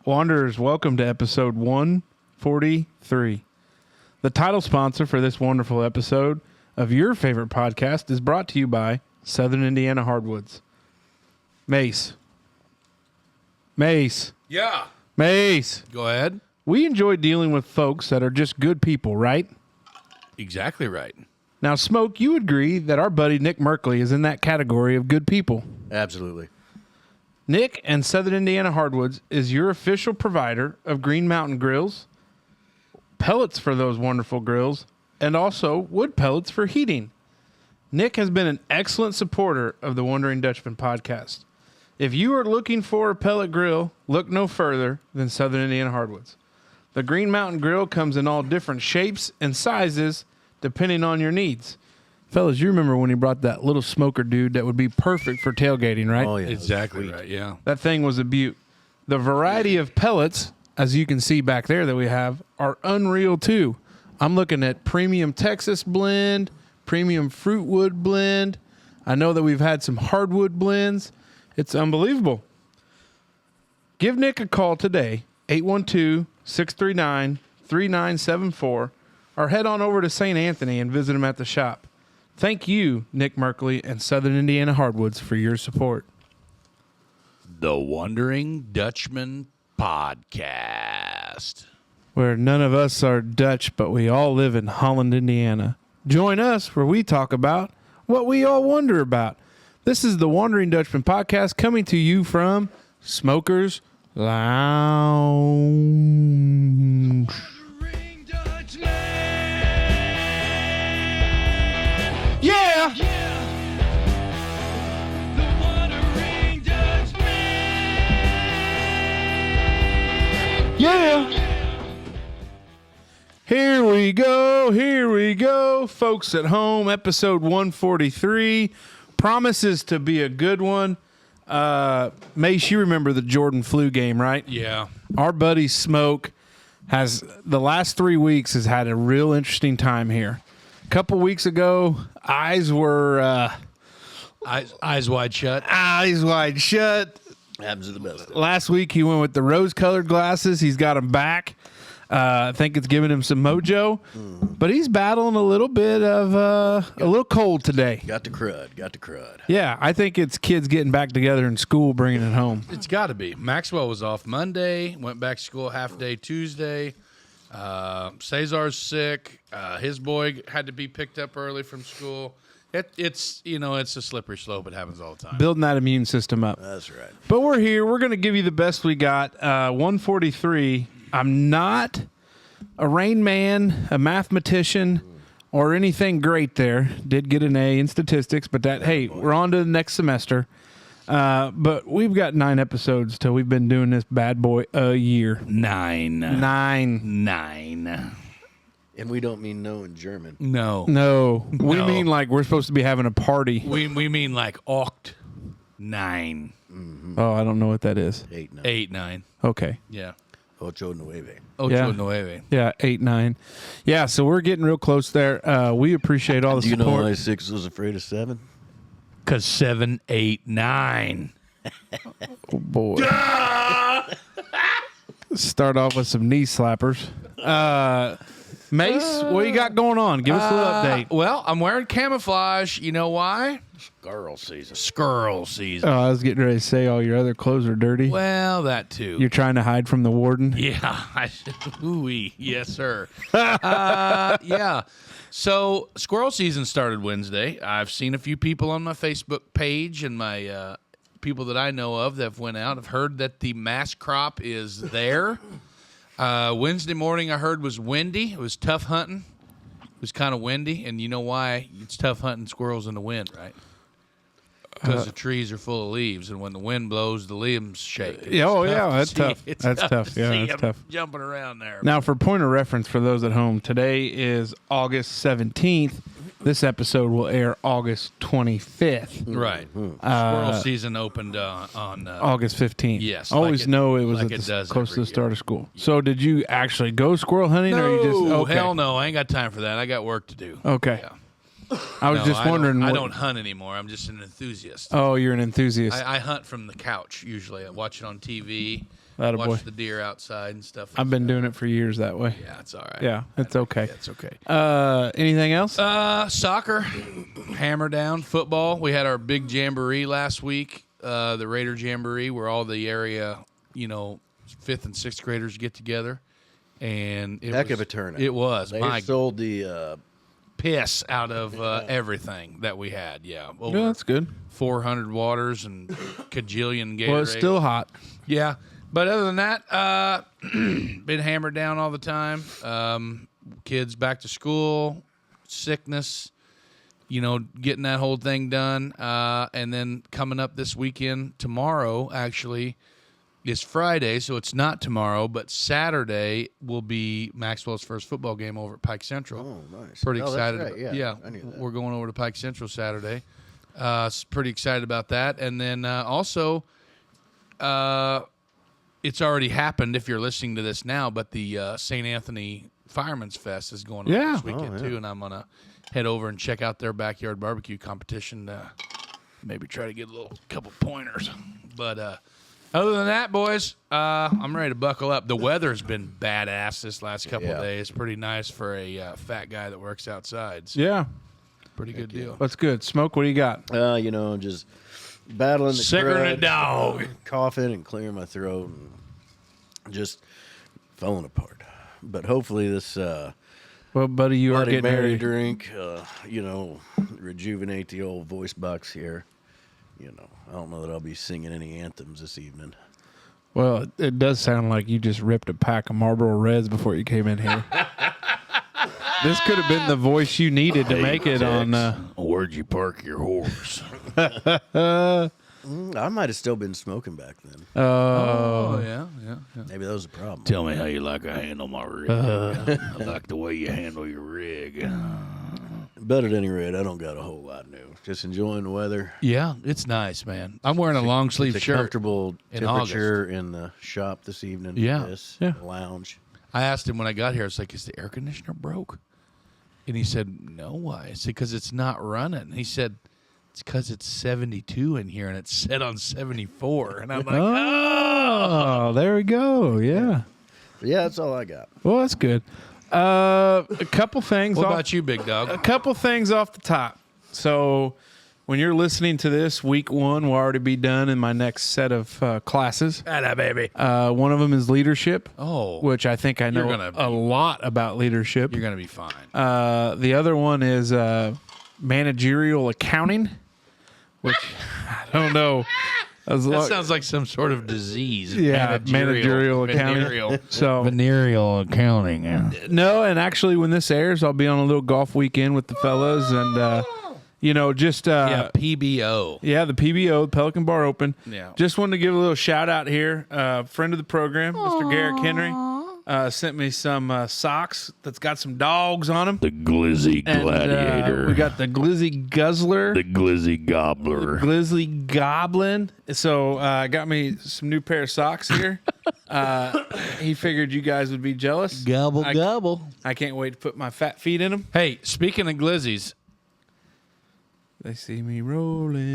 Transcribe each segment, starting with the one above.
Wanderers, welcome to episode 143. The title sponsor for this wonderful episode of your favorite podcast is brought to you by Southern Indiana Hardwoods. Mace. Yeah. Mace. Go ahead. We enjoy dealing with folks that are just good people, right? Exactly right. Now, Smoke, you agree that our buddy Nick Merkley is in that category of good people. Absolutely. Nick and Southern Indiana Hardwoods is your official provider of Green Mountain grills, pellets for those wonderful grills, and also wood pellets for heating. Nick has been an excellent supporter of the Wondering Dutchmen podcast. If you are looking for a pellet grill, look no further than Southern Indiana Hardwoods. The Green Mountain grill comes in all different shapes and sizes depending on your needs. Fellas, you remember when he brought that little smoker dude that would be perfect for tailgating, right? Oh, yeah. Exactly right. Yeah. That thing was a beaut. The variety of pellets, as you can see back there that we have, are unreal too. I'm looking at premium Texas blend, premium fruit wood blend. I know that we've had some hardwood blends. It's unbelievable. Give Nick a call today, 812-639-3974, or head on over to St. Anthony and visit him at the shop. Thank you, Nick Merkley and Southern Indiana Hardwoods, for your support. The Wondering Dutchmen podcast. Where none of us are Dutch, but we all live in Holland, Indiana. Join us where we talk about what we all wonder about. This is the Wondering Dutchman podcast coming to you from Smokers Lounge. Yeah! The Wondering Dutchman. Yeah! Here we go. Folks at home, episode 143. Promises to be a good one. Mace, you remember the Jordan flu game, right? Yeah. Our buddy Smoke has, the last 3 weeks, has had a real interesting time here. A couple weeks ago, eyes were... Eyes wide shut. eyes wide shut. Happens to the best. Last week, he went with the rose-colored glasses. He's got them back. I think it's giving him some mojo. But he's battling a little bit of a little cold today. Got the crud. Yeah, I think it's kids getting back together in school, bringing it home. It's got to be. Maxwell was off Monday, went back to school half day Tuesday. Cesar's sick. His boy had to be picked up early from school. It's a slippery slope. It happens all the time. Building that immune system up. That's right. But we're here. We're going to give you the best we got. 143. I'm not a Rain Man, a mathematician, or anything great there. Did get an A in statistics, but we're on to the next semester. But we've got 9 episodes till we've been doing this bad boy a year. 9. And we don't mean no in German. No, we mean like we're supposed to be having a party. We mean like oct 9. Oh, I don't know what that is. 8, 9. 8, 9. Okay. Yeah. Ocho nueve. Ocho nueve. Yeah, 8, 9. Yeah, so we're getting real close there. We appreciate all the Do you support. know why 6 was afraid of 7? Because 7, 8, 9. Oh, boy. Start off with some knee slappers. Mace, what you got going on? Give us a little update. Well, I'm wearing camouflage. You know why? Girl season. Squirrel season. Oh, I was getting ready to say all your other clothes are dirty. Well, that too. You're trying to hide from the warden? Yeah. Ooh-wee. Yes, sir. Yeah. So squirrel season started Wednesday. I've seen a few people on my Facebook page and my people that I know of that have went out. I've heard that the mass crop is there. Wednesday morning I heard was windy. It was tough hunting. It was kind of windy. And you know why it's tough hunting squirrels in the wind, right? Because the trees are full of leaves, and when the wind blows, the limbs shake. That's tough. That's tough. Yeah, that's tough. Jumping around there. Now, for point of reference for those at home, today is August 17th. This episode will air August 25th. Right. Squirrel season opened on August 15th. Yes, Always like it- know it was like at it the, does close to every the start year. of school. So did you actually go squirrel hunting or you just okay. hell no. I ain't got time for that. I got work to do. Okay. Yeah. I was just wondering. I what- don't hunt anymore. I'm just an enthusiast. Oh, you're an enthusiast. I hunt from the couch usually. I watch it on TV. That watch boy. the deer outside and stuff. I've been doing it for years that way. Yeah, it's all right. Yeah, it's okay. It's okay. Anything else? Soccer, hammer down. Football. We had our big jamboree last week, the Raider Jamboree, where all the area, 5th and 6th graders get together. And it Heck was, of a turnout. It was. They My sold the piss out of everything that we had. Yeah. Over Yeah, that's good. 400 waters and cajillion Gatorade. Well, it's still hot. Yeah. But other than that, been hammered down all the time. Kids back to school, sickness, getting that whole thing done. And then coming up this weekend, tomorrow actually is Friday, so it's not tomorrow, but Saturday will be Maxwell's first football game over at Pike Central. Oh, nice. Pretty That's excited. right. Yeah, I knew that. We're going over to Pike Central Saturday. Pretty excited about that. And then also, it's already happened if you're listening to this now, but the St. Anthony Fireman's Fest is going on this weekend too, and I'm going to head over and check out their backyard barbecue competition. Maybe try to get a couple pointers. But other than that, boys, I'm ready to buckle up. The weather's been badass this last couple of days. Pretty nice for a fat guy that works outside. So Yeah, pretty good deal. that's good. Smoke, what do you got? Just battling the Sicker than a crud, dog. coughing and clearing my throat, and just falling apart. But hopefully this Well, buddy, you are Bloody getting Mary ready. drink, rejuvenate the old voice box here. I don't know that I'll be singing any anthems this evening. Well, it does sound like you just ripped a pack of Marlboro Reds before you came in here. This could have been the voice you needed to make it on. Where'd you park your horse? I might have still been smoking back then. Oh, yeah. Maybe that was a problem. Tell me how you like I handle my rig. I like the way you handle your rig. But at any rate, I don't got a whole lot new. Just enjoying the weather. Yeah, it's nice, man. I'm wearing a long sleeve It's a shirt. comfortable in temperature in the shop this evening. Yeah. Yeah. The lounge. I asked him when I got here, I was like, is the air conditioner broke? And he said, no, why? I said, because it's not running. He said, it's because it's 72 in here and it's set on 74. And I'm like, Oh, there we go. Yeah. But yeah, that's all I got. Well, that's good. A couple things. what off- about you, big A dog? couple things off the top. So, when you're listening to this, week 1 will already be done in my next set of classes. Atta, baby. One of them is leadership, Oh, which I think I know gonna be- a lot about leadership. you're going to be fine. The other one is managerial accounting, which I don't know. That sounds like some sort of disease. Yeah, managerial accounting. Venereal. So Venereal accounting. no, and actually, when this airs, I'll be on a little golf weekend with the fellas, and just Yeah, PBO. yeah, the PBO, Pelican Bar Open. Yeah. Just wanted to give a little shout out here. Friend of the program, Mr. Garrett Henry, sent me some socks that's got some dogs on them. The Glizzy And, Gladiator. we got the Glizzy Guzzler. the Glizzy Gobbler. Glizzy Goblin. So got me some new pair of socks here. He figured you guys would be jealous. Gobble, I- gobble. I can't wait to put my fat feet in them. Hey, speaking of glizzies, They see me rolling.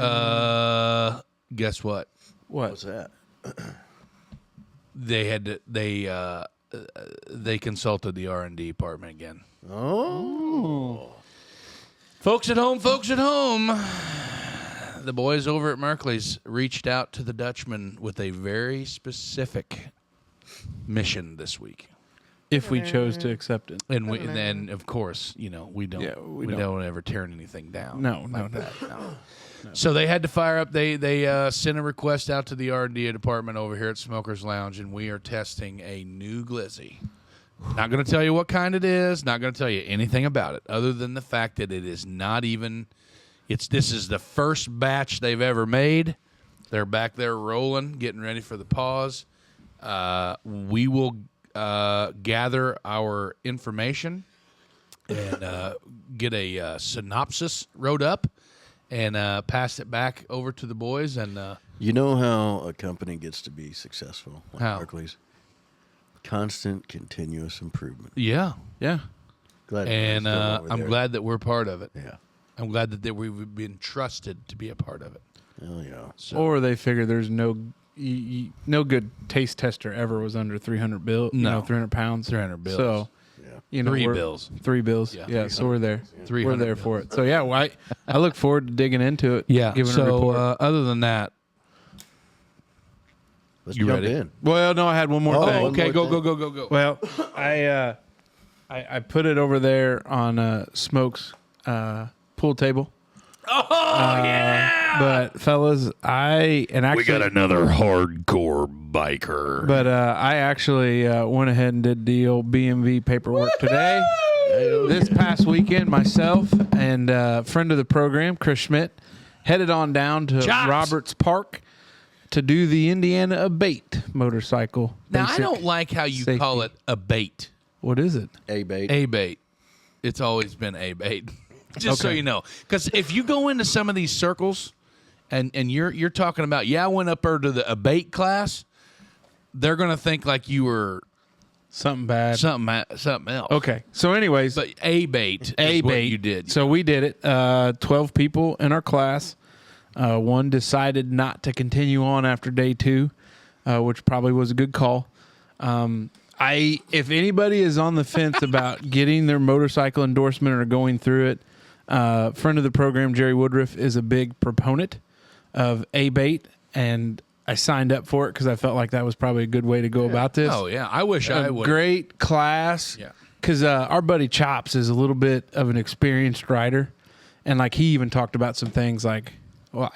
guess what? What's What? that? They had to, they consulted the R&D department again. Oh. Folks at home, the boys over at Merkley's reached out to the Dutchmen with a very specific mission this week. If we chose to accept it. And then of course, we don't Yeah, we we don't. don't ever tear anything down. No. So they had to fire up. They sent a request out to the R&D department over here at Smokers Lounge, and we are testing a new glizzy. Not going to tell you what kind it is. Not going to tell you anything about it, other than the fact that it is not even. This is the first batch they've ever made. They're back there rolling, getting ready for the pause. We will gather our information and get a synopsis wrote up. And pass it back over to the boys. And You know how a company gets to be successful? Like How? Merkley's? Constant, continuous improvement. yeah, Yeah. Glad and you're still over I'm there. glad that we're part of it. Yeah. I'm glad that we've been trusted to be a part of it. Hell yeah. So, Or they figure there's no no good taste tester ever was under 300 bill. No. 300 pounds. 300 bills. So, Three we're- bills. 3 bills. Yeah. Yeah. So we're there. 300 We're there bills. for it. So yeah, well, I look forward to digging into it. Yeah. Giving a So report. other than that, Let's You jump ready? in. Well, no, I had one more Oh, thing. okay, more go. Well, I put it over there on Smoke's pool table. Oh yeah. But fellas, I actually another hardcore biker. But I actually went ahead and did the old BMV paperwork today. This past weekend, myself and friend of the program, Chris Schmidt, headed on down to Chops. Roberts Park to do the Indiana Abate motorcycle. Now I basic don't like how you safety. call it a bait. What is it? A-bait. A bait. It's always been a bait. Just so Okay. you know, because if you go into some of these circles, and you're talking about, I went up there to the abate class, they're gonna think like you were Something bad. something else. Okay. So, anyways, But a bait, A is what bait. you did. So we did it. 12 people in our class. One decided not to continue on after day 2, which probably was a good call. If anybody is on the fence about getting their motorcycle endorsement or going through it, friend of the program, Jerry Woodruff, is a big proponent of A-Bait, and I signed up for it because I felt like that was probably a good way to go about this. Oh yeah, I wish I A would. great class. Yeah. Because our buddy Chops is a little bit of an experienced rider, and like he even talked about some things like,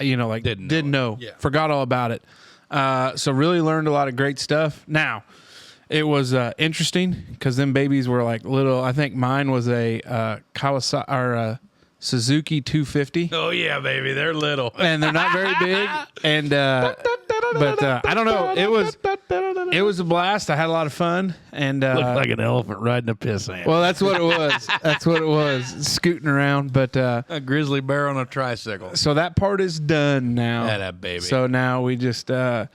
didn't know, Yeah. forgot all about it. So really learned a lot of great stuff. Now, it was interesting because them babies were like little. I think mine was a Kawasaki or Suzuki 250. Oh yeah, baby, they're little. And they're not very big. And but I don't know. It was a blast. I had a lot of fun. And Looked like an elephant riding a piss ant. well, that's what it was. That's what it was. Scooting around. But A grizzly bear on a tricycle. so that part is done now. That baby. So now we just start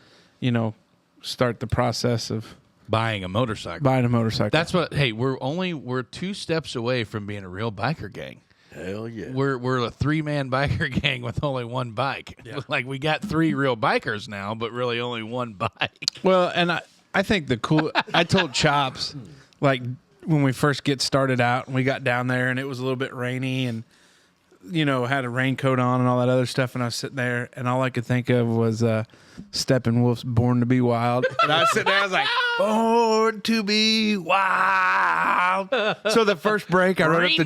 the process of Buying a motorcycle. buying a motorcycle. That's what. Hey, we're 2 steps away from being a real biker gang. Hell yeah. We're a 3-man biker gang with only one bike. Like we got 3 real bikers now, but really only one bike. Well, and I think the cool. I told Chops, like when we first get started out, and we got down there, and it was a little bit rainy, and had a raincoat on and all that other stuff, and I was sitting there, and all I could think of was Steppenwolf's "Born to Be Wild," and I was sitting there, I was like, "Born to be wild." So the first break, I run up to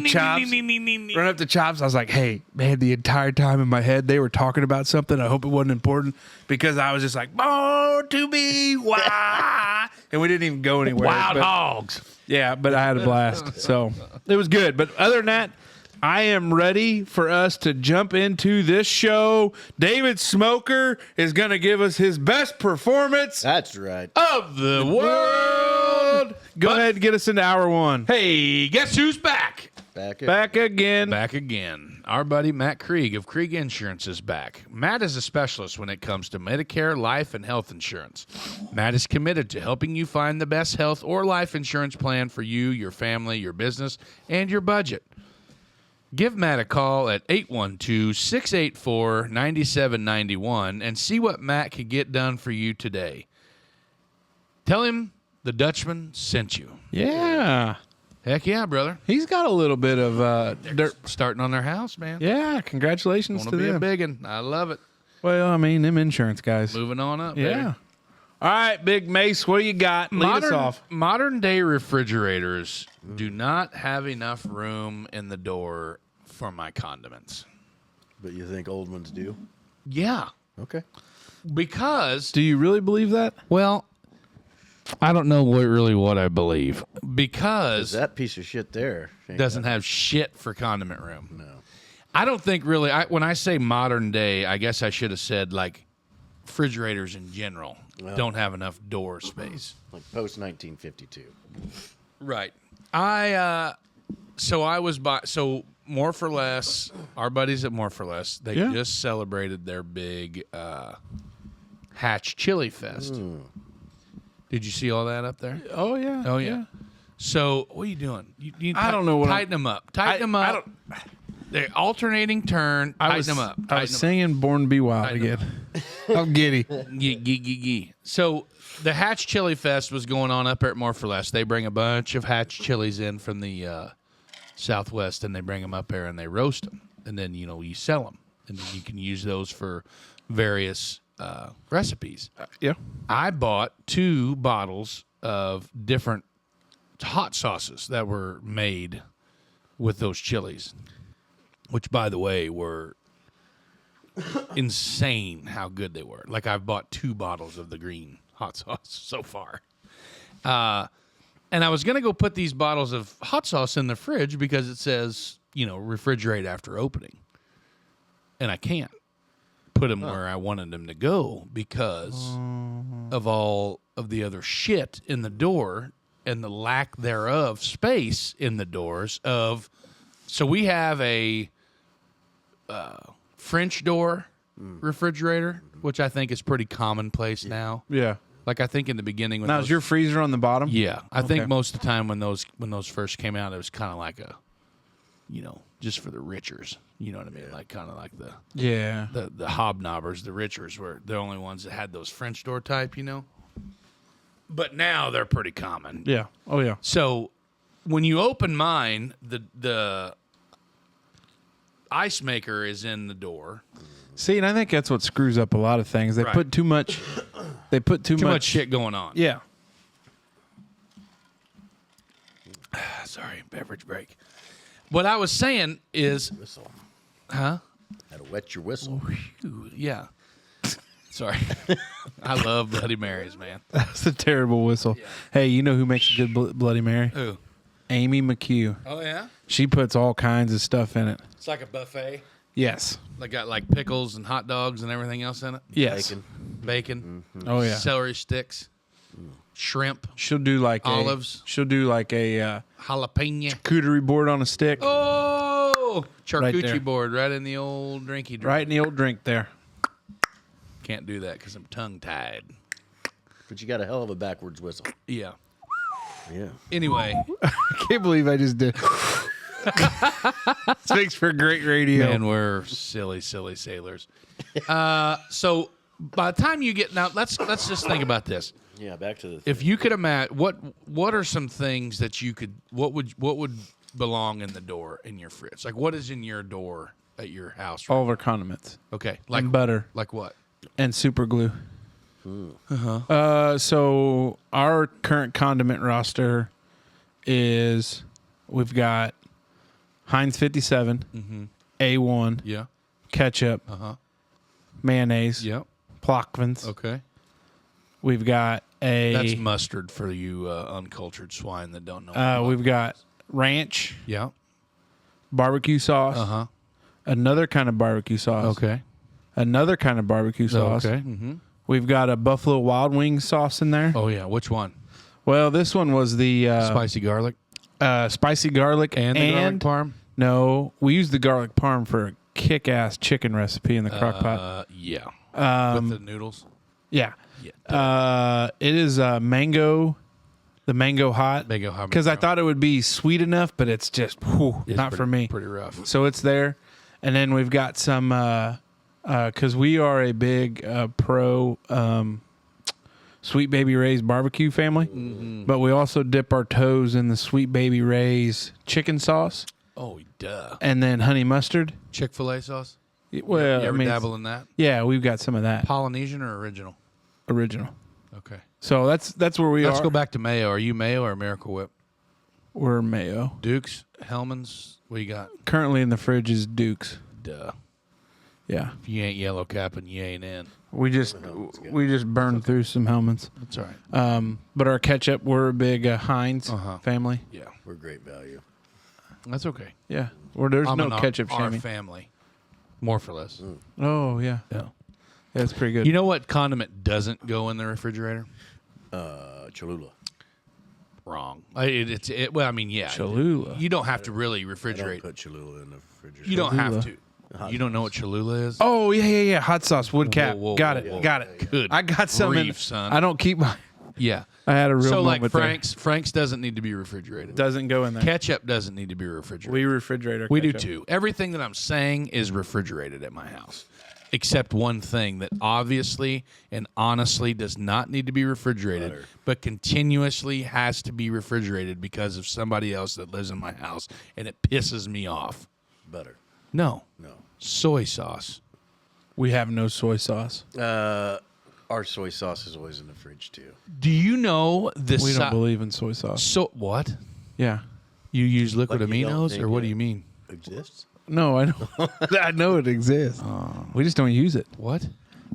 Chops. I was like, "Hey, man!" The entire time in my head, they were talking about something. I hope it wasn't important because I was just like, "Born to be wild," and we didn't even go anywhere. Wild but- hogs. Yeah, but I had a blast. So it was good. But other than that, I am ready for us to jump into this show. David Smoker is going to give us his best performance That's right. Of the world. Go ahead and get us into hour 1. Hey, guess who's back? Back again. Back again. Our buddy Matt Krieg of Krieg Insurance is back. Matt is a specialist when it comes to Medicare, life, and health insurance. Matt is committed to helping you find the best health or life insurance plan for you, your family, your business, and your budget. Give Matt a call at 812-684-9791 and see what Matt can get done for you today. Tell him the Dutchman sent you. Yeah. Heck yeah, brother. He's got a little bit of dirt. Starting on their house, man. Yeah, congratulations Want to to be a them. big one. I love it. Well, I mean, them insurance guys. Moving on up, Yeah. baby. All right, Big Mace, what do you got? Lead us off. Modern day refrigerators do not have enough room in the door for my condiments. But you think old ones do? Yeah, Okay. because Do you really believe that? well, I don't know what I believe because That piece of shit there ain't doesn't got- have shit for condiment room. No. I don't think really. When I say modern day, I guess I should have said like refrigerators in general don't have enough door space. Like post 1952. Right. So More for Less, our buddies at More for Less, they Yeah. just celebrated their big Hatch Chili Fest. Did you see all that up there? Oh, yeah. Oh yeah. So what are you doing? You I don't know what tighten them up. Tighten them I up. They're alternating turn. Tighten them up. I was singing "Born to Be Wild" Tighten 'em again. I'm giddy. So the Hatch Chili Fest was going on up there at More for Less. They bring a bunch of Hatch chilies in from the Southwest, and they bring them up there and they roast them, and then you sell them, and then you can use those for various recipes. Yeah. I bought 2 bottles of different hot sauces that were made with those chilies, which, by the way, were insane how good they were. Like, I've bought 2 bottles of the green hot sauce so far. And I was going to go put these bottles of hot sauce in the fridge because it says, refrigerate after opening. And I can't put them where I wanted them to go because of all of the other shit in the door and the lack thereof space in the doors of. So we have a French door refrigerator, which I think is pretty commonplace now. Yeah. Like, I think in the beginning, when Now, is your freezer on the bottom? yeah, I think most of the time when those first came out, it was kind of like a, just for the richers. You know what I mean? Like, kind of like the hobnobbers, the richers were the only ones that had those French door type. But now they're pretty common. Yeah. Oh, yeah. So when you open mine, the ice maker is in the door. See, and I think that's what screws up a lot of things. They Right. put too much. They put too Too much shit going on. Yeah. Sorry, beverage break. What I was saying is, Whistle. huh? Had to wet your whistle. Ooh, yeah. Sorry. I love Bloody Marys, man. That's a terrible whistle. Hey, you know who makes a good Bloody Mary? Who? Amy McHugh. Oh, yeah? She puts all kinds of stuff in it. It's like a buffet. Yes. They got like pickles and hot dogs and everything else in it. Yes. Bacon. Oh yeah. Celery sticks. Shrimp. She'll do like Olives. She'll do like a Jalapeno. charcuterie board on a stick. Oh! Right there. Charcuterie board right in the old drinky drink. Right in the old drink there. Can't do that because I'm tongue-tied. But you got a hell of a backwards whistle. Yeah. Yeah. Anyway. I can't believe I just did. This makes for great radio. Man, we're silly sailors. So by the time you get now, let's just think about this. Yeah, back to the If you could imagine, what are some things that you could what would belong in the door in your fridge? Like, what is in your door at your house? All of our condiments. Okay, like And butter. Like what? And super glue. So our current condiment roster is we've got Heinz 57, A1, Yeah. ketchup, mayonnaise, Yep. Plockvins. Okay. We've got That's mustard for you uncultured swine that don't know. we've got ranch, Yeah. barbecue sauce, Uh-huh. another kind of barbecue sauce, Okay. another kind of barbecue sauce. Okay. Mm-hmm. We've got a Buffalo Wild Wings sauce in there. Oh yeah. Which one? Well, this one was the Spicy garlic spicy garlic and the garlic parm. No, we used the garlic parm for a kick-ass chicken recipe in the crock pot. Yeah. Um, With the noodles. Yeah. Yeah. It is mango, the mango hot. Mango hot. Because I thought it would be sweet enough, but it's just not for me. Pretty rough. So it's there. And then we've got some, because we are a big pro Sweet Baby Ray's barbecue family, but we also dip our toes in the Sweet Baby Ray's chicken sauce Oh, duh. and then honey mustard. Chick-fil-A sauce? Well, You I ever mean, dabble in that? yeah, we've got some of that Polynesian or original? original. Okay. So that's where we Let's are. go back to Mayo. Are you Mayo or Miracle Whip? We're mayo. Dukes? Hellman's? What you got? Currently in the fridge is Duke's. Duh. Yeah, If you ain't yellow capping, you ain't in. we just burned through some Hellmann's. That's all right. But our ketchup, we're a big Heinz family. Yeah. We're great value. That's okay. Yeah, there's I'm no an ketchup our shaming. family. More for less. Oh yeah, Yeah. that's pretty good. You know what condiment doesn't go in the refrigerator? Cholula. Wrong. Well, I mean, yeah. Cholula. You don't have to really I don't refrigerate. put Cholula in the refrigerator. You don't have Cholula. to. You don't know what Cholula is? Oh yeah. Hot sauce, wood cap. whoa, got whoa, it. whoa. Got it. Good I got some in. grief, son. I don't keep my. Yeah. I had a real So moment like there. Frank's doesn't need to be refrigerated. Doesn't go in there. Ketchup doesn't need to be refrigerated. We refrigerate our We do ketchup. too. Everything that I'm saying is refrigerated at my house. except one thing that obviously and honestly does not need to be refrigerated, but continuously has to be refrigerated because of somebody else that lives in my house, and it pisses me off. Butter. No. No. Soy sauce. We have no soy sauce. Our soy sauce is always in the fridge too. Do you know the We don't believe in soy sauce. So what? Yeah. You use liquid Like you don't aminos, think or what it do you mean? Exists? No, I know. I know it exists. We just don't use it. What?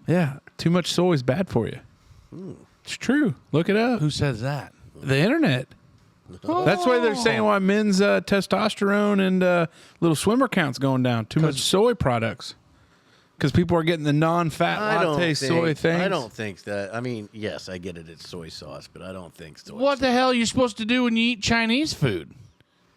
Yeah. Too much soy is bad for you. It's true. Look it up. Who says that? The internet. That's why they're saying why men's testosterone and little swimmer counts going down. Too much soy products. Because people are getting the non-fat latte soy things. I don't think that. I mean, yes, I get it. It's soy sauce, but I don't think soy. What the hell are you supposed to do when you eat Chinese food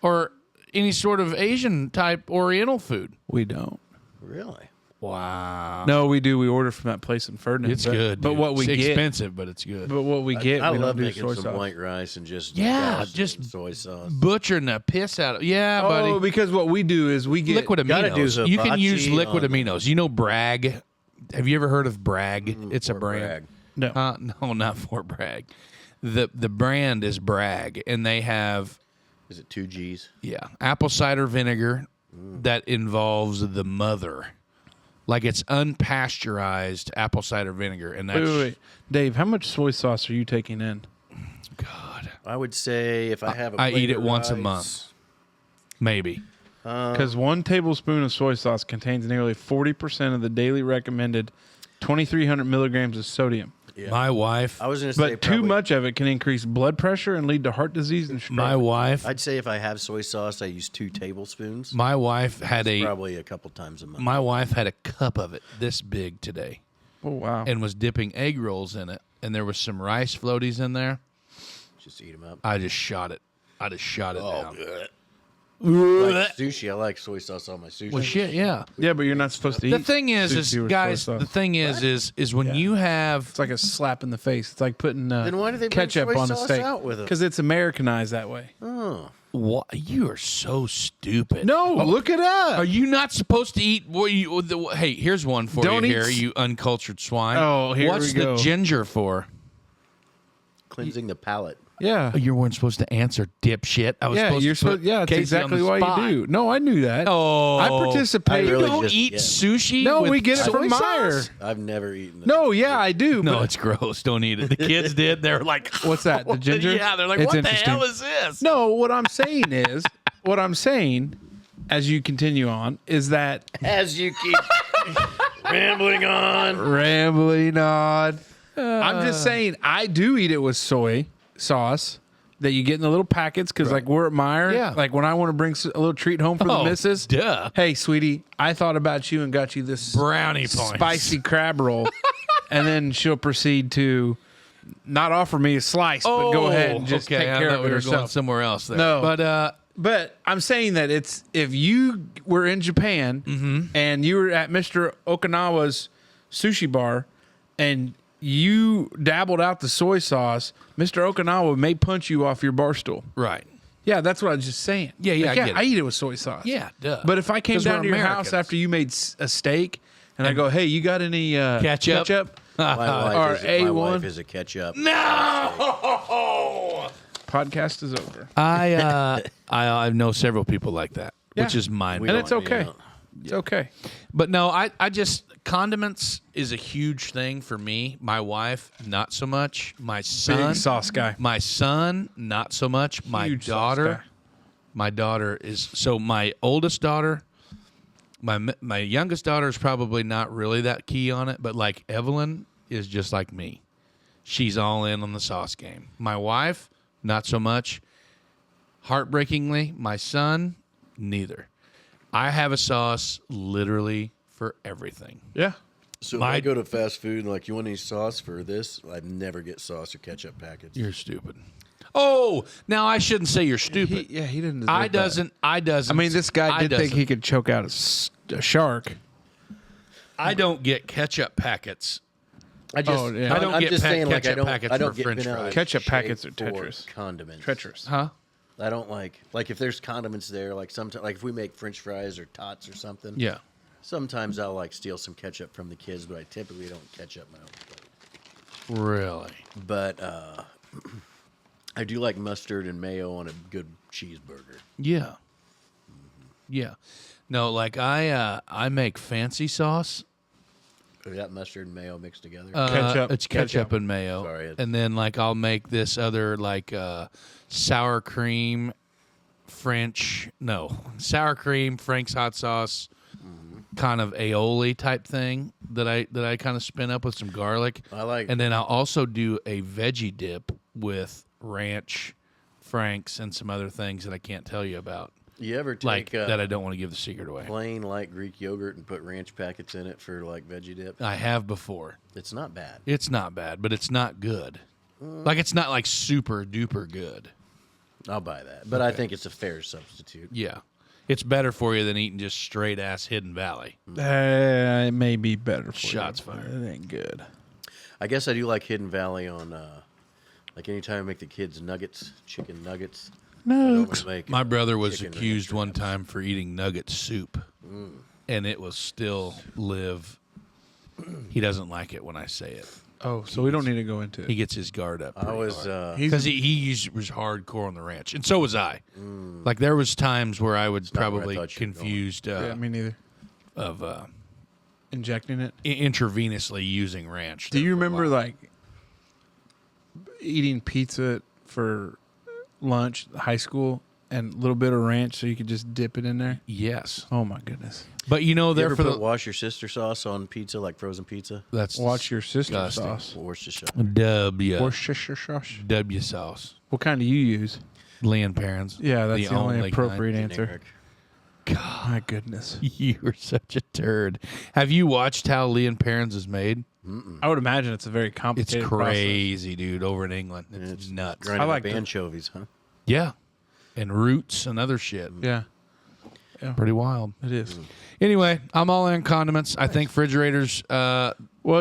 or any sort of Asian type Oriental food? We don't. Really? Wow. No, we do. We order from that place in Ferdinand. It's good. But dude. what we it's get, expensive, but it's good. but what we get, I we love don't do making soy some sauce. white rice and just Yeah, douse it just in soy sauce. Butchering the piss out of yeah, Oh, buddy. because what we do is we get Liquid gotta do aminos. You can use hibachi liquid on- aminos. You know Bragg. Have you ever heard of Bragg? It's a Or brand. brag. no. No, not Fort Bragg. The brand is Bragg, and they have Is it 2 G's? apple cider vinegar that involves the mother, like it's unpasteurized apple cider vinegar, and that's Wait. Dave, how much soy sauce are you taking in? God. I would say if I have a I plate eat it of once a rice- month, maybe. Because 1 tablespoon of soy sauce contains nearly 40% of the daily recommended 2,300 milligrams of sodium. Yeah. My wife, I was going to say But too probably- much of it can increase blood pressure and lead to heart disease and stroke. my wife, I'd say if I have soy sauce, I use 2 tablespoons. my wife had Probably a couple times a month. my wife had a cup of it this big today, Oh, wow. and was dipping egg rolls in it, and there was some rice floaties in there. Just eat them up. I just shot it. down. Like sushi. I like soy sauce on my sushi. Well, shit, yeah. Yeah, but you're not supposed to eat The thing is sushi with guys, soy sauce. the thing is when you have It's like a slap in the face. It's like putting Then why do they bring ketchup soy on a sauce steak. out with it? Because it's Americanized that way. Oh. what you are so stupid. No, look it up. Are you not supposed to eat? Hey, here's one for Don't you eat here, you uncultured swine. Oh, here What's we go. the ginger for? Cleansing the palate. Yeah. Oh, you weren't supposed to answer, dipshit. I was Yeah, supposed you're to supposed. put Yeah, that's Casey exactly on the why spot. you do. No, I knew that. Oh, I participate. I You really don't just- eat yeah. sushi. No, with we get it soy from Meyer. sauce? I've never eaten that. No, yeah, I do. No, but it's gross. Don't eat it. The kids did. They're like, what's that? The ginger? Yeah, they're like, It's what interesting. the hell is this? No, what I'm saying is, as you continue on, is that As you keep rambling on. rambling on. I'm just saying, I do eat it with soy sauce that you get in the little packets because, like, we're at Meyer. Yeah. Like, when I want to bring a little treat home for the missus. Duh. Hey, sweetie, I thought about you and got you this Brownie points. spicy crab roll. And then she'll proceed to not offer me a slice, but go ahead and just okay, take I care thought of it we were going herself. somewhere else there. No. But I'm saying that it's if you were in Japan and you were at Mr. Okinawa's sushi bar and you dabbled out the soy sauce, Mr. Okinawa may punch you off your bar stool. right. Yeah, that's what I was just saying. Yeah, I get it. I eat it with soy sauce. Yeah, duh. But if I came 'Cause down we're to your house Americans. after you made a steak and I go, hey, you got any Ketchup? My Or wife A1. is a ketchup. No. podcast is over. I know several people like that, which Yeah. is mind And blowing. it's okay. It's okay. But no, I just condiments is a huge thing for me. My wife, not so much. My son, Big sauce guy. My son, not so much. My Huge sauce daughter, guy. my daughter is so. My oldest daughter, my youngest daughter is probably not really that key on it, but like Evelyn is just like me. She's all in on the sauce game. My wife, not so much. Heartbreakingly, my son, neither. I have a sauce literally for everything. Yeah. So if I go to fast food and like, you want any sauce for this? I never get sauce or ketchup packets. You're stupid. Oh, now I shouldn't say you're stupid. He didn't deserve I that. doesn't. I mean, this guy did think he could choke out a shark. I don't get ketchup packets. I just, Oh, yeah. I don't I'm get just saying, like, ketchup packets I don't for get French vanilla fries. Ketchup shake packets are for treacherous. Condiments. Treacherous. Huh? I don't like if there's condiments there, like sometimes, like if we make French fries or tots or something. Yeah. Sometimes I'll like steal some ketchup from the kids, but I typically don't ketchup my own plate. Really? But I do like mustard and mayo on a good cheeseburger. Yeah. Yeah. No, like I make fancy sauce. Is that mustard and mayo mixed together? Ketchup. It's ketchup and mayo. Sorry, it's- And then like I'll make this other like sour cream sour cream Frank's hot sauce kind of aioli type thing that I kind of spin up with some garlic. I like- And then I'll also do a veggie dip with ranch, Frank's, and some other things that I can't tell you about. You ever take Like that I don't want to give the secret away. plain light Greek yogurt and put ranch packets in it for like veggie dip? I have before. It's not bad. It's not bad, but it's not good. Like it's not like super duper good. I'll buy that. But I think it's a fair substitute. Yeah. It's better for you than eating just straight ass Hidden Valley. It may be better for Shots you. fired. It ain't good. I guess I do like Hidden Valley on, like anytime I make the kids nuggets, chicken nuggets. No. My brother was chicken accused nuggets. one time for eating nugget soup, and it was still live. He doesn't like it when I say it. Oh, so we don't need to go into He it. gets his guard up. I was, Because he was hardcore on the ranch, and so was I. Like there was times where I would not where I probably thought you were going. confused Yeah, me neither. of Injecting it. intravenously using ranch. Do you there for a remember while. like eating pizza for lunch, high school, and a little bit of ranch so you could just dip it in there? Yes, Oh my goodness! but you know you there ever for put the wash your sister sauce on pizza, like frozen pizza? that's Watch your sister disgusting. sauce. Worcestershire. Worcestershire sauce. W sauce. What kind do you use? Leon Parents. Yeah, that's the only kind. appropriate answer. Generic. God, My goodness. you are such a turd. Have you watched how Leon Parents is made? I would imagine it's a very It's complicated crazy, dude. Over in England, it's nuts. Grinding I like up the- anchovies, huh? Yeah, and roots and other shit. process. Yeah, Pretty wild. it is. Anyway, I'm all in condiments. I think refrigerators. Well,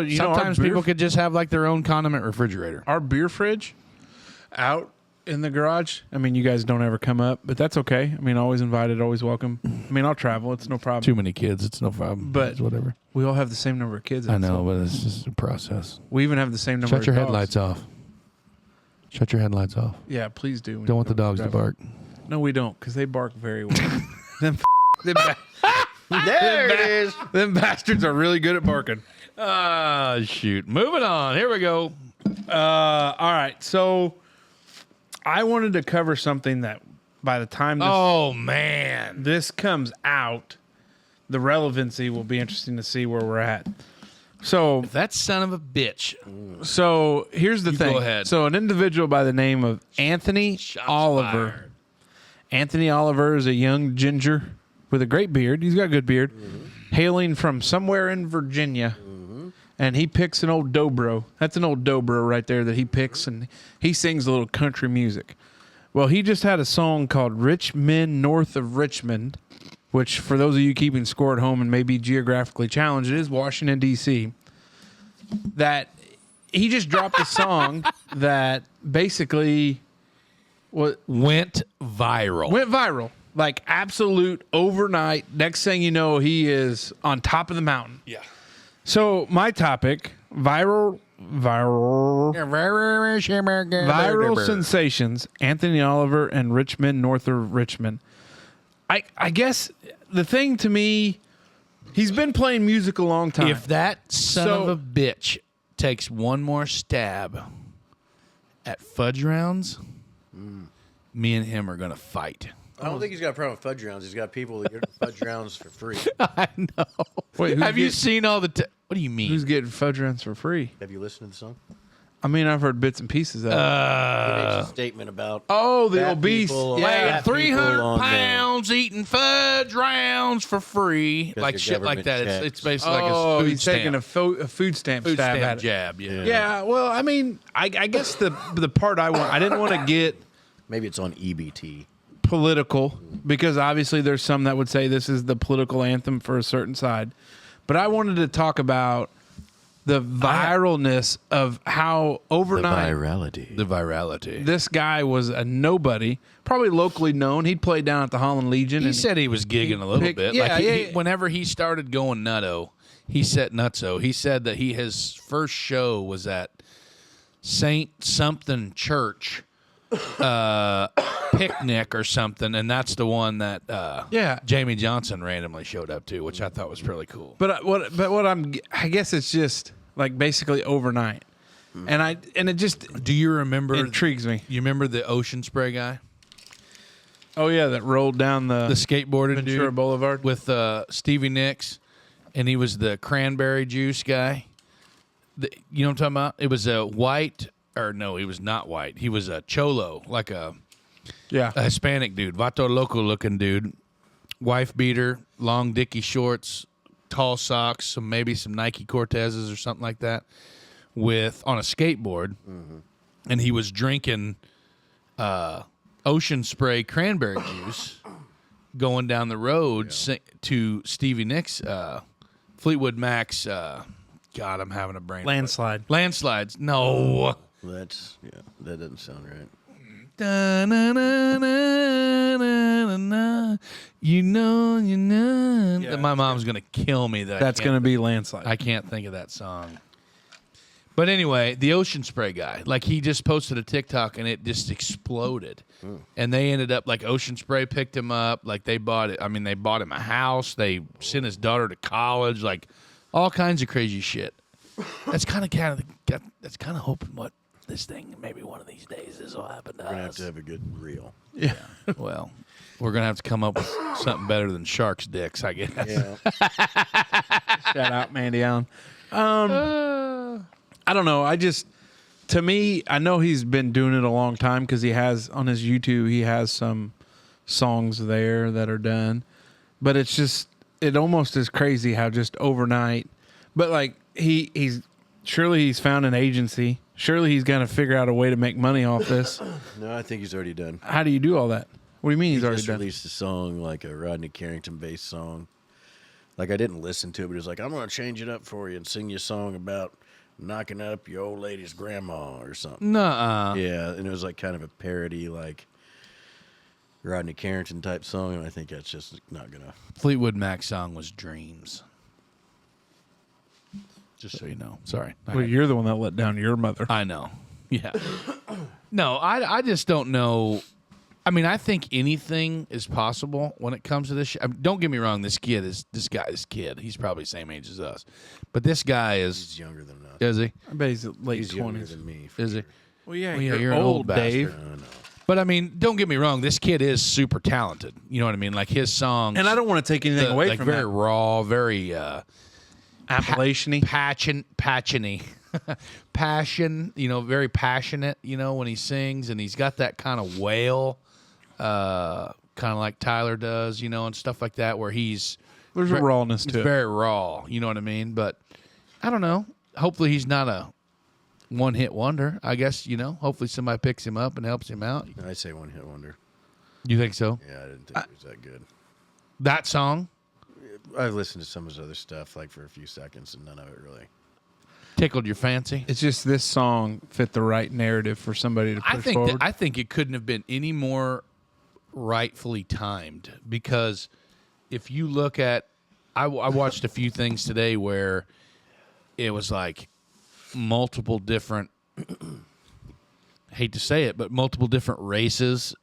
you Sometimes know, people could just have like their own condiment refrigerator. our beer fridge out in the garage. I mean, you guys don't ever come up, but that's okay. I mean, always invited, always welcome. I mean, I'll travel. It's no problem. Too many kids. It's no problem. But- It's whatever. We all have the same number of kids. I know, so but it's just a process. we even have the same number Shut of your dogs. headlights off. Shut your headlights off. Yeah, please do. when Don't you want the go dogs to travel. bark. No, we don't, because they bark very well. them, There it is. them bastards are really good at barking. Ah, shoot. Moving on. Here we go. All right, so I wanted to cover something that by the time Oh, man. this comes out, the relevancy will be interesting to see where we're at. So, That son of a bitch. here's the You thing. go ahead. So an individual by the name of Anthony Shots Oliver. fired. Anthony Oliver is a young ginger with a great beard. He's got a good beard. Hailing from somewhere in Virginia. And he picks an old dobro. That's an old dobro right there that he picks, and he sings a little country music. Well, he just had a song called Rich Men North of Richmond, which for those of you keeping score at home and maybe geographically challenged, it is Washington, D.C., that he just dropped a song that basically Went viral. went viral. Like absolute overnight. Next thing you know, he is on top of the mountain. Yeah. So my topic, viral sensations, Anthony Oliver and Richmond, north of Richmond. I guess the thing to me, he's been playing music a long time. If that son So- of a bitch takes one more stab at fudge rounds, me and him are going to fight. I don't think he's got a problem with fudge rounds. He's got people that get fudge rounds for free. I know. Wait, who's Have you getting- seen all the... what do you mean? Who's getting fudge rounds for free? Have you listened to the song? I mean, I've heard bits and pieces of it. He makes a statement about Oh, the fat obese. people, Yeah. fat people 300 on the- pounds eating fudge rounds for free. Like your shit like government that. checks. It's basically like Oh, a food he's stamp. taking a food stamp food stab stamp at it. jab. Yeah. Yeah, well, I mean, I guess the part I didn't want to get Maybe it's on EBT. political because obviously there's some that would say this is the political anthem for a certain side. But I wanted to talk about the viralness of how The overnight virality. The virality. this guy was a nobody, probably locally known. He'd played down at the Holland Legion. He and said he was gigging a little picked- bit. yeah, like he, yeah. whenever he started going nutso, he said that his first show was at Saint something church picnic or something, and that's the one that Yeah. Jamie Johnson randomly showed up to, which I thought was really cool. But I guess it's just like basically overnight, and it just Do you remember? intrigues me. You remember the ocean spray guy, Oh yeah, that rolled down the skateboarding Ventura dude Boulevard. with Stevie Nicks, and he was the cranberry juice guy. You know what I'm talking about? It was a white, or no, he was not white. He was a cholo, like a Yeah, Hispanic dude, Vato Loco looking dude, wife beater, long dicky shorts, tall socks, maybe some Nike Cortezes or something like that, on a skateboard, and he was drinking ocean spray cranberry juice, going down the road to Stevie Nicks, Fleetwood Mac's. God, I'm having a brain landslide. Landslides. No. That doesn't sound right. You know. My mom's gonna kill me. That's going to be landslide. I can't think of that song. But anyway, the ocean spray guy, like he just posted a TikTok and it just exploded. And they ended up like Ocean Spray picked him up, like they bought it. I mean, they bought him a house. They sent his daughter to college, like all kinds of crazy shit. That's kind of hoping what this thing maybe one of these days this will happen to We're gonna have us. to have a good reel. yeah. Well, we're gonna have to come up with something better than sharks' dicks, I guess. Yeah. Shout out Mandy Allen. I don't know. To me, I know he's been doing it a long time because he has on his YouTube. He has some songs there that are done, but it almost is crazy how just overnight. But like he's found an agency. Surely he's gonna figure out a way to make money off this. No, I think he's already done. How do you do all that? What do you mean he's He already just done? released a song, like a Rodney Carrington-based song. Like, I didn't listen to it, but he was like, I'm going to change it up for you and sing you a song about knocking up your old lady's grandma or something. Nuh-uh. Yeah, and it was like kind of a parody, like Rodney Carrington-type song, and I think that's just not going to... Fleetwood Mac's song was Dreams. Just so you know. Sorry. Well, you're the one that let down your mother. I know. Yeah. No, I just don't know. I mean, I think anything is possible when it comes to this. I mean, don't get me wrong. This kid. He's probably the same age as us, but this guy He's is. younger than us. Is he? I bet he's late He's younger 20s. than me. Is he? Well, yeah, Well, yeah, you're an old Dave. bastard. I know. But I mean, don't get me wrong. This kid is super talented. You know what I mean? Like his songs, And I don't want to take anything away like from very that. raw, very Appellation-y. passion. You know, very passionate. You know, when he sings, and he's got that kind of wail, kind of like Tyler does. You know, and stuff like that, where he's There's a rawness he's to it. very raw. You know what I mean? But I don't know. Hopefully, he's not a one-hit wonder. I guess hopefully somebody picks him up and helps him out. I say one-hit wonder. You think so? Yeah, I didn't think it was that good. That song I've listened to some of his other stuff, like for a few seconds, and none of it really... tickled your fancy? It's just this song fit the right narrative for somebody to push forward. I think it couldn't have been any more rightfully timed, because if you look at, I watched a few things today where it was like multiple different, hate to say it, but multiple different races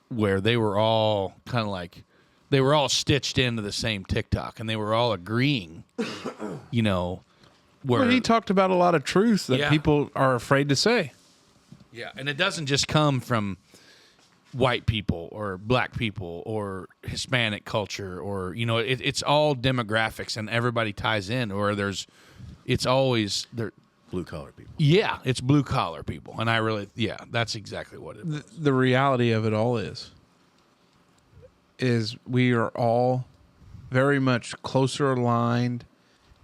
where they were all kind of like, they were all stitched into the same TikTok, and they were all agreeing, where Well, he talked about a lot of truths that Yeah. people are afraid to say. Yeah, and it doesn't just come from white people or black people or Hispanic culture, or it's all demographics, and everybody ties in. Or it's always there. Blue-collar people. Yeah, it's blue collar people, and that's exactly what it is. The reality of it all is we are all very much closer aligned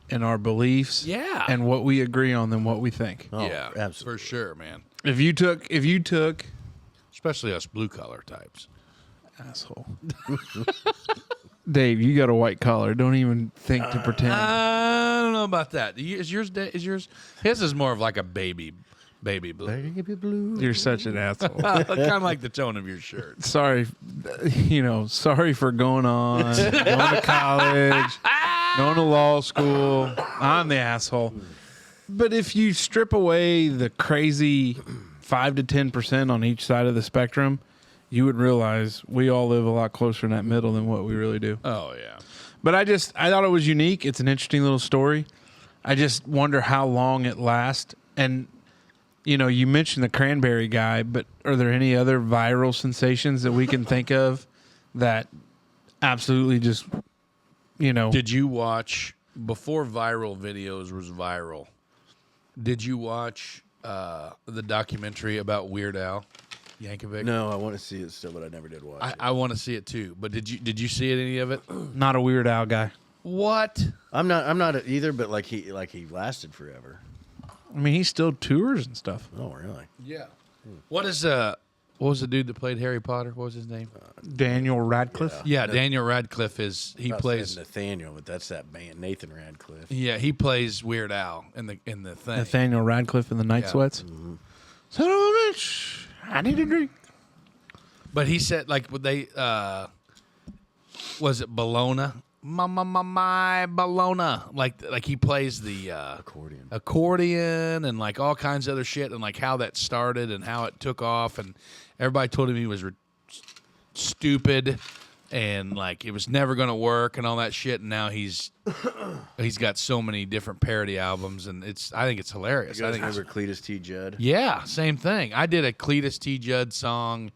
in our beliefs, Yeah. and what we agree on than what we think. Oh, Yeah, absolutely. for sure, man. If you took, Especially us blue collar types. Asshole. Dave, you got a white collar. Don't even think to pretend. I don't know about that. Is yours? His is more of like a baby blue. Baby blue. You're such an asshole. Kind of like the tone of your shirt. Sorry, sorry for going on, going to college, going to law school. I'm the asshole. But if you strip away the crazy 5 to 10% on each side of the spectrum, you would realize we all live a lot closer in that middle than what we really do. Oh yeah. But I thought it was unique. It's an interesting little story. I just wonder how long it lasts. And, you mentioned the cranberry guy, but are there any other viral sensations that we can think of that absolutely just, Did you watch, before viral videos was viral, did you watch the documentary about Weird Al Yankovic? No, I want to see it still, but I never did watch it. I want to see it too. But did you see any of it? not a Weird Al guy? What? I'm not either, but like he lasted forever. I mean, he still tours and stuff. Oh, really? Yeah. What was the dude that played Harry Potter? What was his name? Daniel Radcliffe? Yeah, Daniel Radcliffe he plays Nathaniel, but that's that band, Nathan Radcliffe. Yeah, he plays Weird Al in the thing. Nathaniel Radcliffe in the Night Yeah. Sweats? Son of a bitch, I need a drink. But he said would they was it Bologna? My Bologna. Like he plays the accordion and like all kinds of other shit and like how that started and how it took off and everybody told him he was stupid and like it was never going to work and all that shit and now he's got so many different parody albums and I think it's hilarious. You guys I think remember Cletus T. Judd? Yeah, same thing. I did a Cletus T. Judd song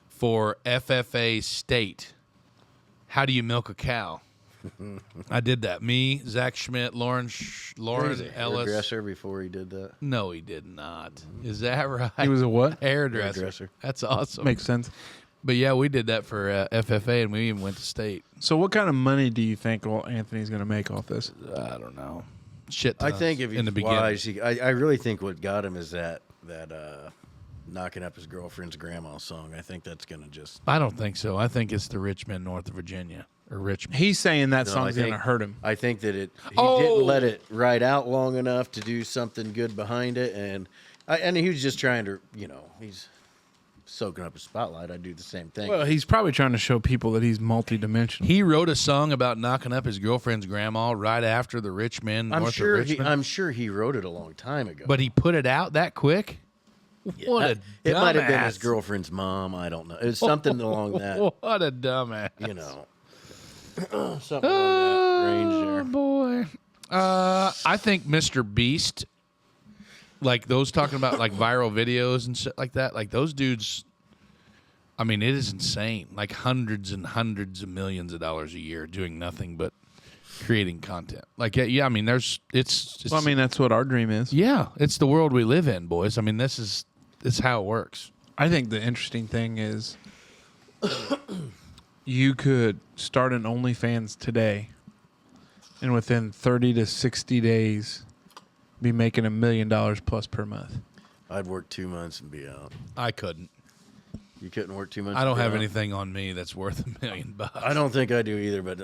for FFA State. How do you milk a cow? I did that. Me, Zach Schmidt, Lauren Ellis. Hairdresser before he did that. No, he did not. Is that right? He was a what? Hairdresser. Hairdresser. That's awesome. Makes sense. But yeah, we did that for FFA, and we even went to state. So what kind of money do you think Anthony's going to make off this? I don't know. Shit. I think if in the he's beginning. wise, I really think what got him is that knocking up his girlfriend's grandma song. I think that's gonna just. I don't think so. I think it's the rich men north of Virginia or Richmond. He's saying that No, song's I going to think- hurt him. I think that he Oh! didn't let it ride out long enough to do something good behind it, and he was just trying to, he's soaking up a spotlight. I do the same thing. Well, he's probably trying to show people that he's multidimensional. He wrote a song about knocking up his girlfriend's grandma right after the rich men north of Richmond. I'm sure he wrote it a long time ago. But he put it out that quick? What a it might have been his dumbass. girlfriend's mom. I don't know. It's something along that. What a dumbass. Something along that range there. Boy. I think Mr. Beast, like those talking about like viral videos and shit like that, like those dudes, I mean, it is insane. Like hundreds and hundreds of millions of dollars a year doing nothing but creating content. Like, yeah, I mean, it's Well, I mean, that's what our dream is. yeah, it's the world we live in, boys. I mean, it's how it works. I think the interesting thing is you could start an OnlyFans today and within 30 to 60 days be making $1 million plus per month. I'd work 2 months and be out. I couldn't. You couldn't work 2 months. I don't and be have out? anything on me that's worth $1 million. I don't think I do either, but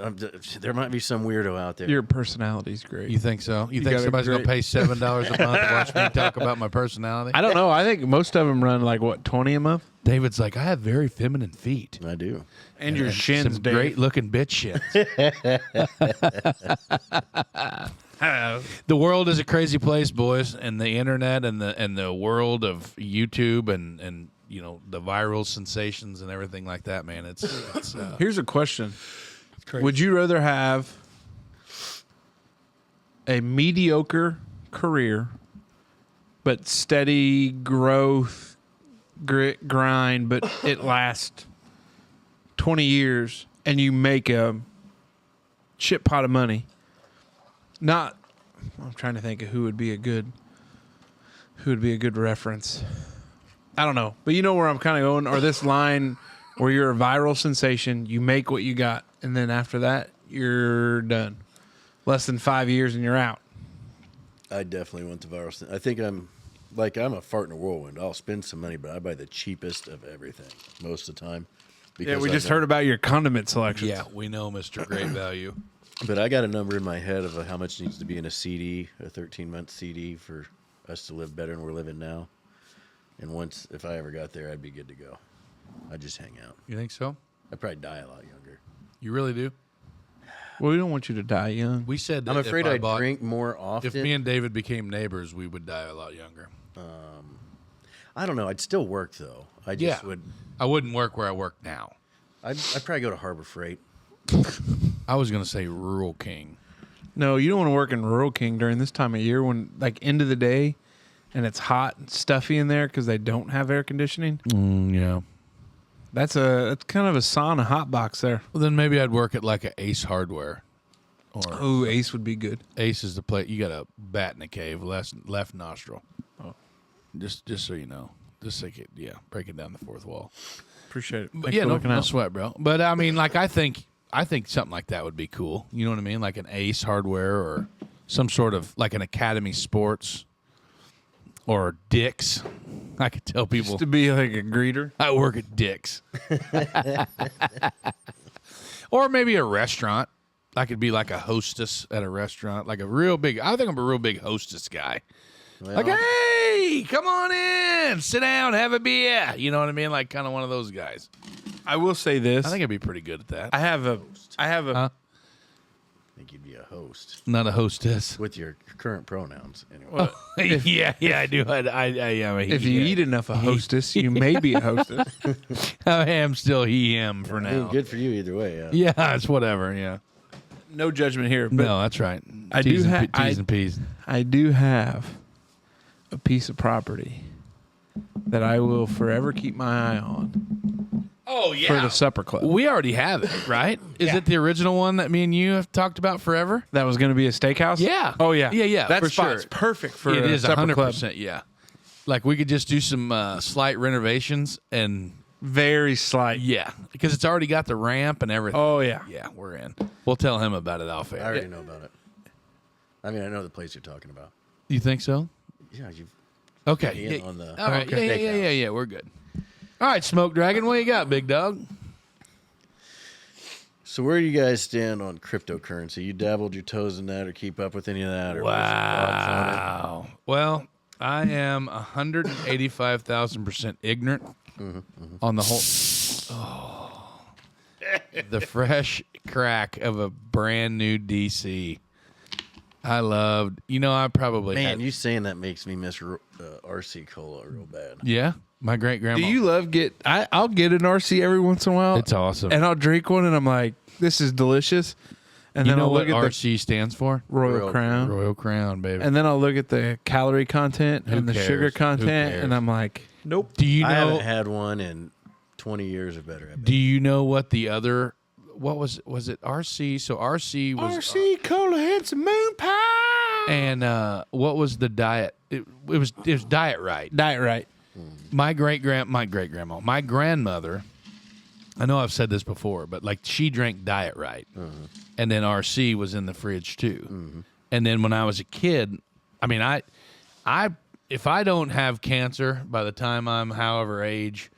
there might be some weirdo out there. Your personality's great. You think so? You think got a somebody's going to great- pay $7 a month to watch me talk about my personality? I don't know. I think most of them run like, what, 20 a month? David's like, I have very feminine feet. I do. And your shins, some Dave. great looking bitch shins. The world is a crazy place, boys, and the internet and the world of YouTube and the viral sensations and everything like that, man. It's Here's a question. crazy. Would you rather have a mediocre career but steady growth, grit, grind, but it lasts 20 years and you make a shit pot of money? I'm trying to think of who would be a good reference. I don't know, but you know where I'm kind of going, or this line where you're a viral sensation, you make what you got, and then after that, you're done. Less than 5 years and you're out. I definitely want the viral thing. I think I'm a fart in a whirlwind. I'll spend some money, but I buy the cheapest of everything most of the time. Yeah, we I just know- heard about your condiment selections. Yeah, we know, Mr. Great Value. But I got a number in my head of how much needs to be in a CD, a 13-month CD, for us to live better than we're living now. And if I ever got there, I'd be good to go. I'd just hang out. You think so? I'd probably die a lot younger. You really do? Well, we don't want you to die young. We said that I'm afraid if I I'd bought, drink more often. if me and David became neighbors, we would die a lot younger. I don't know. I'd still work, though. I just would. I wouldn't work where I work now. I'd probably go to Harbor Freight. I was going to say Rural King. No, you don't want to work in Rural King during this time of year when, like, end of the day, and it's hot and stuffy in there because they don't have air conditioning. Yeah. That's kind of a sauna hot box there. Well, then maybe I'd work at like a Ace Hardware. Or Ooh, Ace would be good. Ace is the place. You got a bat in the cave, left nostril. Oh. Just so you know. Just like it, break it down the fourth wall. Appreciate it. But Thanks yeah, for no, looking no out. sweat, bro. But I mean, like I think something like that would be cool. You know what I mean? Like an Ace Hardware or some sort of like an Academy Sports or Dick's. I could tell people Just to be like a greeter. I work at Dick's. Or maybe a restaurant. I could be like a hostess at a restaurant, like a real big. I think I'm a real big hostess guy. Well, Like, hey, come on in, sit down, have a beer. You know what I mean? Like, kind of one of those guys. I will say this. I think I'd be pretty good at that. I have a Huh? I think you'd be a host Not a hostess. with your current pronouns. Anyway. yeah, I do. I am a he. if you eat enough a hostess, you may be a hostess. I am still he, him for I mean, now. good for you either way. Yeah. Yeah, it's whatever. Yeah. No judgment here, but No, that's right. I T's do and ha- P- T's and P's. I do have a piece of property that I will forever keep my eye on Oh yeah. for the supper club. We already have it, right? Is it the original one that me and you have talked about forever? That was going to be a steakhouse? Yeah. Oh, yeah. Yeah, That for spot's sure. perfect for It a is supper club. 100%. Yeah. Like we could just do some slight renovations and Very slight. yeah, because it's already got the ramp and everything. Oh, yeah. Yeah, we're in. We'll tell him about it off I air. already know about it. I mean, I know the place you're talking about. You think so? Yeah, you've Okay. in Yeah. on the All right. steakhouse. Yeah. We're good. All right, Smoke Dragon, what you got, big dog? So where do you guys stand on cryptocurrency? You dabbled your toes in that, or keep up with any of that? Or what's your thoughts on it? Wow. Well, I am 185,000% ignorant on the whole. Oh, the fresh crack of a brand new DC. I loved. I probably Man, had, you saying that makes me miss RC Cola real bad. Yeah, my great grandma. Do you love I'll get an RC every once in a while. It's awesome. And I'll drink one and I'm like, this is delicious. And You then know I'll what look at RC stands for? the Royal Royal Crown. Royal Crown, baby. And then I'll look at the calorie content Who and the cares? sugar Who content. cares? And I'm like, nope. Do you I haven't know? had one in 20 years or better. I bet. Do you know what the other? What was it? RC. So RC was RC Cola had some moon pie. And what was the diet? It was Diet Right. Diet right. My grandmother. I know I've said this before, but like she drank Diet Right, and then RC was in the fridge too. And then when I was a kid, I mean, I if I don't have cancer by the time I'm however age,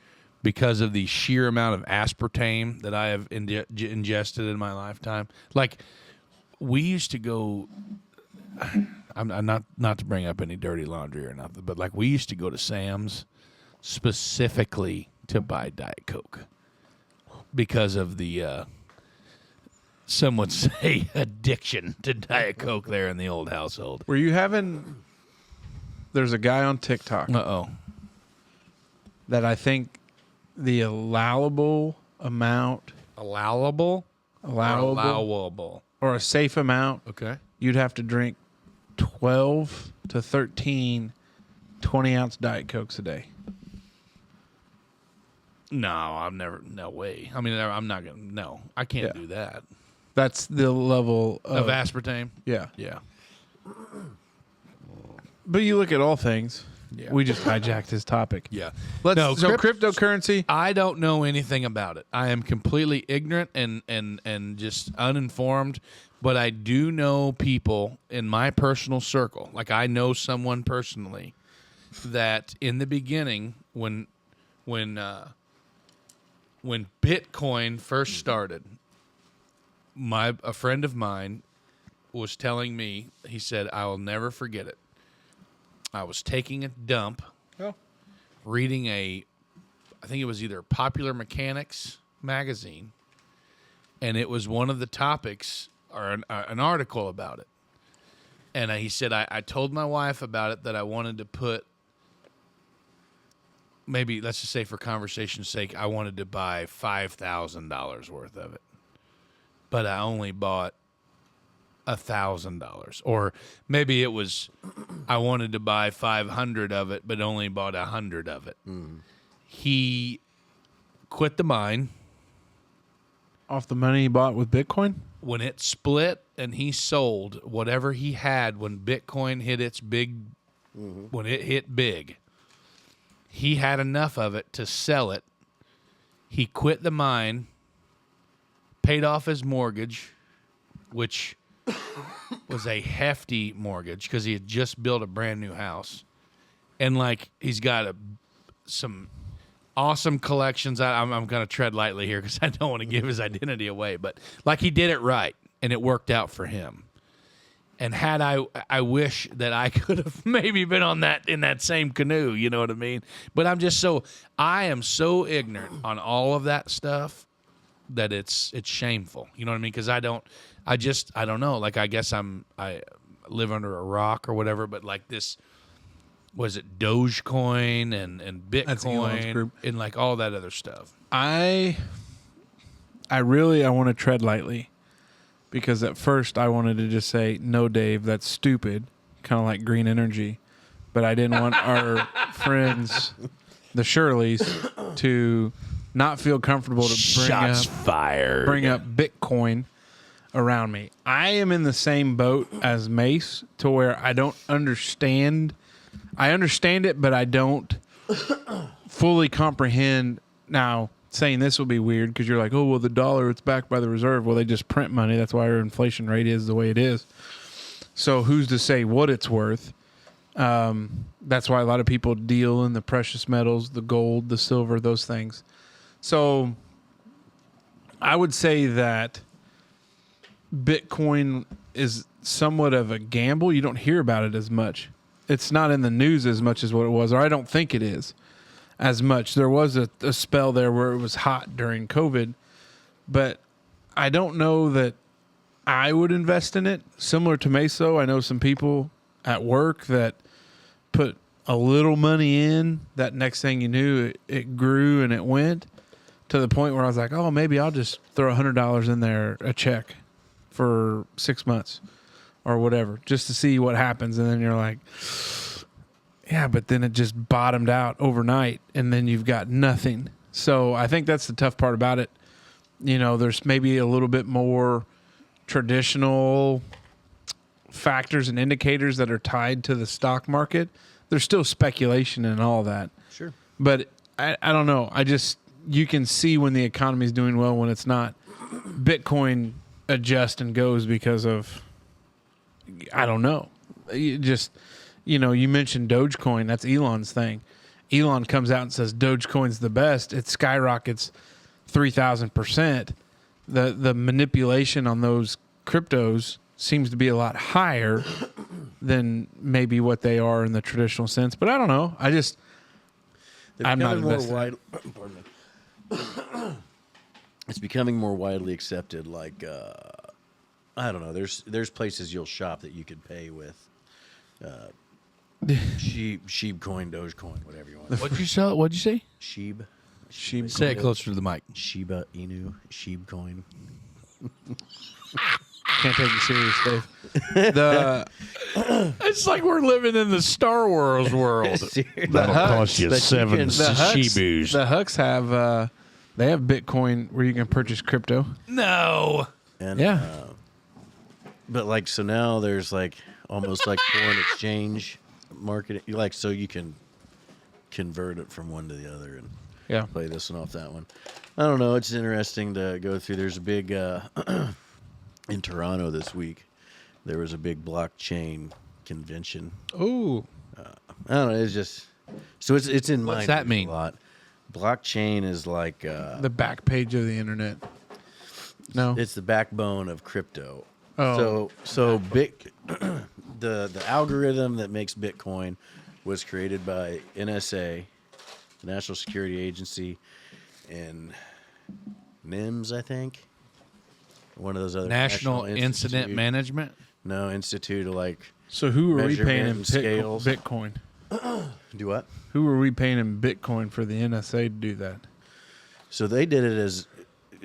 because of the sheer amount of aspartame that I have ingested in my lifetime, like we used to go. I'm not to bring up any dirty laundry or nothing, but like we used to go to Sam's specifically to buy Diet Coke because of the some would say addiction to Diet Coke there in the old household. Were you having? There's a guy on TikTok Uh-oh. that I think the allowable Allowable or a safe amount, Okay. you'd have to drink 12 to 13 20-ounce Diet Cokes a day. No, I've never. No way. I mean, I'm not gonna. No, I can't Yeah. do that. That's the level Of aspartame. Yeah. Yeah. But you look at all things. Yeah. We just hijacked his topic. Yeah. Let's No, so cryptocurrency. I don't know anything about it. I am completely ignorant and just uninformed. But I do know people in my personal circle. Like I know someone personally that in the beginning, when when Bitcoin first started, a friend of mine was telling me, he said, I will never forget it. I was taking a dump, reading I think it was either Popular Mechanics magazine, and it was one of the topics or an article about it. And he said, I told my wife about it that I wanted to put, maybe, let's just say for conversation's sake, I wanted to buy $5,000 worth of it. But I only bought $1,000. Or maybe it was, I wanted to buy 500 of it, but only bought 100 of it. He quit the mine. Off the money he bought with Bitcoin? When it split and he sold whatever he had when Bitcoin hit its big, when it hit big, he had enough of it to sell it. He quit the mine, paid off his mortgage, which was a hefty mortgage because he had just built a brand new house. And like he's got some awesome collections. I'm going to tread lightly here because I don't want to give his identity away. But like he did it right, and it worked out for him. And had I wish that I could have maybe been in that same canoe, you know what I mean? But I am so ignorant on all of that stuff that it's shameful. You know what I mean? Because I don't know. Like I guess I live under a rock or whatever. But like this, was it Dogecoin and Bitcoin and like all that other stuff? I want to tread lightly. Because at first I wanted to just say, no, Dave, that's stupid, kind of like green energy. But I didn't want our friends, the Shirleys, to not feel comfortable to bring up Bitcoin around me. I am in the same boat as Mace to where I don't understand. I understand it, but I don't fully comprehend. Now, saying this will be weird because you're like, oh, well, the dollar, it's backed by the reserve. Well, they just print money. That's why our inflation rate is the way it is. So who's to say what it's worth? That's why a lot of people deal in the precious metals, the gold, the silver, those things. So I would say that Bitcoin is somewhat of a gamble. You don't hear about it as much. It's not in the news as much as what it was, or I don't think it is as much. There was a spell there where it was hot during COVID, but I don't know that I would invest in it. Similar to Meso, I know some people at work that put a little money in. That next thing you knew, it grew and it went to the point where I was like, oh, maybe I'll just throw $100 in there, a check for 6 months or whatever, just to see what happens. And then you're like, yeah, but then it just bottomed out overnight, and then you've got nothing. So I think that's the tough part about it. You know, there's maybe a little bit more traditional factors and indicators that are tied to the stock market. There's still speculation and all that. Sure. But I don't know. You can see when the economy is doing well, when it's not. Bitcoin adjusts and goes because of, I don't know. You know, you mentioned Dogecoin. That's Elon's thing. Elon comes out and says Dogecoin's the best. It skyrockets 3,000%. The manipulation on those cryptos seems to be a lot higher than maybe what they are in the traditional sense. But I don't know. I'm not invested. Pardon me. It's becoming more widely accepted. Like I don't know. There's places you'll shop that you could pay with. Sheeb coin, Dogecoin, whatever you want. What'd you sell? What'd you say? Sheeb. Say it closer to the mic. Shiba Inu. Sheeb coin. Can't take you serious, Dave. It's like we're living in the Star Wars world. That'll cost you 7 Shibus. The Hucks have they have Bitcoin where you can purchase crypto. No. And, Yeah. But like, so now there's like almost like foreign exchange market, like, so you can convert it from one to the other and play this one off that one. I don't know. It's interesting to go through. There's a big in Toronto this week. There was a big blockchain convention. Ooh. I don't know. It's just so it's in mind. What's that mean? A lot. Blockchain is like The back page of the internet. No. it's the backbone of crypto. Oh. So the algorithm that makes Bitcoin was created by NSA, the National Security Agency, and NIMS, I think. One of those other National Incident Institute. Management. No, Institute of like So who are we paying in measurement scales. Bitcoin? do what? Who are we paying in Bitcoin for the NSA to do that? So they did it as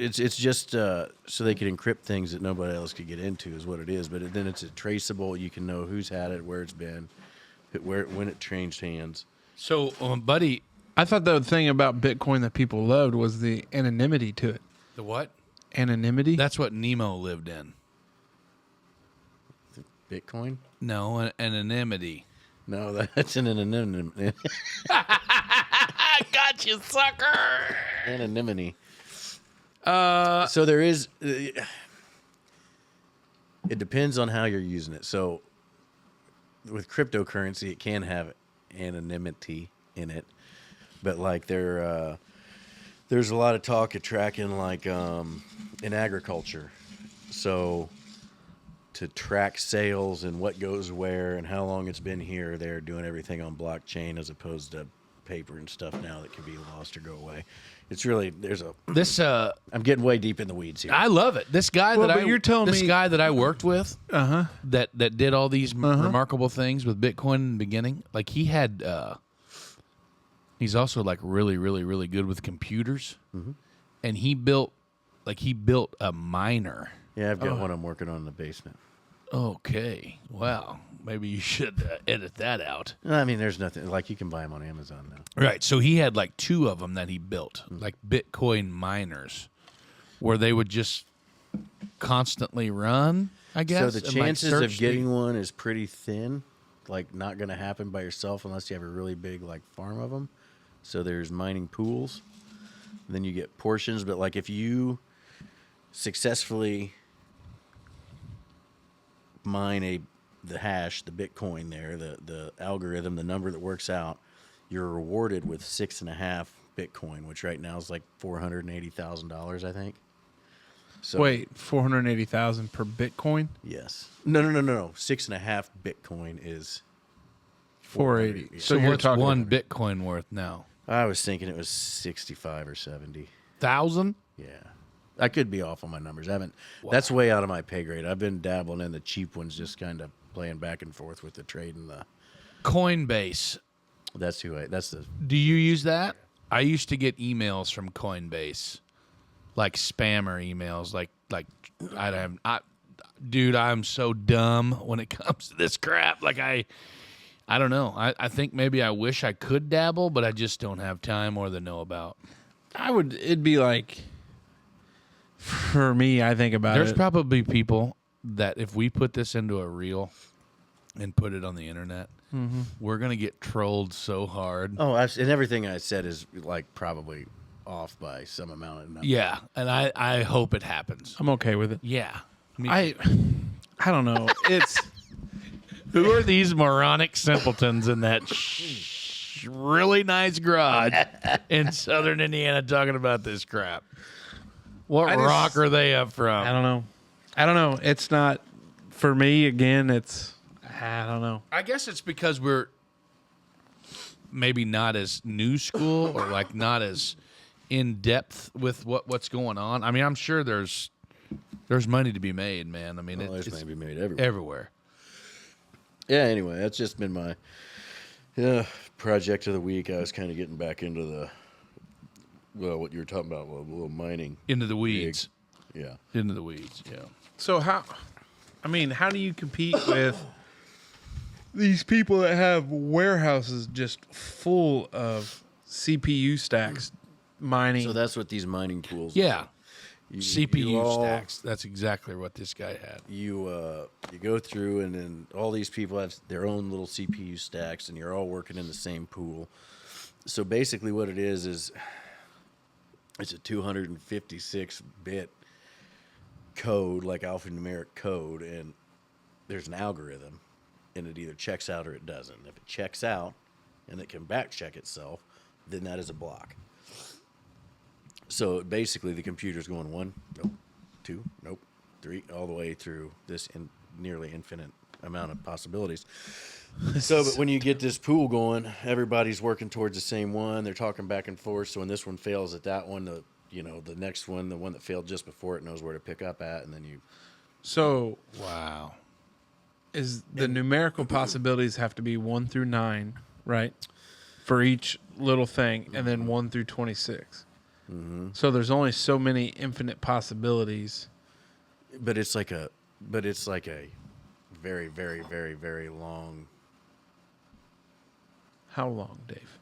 it's just so they could encrypt things that nobody else could get into is what it is. But then it's traceable. You can know who's had it, where it's been, when it changed hands. So, buddy, I thought the thing about Bitcoin that people loved was the anonymity to it. the what? Anonymity? That's what Nemo lived in. Bitcoin? No, anonymity. No, that's an anonymity. I got you, sucker. Anonymity. So there is. It depends on how you're using it. So with cryptocurrency, it can have anonymity in it, but like there's a lot of talk of tracking like in agriculture. So to track sales and what goes where and how long it's been here, they're doing everything on blockchain as opposed to paper and stuff now that can be lost or go away. It's really This I'm getting way deep in the weeds here. I love it. This guy Well, that but you're telling this me- guy that I worked with Uh-huh. that did all these remarkable things with Bitcoin in the beginning. Like he had he's also like really, really, really good with computers. And he built a miner. Yeah, I've got one I'm working on in the basement. Okay. Wow. Maybe you should edit that out. I mean, there's nothing like you can buy them on Amazon now. Right. So he had like 2 of them that he built, like Bitcoin miners, where they would just constantly run, I guess. So the and, like, chances search of getting one is pretty thin. Like not going to happen by yourself unless you have a really big like farm of them. So there's mining pools. Then you get portions, but like if you successfully mine the hash, the Bitcoin there, the algorithm, the number that works out, you're rewarded with 6.5 Bitcoin, which right now is like $480,000, I think. So, Wait, 480,000 per Bitcoin? Yes. No. 6.5 Bitcoin is 480. Yeah. So you're what's talking one Bitcoin worth now? I was thinking it was 65 or 70. 1,000? Yeah. I could be off on my numbers. I haven't. That's way out of my pay grade. I've been dabbling in the cheap ones, just kind of playing back and forth with the trade and the. Coinbase. That's the. Do you use that? I used to get emails from Coinbase, like spammer emails. Like dude, I'm so dumb when it comes to this crap. Like I don't know. I think maybe I wish I could dabble, but I just don't have time or the know about. It'd be like, for me, I think about There's it. probably people that if we put this into a reel and put it on the internet, we're gonna get trolled so hard. Oh, and everything I said is like probably off by some amount of number. Yeah, and I hope it happens. I'm okay with it. Yeah. I don't know. It's Who are these moronic simpletons in that really nice garage in southern Indiana talking about this crap? What rock are they up from? I don't know. It's not for me. Again, I don't know. I guess it's because we're maybe not as new school or like not as in depth with what's going on. I mean, I'm sure there's money to be made, man. I mean, Well, there's it's money to be made everywhere. everywhere. Yeah. Anyway, that's just been my project of the week. I was kind of getting back into what you were talking about, a little mining. Into the weeds. Yeah. Into the weeds, yeah. So how do you compete with these people that have warehouses just full of CPU stacks mining? So that's what these mining pools. Yeah. You- CPU you all- stacks. That's exactly what this guy had. You go through, and then all these people have their own little CPU stacks, and you're all working in the same pool. So basically, what it is it's a 256-bit code, like alphanumeric code, and there's an algorithm, and it either checks out or it doesn't. If it checks out, and it can back check itself, then that is a block. So basically, the computer's going 1, nope, 2, nope, 3, all the way through this nearly infinite amount of possibilities. So, but when you get this pool going, everybody's working towards the same one. They're talking back and forth. So when this one fails at that one, the next one, the one that failed just before it, knows where to pick up at, and then you. So Wow. is the numerical possibilities have to be 1 through 9, right? For each little thing, and then 1 through 26. Mm-hmm. So there's only so many infinite possibilities. But it's like a very, very, very, very long. How long, Dave?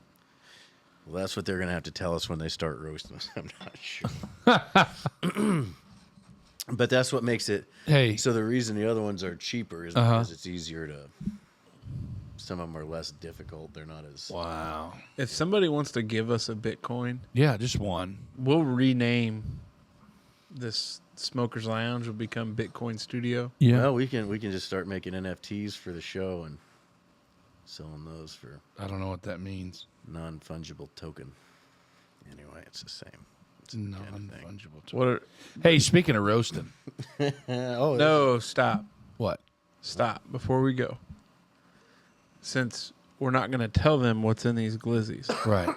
Well, that's what they're going to have to tell us when they start roasting us. I'm not sure. But that's what makes it. Hey. So the reason the other ones are cheaper is because it's easier to. Some of them are less difficult. They're not as. Wow. If somebody wants to give us a Bitcoin, Yeah, just one. we'll rename this Smokers Lounge. Will become Bitcoin Studio. Yeah. Well, we can just start making NFTs for the show and selling those for I don't know what that means. non-fungible token. Anyway, it's the same. It's the kind of thing. Non-fungible. What? Hey, speaking of roasting. Oh No, stop. What? Stop before we go. Since we're not going to tell them what's in these glizzies, Right.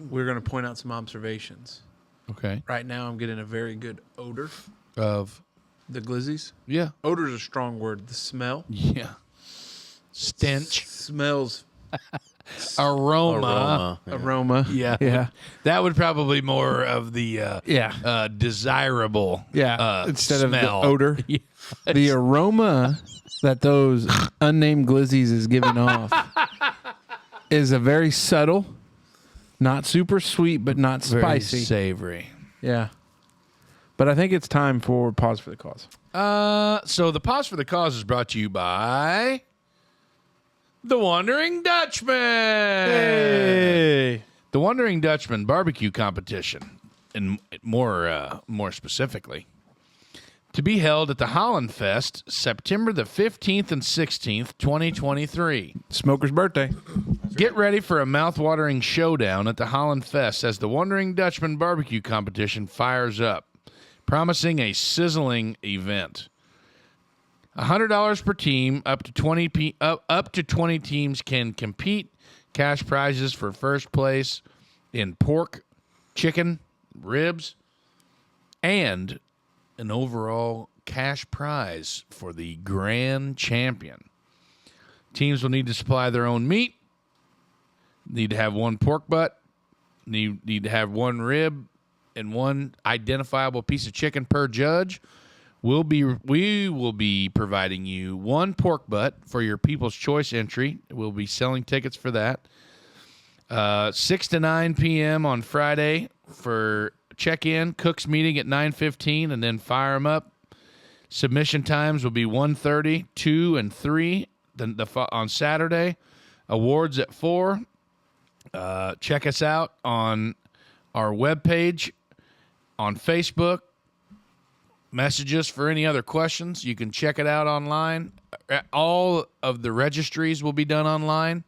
we're going to point out some observations. Okay. Right now, I'm getting a very good odor. Of. The glizzies. Yeah. Odor is a strong word. The smell. Yeah. Stench. Smells. Aroma. Aroma. Yeah. Yeah. That would probably more of the desirable Instead smell. of the odor. Yeah. The aroma that those unnamed glizzies is giving off is a very subtle, not super sweet, but not Very spicy. savory. Yeah. But I think it's time for Pause for the Cause. So the Pause for the Cause is brought to you by the Wondering Dutchmen. Hey. The Wondering Dutchman barbecue competition, and more specifically, to be held at the Holland Fest, September the 15th and 16th, 2023. Smoker's birthday. Get ready for a mouth-watering showdown at the Holland Fest as the Wondering Dutchman barbecue competition fires up, promising a sizzling event. $100 per team, up to 20 teams can compete. Cash prizes for first place in pork, chicken, ribs, and an overall cash prize for the grand champion. Teams will need to supply their own meat, need to have one pork butt, need to have one rib, and one identifiable piece of chicken per judge. We will be providing you one pork butt for your People's Choice entry. We'll be selling tickets for that. 6 to 9 p.m. on Friday for check-in, cooks meeting at 9:15, and then fire them up. Submission times will be 1:30, 2, and 3 on Saturday. Awards at 4. Check us out on our webpage, on Facebook. Message us for any other questions. You can check it out online. All of the registries will be done online,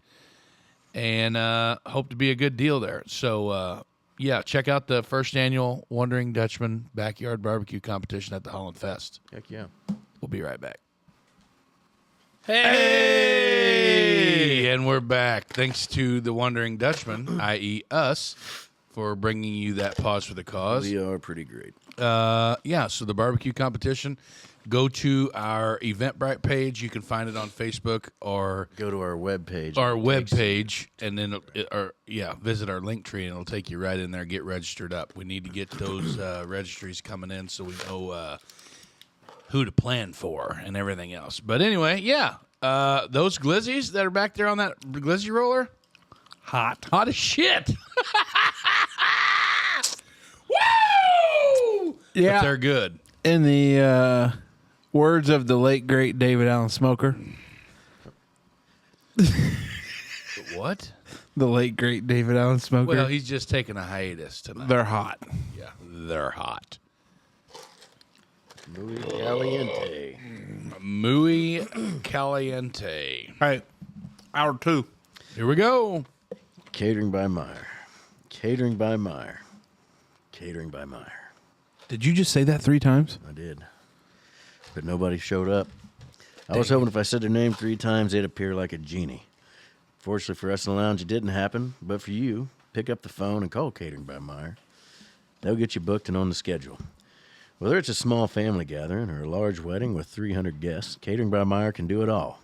and hope to be a good deal there. So, yeah, check out the first annual Wondering Dutchman Backyard Barbecue Competition at the Holland Fest. Heck yeah. We'll be right back. Hey! And we're back. Thanks to the Wondering Dutchman, i.e. us, for bringing you that Pause for the Cause. We are pretty great. Yeah, so the barbecue competition, go to our Eventbrite page. You can find it on Facebook or Go to our webpage. and then visit our link tree, and it'll take you right in there. Get registered up. We need to get those registries coming in so we know who to plan for and everything else. But anyway, yeah, those glizzies that are back there on that glizzy roller, hot as shit. Woo! Yeah. But they're good. In the words of the late, great David Allen Smoker. What? The late, great David Allen Smoker. Well, he's just taking a hiatus tonight. They're hot. Yeah, they're hot. Muy caliente. Muy caliente. All right. Hour 2. Here we go. Catering by Meyer. Catering by Meyer. Catering by Meyer. Did you just say that 3 times? I did. But nobody showed up. I was hoping if I said their name 3 times, they'd appear like a genie. Fortunately for us in the lounge, it didn't happen. But for you, pick up the phone and call Catering by Meyer. They'll get you booked and on the schedule. Whether it's a small family gathering or a large wedding with 300 guests, Catering by Meyer can do it all.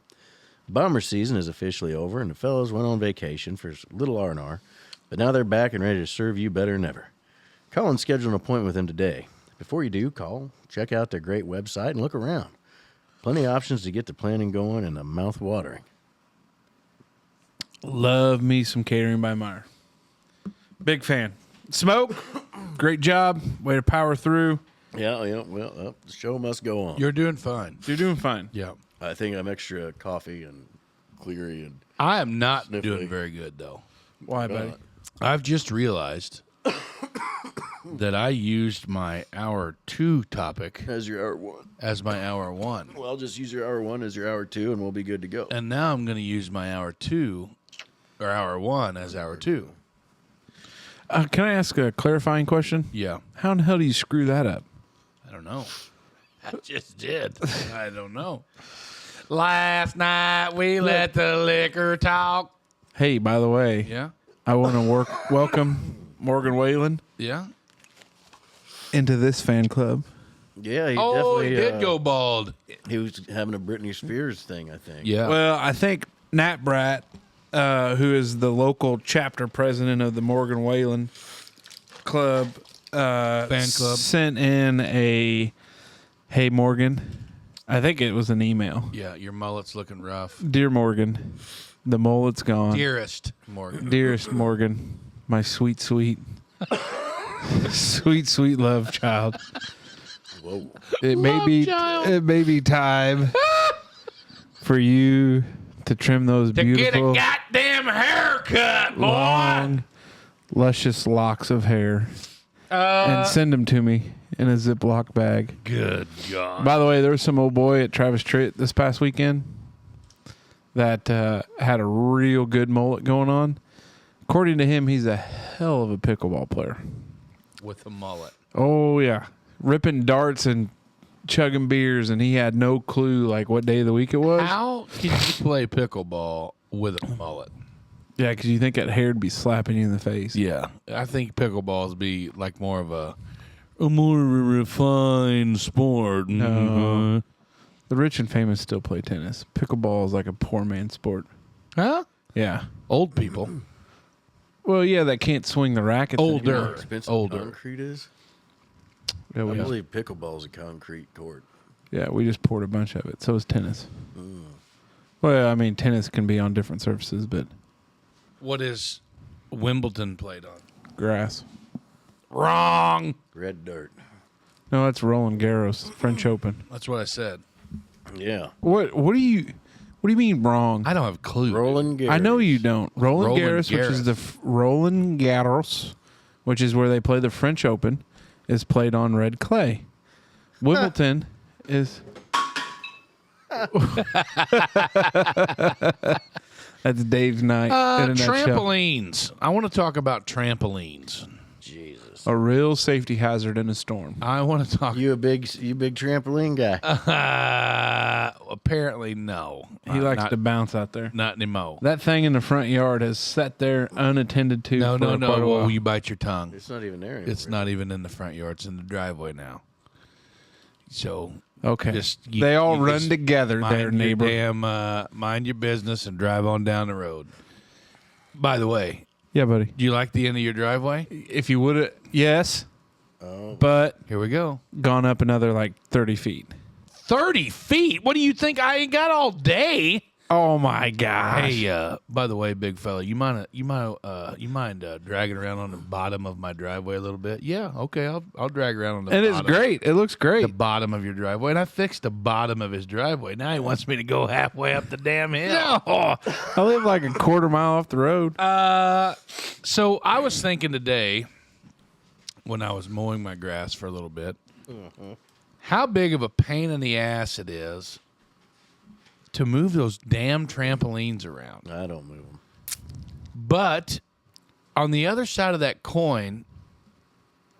Bomber season is officially over, and the fellows went on vacation for a little R&R, but now they're back and ready to serve you better than ever. Call and schedule an appointment with them today. Before you do, call, check out their great website, and look around. Plenty of options to get the planning going and the mouth watering. Love me some Catering by Meyer. Big fan. Smoke, great job. Way to power through. Yeah, well, the show must go on. You're doing fine. You're doing fine. Yeah. I think I'm extra coffee and Cleary and I am not Sniffly. doing very good, though. Why, buddy? I've just realized that I used my hour 2 topic as your hour 1. as my hour 1. Well, I'll just use your hour 1 as your hour 2, and we'll be good to go. And now I'm going to use my hour 2 or hour 1 as hour 2. Can I ask a clarifying question? Yeah. How in the hell do you screw that up? I don't know. I just did. I don't know. Last night we let the liquor talk. Hey, by the way, Yeah. I want to welcome Morgan Whalen Yeah. into this fan club. Yeah, he Oh, definitely he did go bald. He was having a Britney Spears thing, I think. Yeah. Well, I think Nat Bratt, who is the local chapter president of the Morgan Whalen Club, Fan club. sent in a, hey, Morgan. I think it was an email. Yeah, your mullet's looking rough. Dear Morgan, the mullet's gone. Dearest Morgan. Dearest Morgan, my sweet, sweet, sweet love child. Whoa. It may be time for you to trim those To get a beautiful, goddamn haircut, boy. long, luscious locks of hair, and send them to me in a Ziploc bag. Good God. By the way, there was some old boy at Travis Tritt this past weekend that had a real good mullet going on. According to him, he's a hell of a pickleball player. With a mullet. Oh, yeah. Ripping darts and chugging beers, and he had no clue, like, what day of the week it was. How can you play pickleball with a mullet? Yeah, because you think that hair would be slapping you in the face. Yeah. I think pickleballs be like more of a more refined sport. No. The rich and famous still play tennis. Pickleball is like a poor man's sport. Huh? Yeah. Old people. Well, yeah, that can't swing the racket. Older. How expensive Older. concrete is? Yeah, I we, believe pickleball is a concrete court. yeah, we just poured a bunch of it. So is tennis. Well, I mean, tennis can be on different surfaces, but What is Wimbledon played on? grass. Wrong. Red dirt. No, that's Roland Garros, French Open. That's what I said. Yeah. What do you mean wrong? I don't have a clue. Roland Garros. I know you don't. Roland Roland Garros, which is the Roland Garros, which is where they play the French Open, is played on red clay. Wimbledon is. That's Dave's night in a nutshell. Trampolines. I want to talk about trampolines. Jesus. A real safety hazard in a storm. I want to talk. You big trampoline guy. Apparently, no. He likes not, to bounce out there. Not anymore. That thing in the front yard has sat there unattended to No. for quite a Well, while. you bite your tongue. It's not even there anymore. It's not even in the front yard. It's in the driveway now. So Okay. just They all you run just together mind there, your neighbor. Damn, mind your business and drive on down the road. By the way, Yeah, buddy. do you like the end of your driveway? If you would have, yes, Oh. but Here we go. gone up another like 30 feet. 30 feet? What do you think I ain't got all day? Oh my gosh. Hey, by the way, big fella, you mind dragging around on the bottom of my driveway a little bit? Yeah, okay, I'll drag around on the It bottom. is great. It looks great. The bottom of your driveway, and I fixed the bottom of his driveway. Now he wants me to go halfway up the damn hill. I live like a quarter mile off the road. So I was thinking today, when I was mowing my grass for a little bit, how big of a pain in the ass it is to move those damn trampolines around. I don't move them. But on the other side of that coin,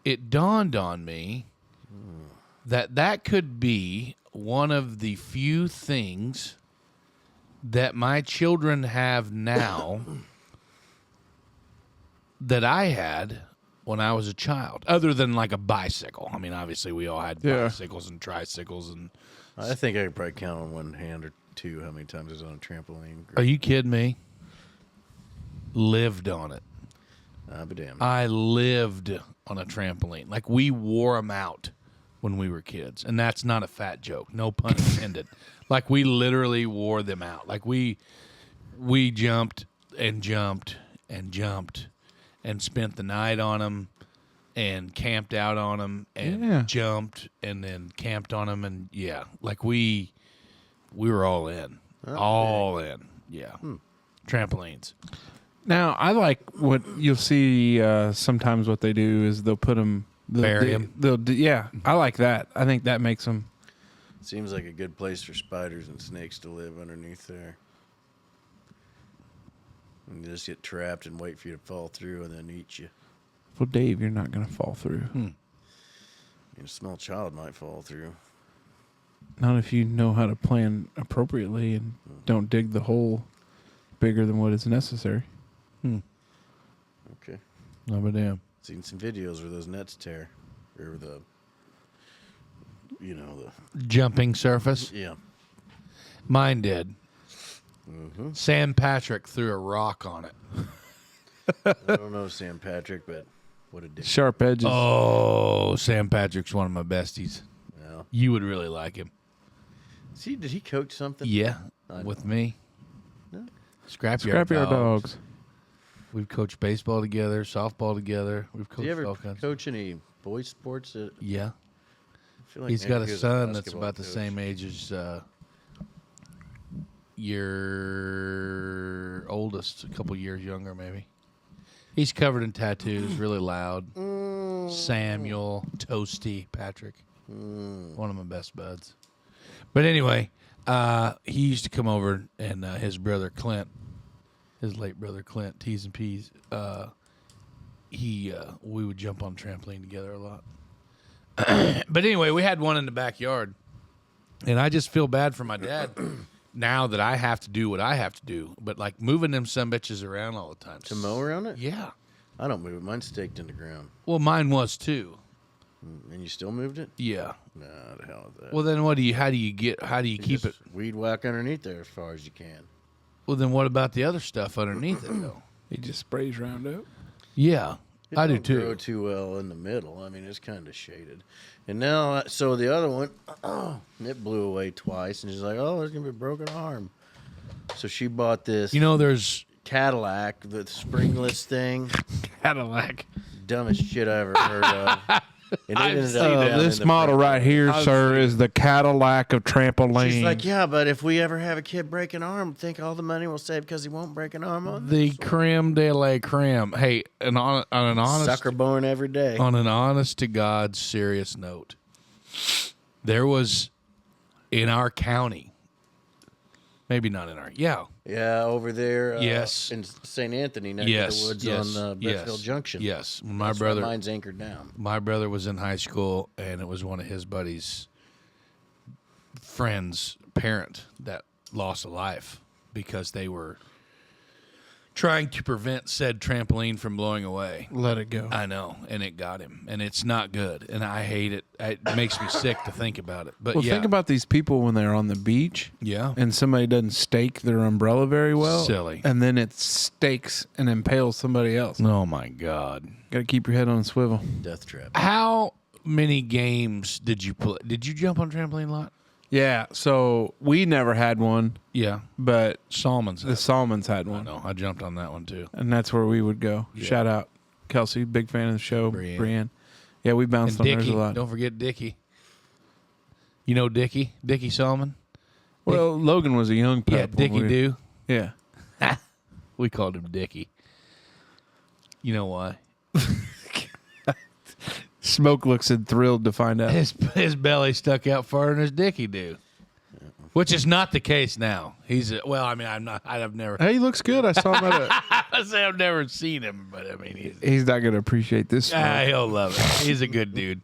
it dawned on me that could be one of the few things that my children have now that I had when I was a child, other than like a bicycle. I mean, obviously we all had bicycles and tricycles. And I think I could probably count on one hand or two how many times I was on a trampoline. are you kidding me? Lived on it. But damn. I lived on a trampoline. Like, we wore them out when we were kids. And that's not a fat joke. No pun intended. Like, we literally wore them out. Like, we jumped and jumped and jumped and spent the night on them and camped out on them and jumped and then camped on them. And, like, we were all in. All in. Yeah. Trampolines. Now, I like what you'll see sometimes what they do is they'll put them... Bury 'em. I like that. I think that makes them... Seems like a good place for spiders and snakes to live underneath there. And you just get trapped and wait for you to fall through and then eat you. Well, Dave, you're not going to fall through. A small child might fall through. Not if you know how to plan appropriately and don't dig the hole bigger than what is necessary. Okay. Oh, but damn. Seen some videos where those nets tear. Or the... Jumping surface. Yeah. Mine did. Sam Patrick threw a rock on it. I don't know Sam Patrick, but what a dick. Sharp edges. Oh, Sam Patrick's one of my besties. Yeah. You would really like him. See, did he coach something? Yeah, I with know. me. No. Scrapyard Scrapyard dogs. We've coached baseball together, softball together. We've Did coached you ever all kinds. coach any boys sports? Yeah. I feel like He's maybe got a he was son that's basketball about the coach. same age as your oldest, a couple years younger, maybe. He's covered in tattoos, really loud. Samuel Toasty Patrick, one of my best buds. But anyway, he used to come over, and his brother Clint, his late brother Clint, T's and P's. We would jump on the trampoline together a lot. But anyway, we had one in the backyard, and I just feel bad for my dad now that I have to do what I have to do. But like moving them sumbitches around all the time. To mow around it? Yeah. I don't move it. Mine's staked in the ground. Well, mine was too. And you still moved it? Yeah. Nah, the hell with that. Well, then how do you keep just it? Weed whack underneath there as far as you can. Well, then what about the other stuff underneath it though? He just sprays Roundup. Yeah. It I do don't grow too. too well in the middle. I mean, it's kind of shaded. And now, so the other one, it blew away twice. And she's like, oh, there's going to be a broken arm. So she bought this There's Cadillac, the springless thing. Cadillac. Dumbest shit I ever heard of. And it ended up down This in the model front. right here, sir, is the Cadillac of trampoline. She's like, yeah, but if we ever have a kid break an arm, think all the money we'll save because he won't break an arm on the creme de la creme. Hey, on an honest sucker born every day. on an honest to God serious note, there was in our county, maybe not in our Yeah, over there. Yes. In St. Anthony, next yes, to the woods yes, on Bettsville Junction. Yes, when That's where mine's anchored down. my brother was in high school, and it was one of his buddies' friends' parent that lost a life because they were trying to prevent said trampoline from blowing away. Let it go. I know, and it got him, and it's not good, and I hate it. It makes me sick to think about it. But Well, yeah, think about these people when they're on the beach yeah, and somebody doesn't stake their umbrella very well. Silly. And then it stakes and impales somebody else. oh my God. Got to keep your head on a swivel. Death trap. How many games did you play? Did you jump on a trampoline a lot? Yeah, so we never had one, Yeah, but Salmons. the Salmons had one. No, I jumped on that one too. And that's where we would go. Yeah. Shout out Kelsey, big fan of the show. Brienne. Brienne. Yeah, we bounced And on theirs Dickie, a lot. don't forget Dickie. You know Dickie? Dickie Solomon? Well, Logan was a young pup. Yeah, when Dickie we- do. Yeah. We called him Dickie. You know why? Smoke looks thrilled to find out. His belly stuck out farther than his Dickie do. Which is not the case now. He's I've never. Hey, he looks good. I saw him at I say I've never seen him, but I mean, He's not going to appreciate this. he'll love it. He's a good dude.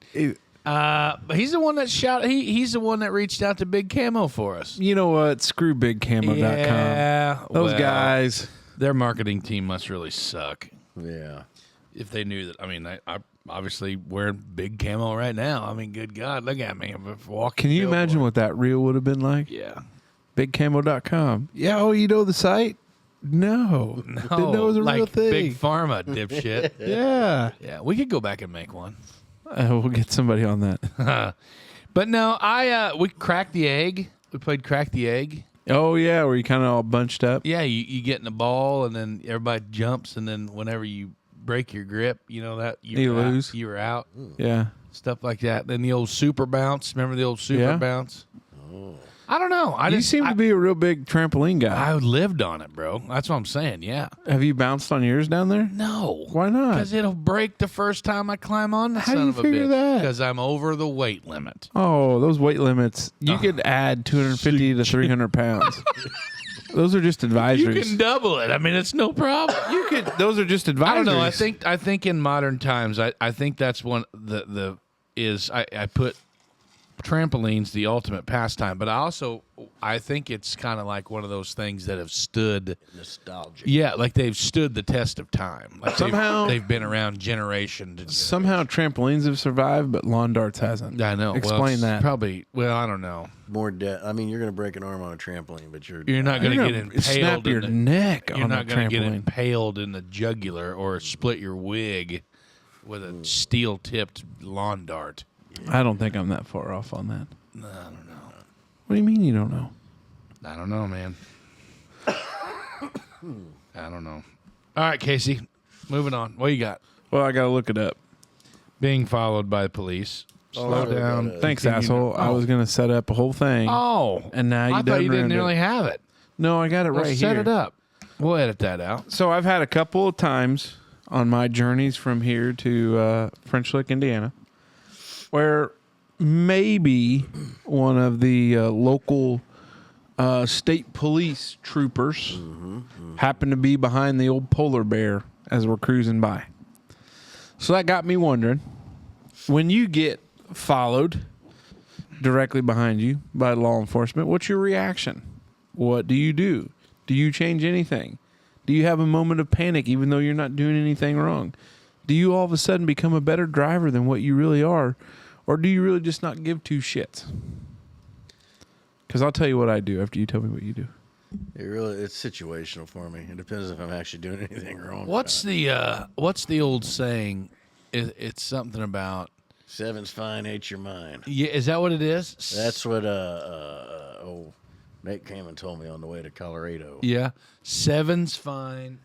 But he's the one that he's the one that reached out to Big Camo for us. You know what? Screw BigCamo.com. Yeah, Those well, guys. Their marketing team must really suck. Yeah. If they knew that, I mean, I obviously wearing big camo right now. I mean, good God, look at me. I'm walking. Can you imagine what that reel would have been like? Yeah. BigCamo.com. Yeah, oh, you know the site? No. Didn't know it was a like real thing. Big Pharma, dipshit. Yeah. Yeah, we could go back and make one. We'll get somebody on that. But no, we cracked the egg. We played Crack the Egg. Oh, yeah, where you kind of all bunched up. Yeah, you get in a ball, and then everybody jumps, and then whenever you break your grip, you know that You were out- lose. you were out. Yeah. Stuff like that. Then the old super bounce. Remember the old super Yeah. bounce? I don't know. You seem to be a real big trampoline guy. I lived on it, bro. That's what I'm saying. Yeah. Have you bounced on yours down there? No. Why not? Because it'll break the first time I climb on the How son do you of a figure bitch. that? Because I'm over the weight limit. Oh, those weight limits. You could add 250 to 300 pounds. Those are just advisories. You can double it. I mean, it's no problem. Those are just advisories. I don't know. I think in modern times, I think that's one I put trampolines the ultimate pastime, but I think it's kind of like one of those things that have stood Nostalgic. Yeah, like they've stood the test of time. Like Somehow- they've been around generation to generation. Somehow trampolines have survived, but lawn darts hasn't. I know. Explain well, it's that. Probably. Well, I don't know. More I mean, you're going to break an arm on a trampoline, but you're You're not going to You're get gonna impaled. snap your in the, neck You're on a not going to get trampoline. impaled in the jugular or split your wig with a steel-tipped lawn dart. I don't think I'm that far off on that. I don't know. What do you mean you don't know? I don't know, man. I don't know. All right, Casey. Moving on. What you got? Well, I got to look it up. Being followed by police. Slow down. Thanks, Continue. asshole. I was going to set up a whole thing. Oh. And now you I thought done you didn't ruined it. nearly have it. No, I got it Well, right set here. it up. We'll edit that out. So I've had a couple of times on my journeys from here to French Lick, Indiana, where maybe one of the local state police troopers happened to be behind the old polar bear as we're cruising by. So that got me wondering, when you get followed directly behind you by law enforcement, what's your reaction? What do you do? Do you change anything? Do you have a moment of panic even though you're not doing anything wrong? Do you all of a sudden become a better driver than what you really are? Or do you really just not give two shits? Because I'll tell you what I do after you tell me what you do. It's situational for me. It depends if I'm actually doing anything wrong. What's the old saying? It's something about Seven's fine, eight's your mind. yeah. Is that what it is? That's what Nate Kamen told me on the way to Colorado. Yeah. Seven's fine,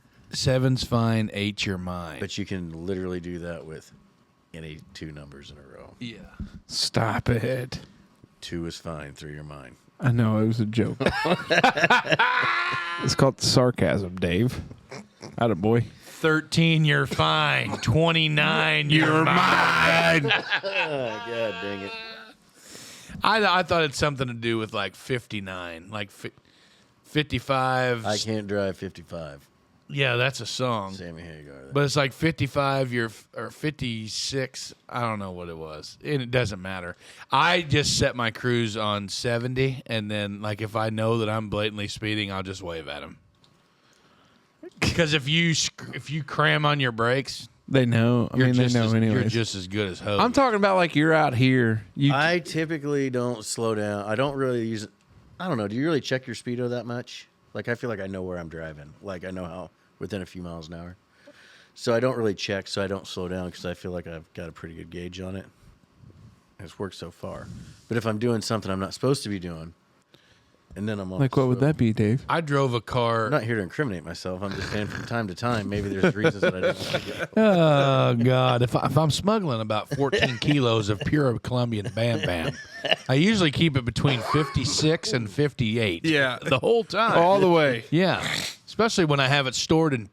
eight's your mind. But you can literally do that with any two numbers in a row. yeah. Stop it. 2 is fine, 3 are mine. I know, it was a joke. It's called sarcasm, Dave. Attaboy. 13, you're fine. 29, you're mine. God dang it. I thought it's something to do with like 59, like 55. I can't drive 55. Yeah, that's a song. Sammy Hagar. But it's like 55, or 56. I don't know what it was. And it doesn't matter. I just set my cruise on 70, and then like if I know that I'm blatantly speeding, I'll just wave at him. Because if you cram on your brakes, They know. I mean, they know You're anyways. just as good as Hopf. I'm talking about like you're out here. I typically don't slow down. I don't really use. I don't know. Do you really check your speedo that much? Like I feel like I know where I'm driving. Like I know how within a few miles an hour. So I don't really check. So I don't slow down because I feel like I've got a pretty good gauge on it. It's worked so far. But if I'm doing something I'm not supposed to be doing, and then I'm on like, what would that be, Dave? I drove a car. I'm not here to incriminate myself. I'm just saying from time to time, maybe there's reasons that I don't want to get. Oh God! If I'm smuggling about 14 kilos of pure Colombian Bam Bam, I usually keep it between 56 and 58. Yeah. the whole time. All the way. Yeah, especially when I have it stored in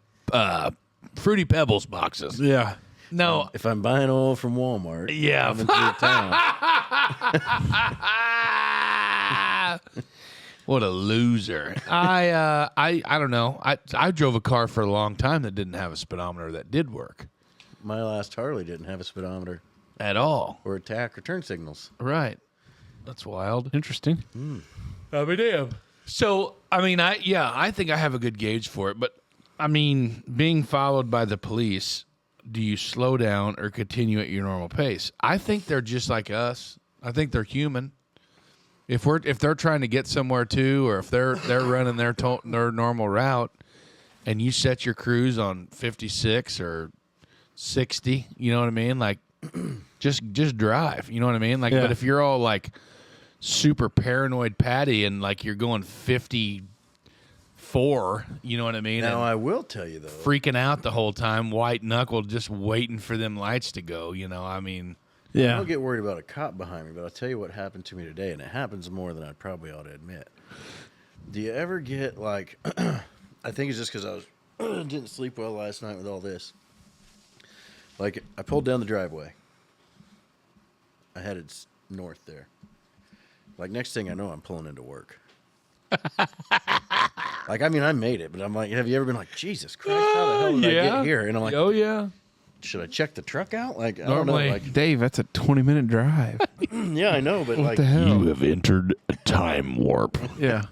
Fruity Pebbles boxes. Yeah. No. If I'm buying oil from Walmart, Yeah. coming through town, What a loser. I don't know. I drove a car for a long time that didn't have a speedometer that did work My last Harley didn't have a speedometer at all. or attack or turn signals. Right. That's wild. Interesting. I'll be damned. So, I mean, I think I have a good gauge for it, but I mean, being followed by the police, do you slow down or continue at your normal pace? I think they're just like us. I think they're human. If they're trying to get somewhere too, or if they're running their normal route, and you set your cruise on 56 or 60, you know what I mean? Like, just drive. You know what I mean? Like, Yeah. but if you're all like super paranoid Patty and like you're going 54, you know what I mean? Now, And I will tell you, though. freaking out the whole time, white knuckle, just waiting for them lights to go. You know, I mean, I Yeah. don't get worried about a cop behind me, but I'll tell you what happened to me today, and it happens more than I probably ought to admit. Do you ever get, like, I think it's just because I didn't sleep well last night with all this. Like, I pulled down the driveway. I headed north there. Like, next thing I know, I'm pulling into work. Like, I mean, I made it, but I'm like, have you ever been like, Jesus Christ, how the hell did I get here? And I'm like, oh yeah. should I check the truck out? Like, I don't know. Normally- Like, Dave, that's a 20-minute drive. yeah, I know, but What like, the hell? You have entered a time warp. Yeah.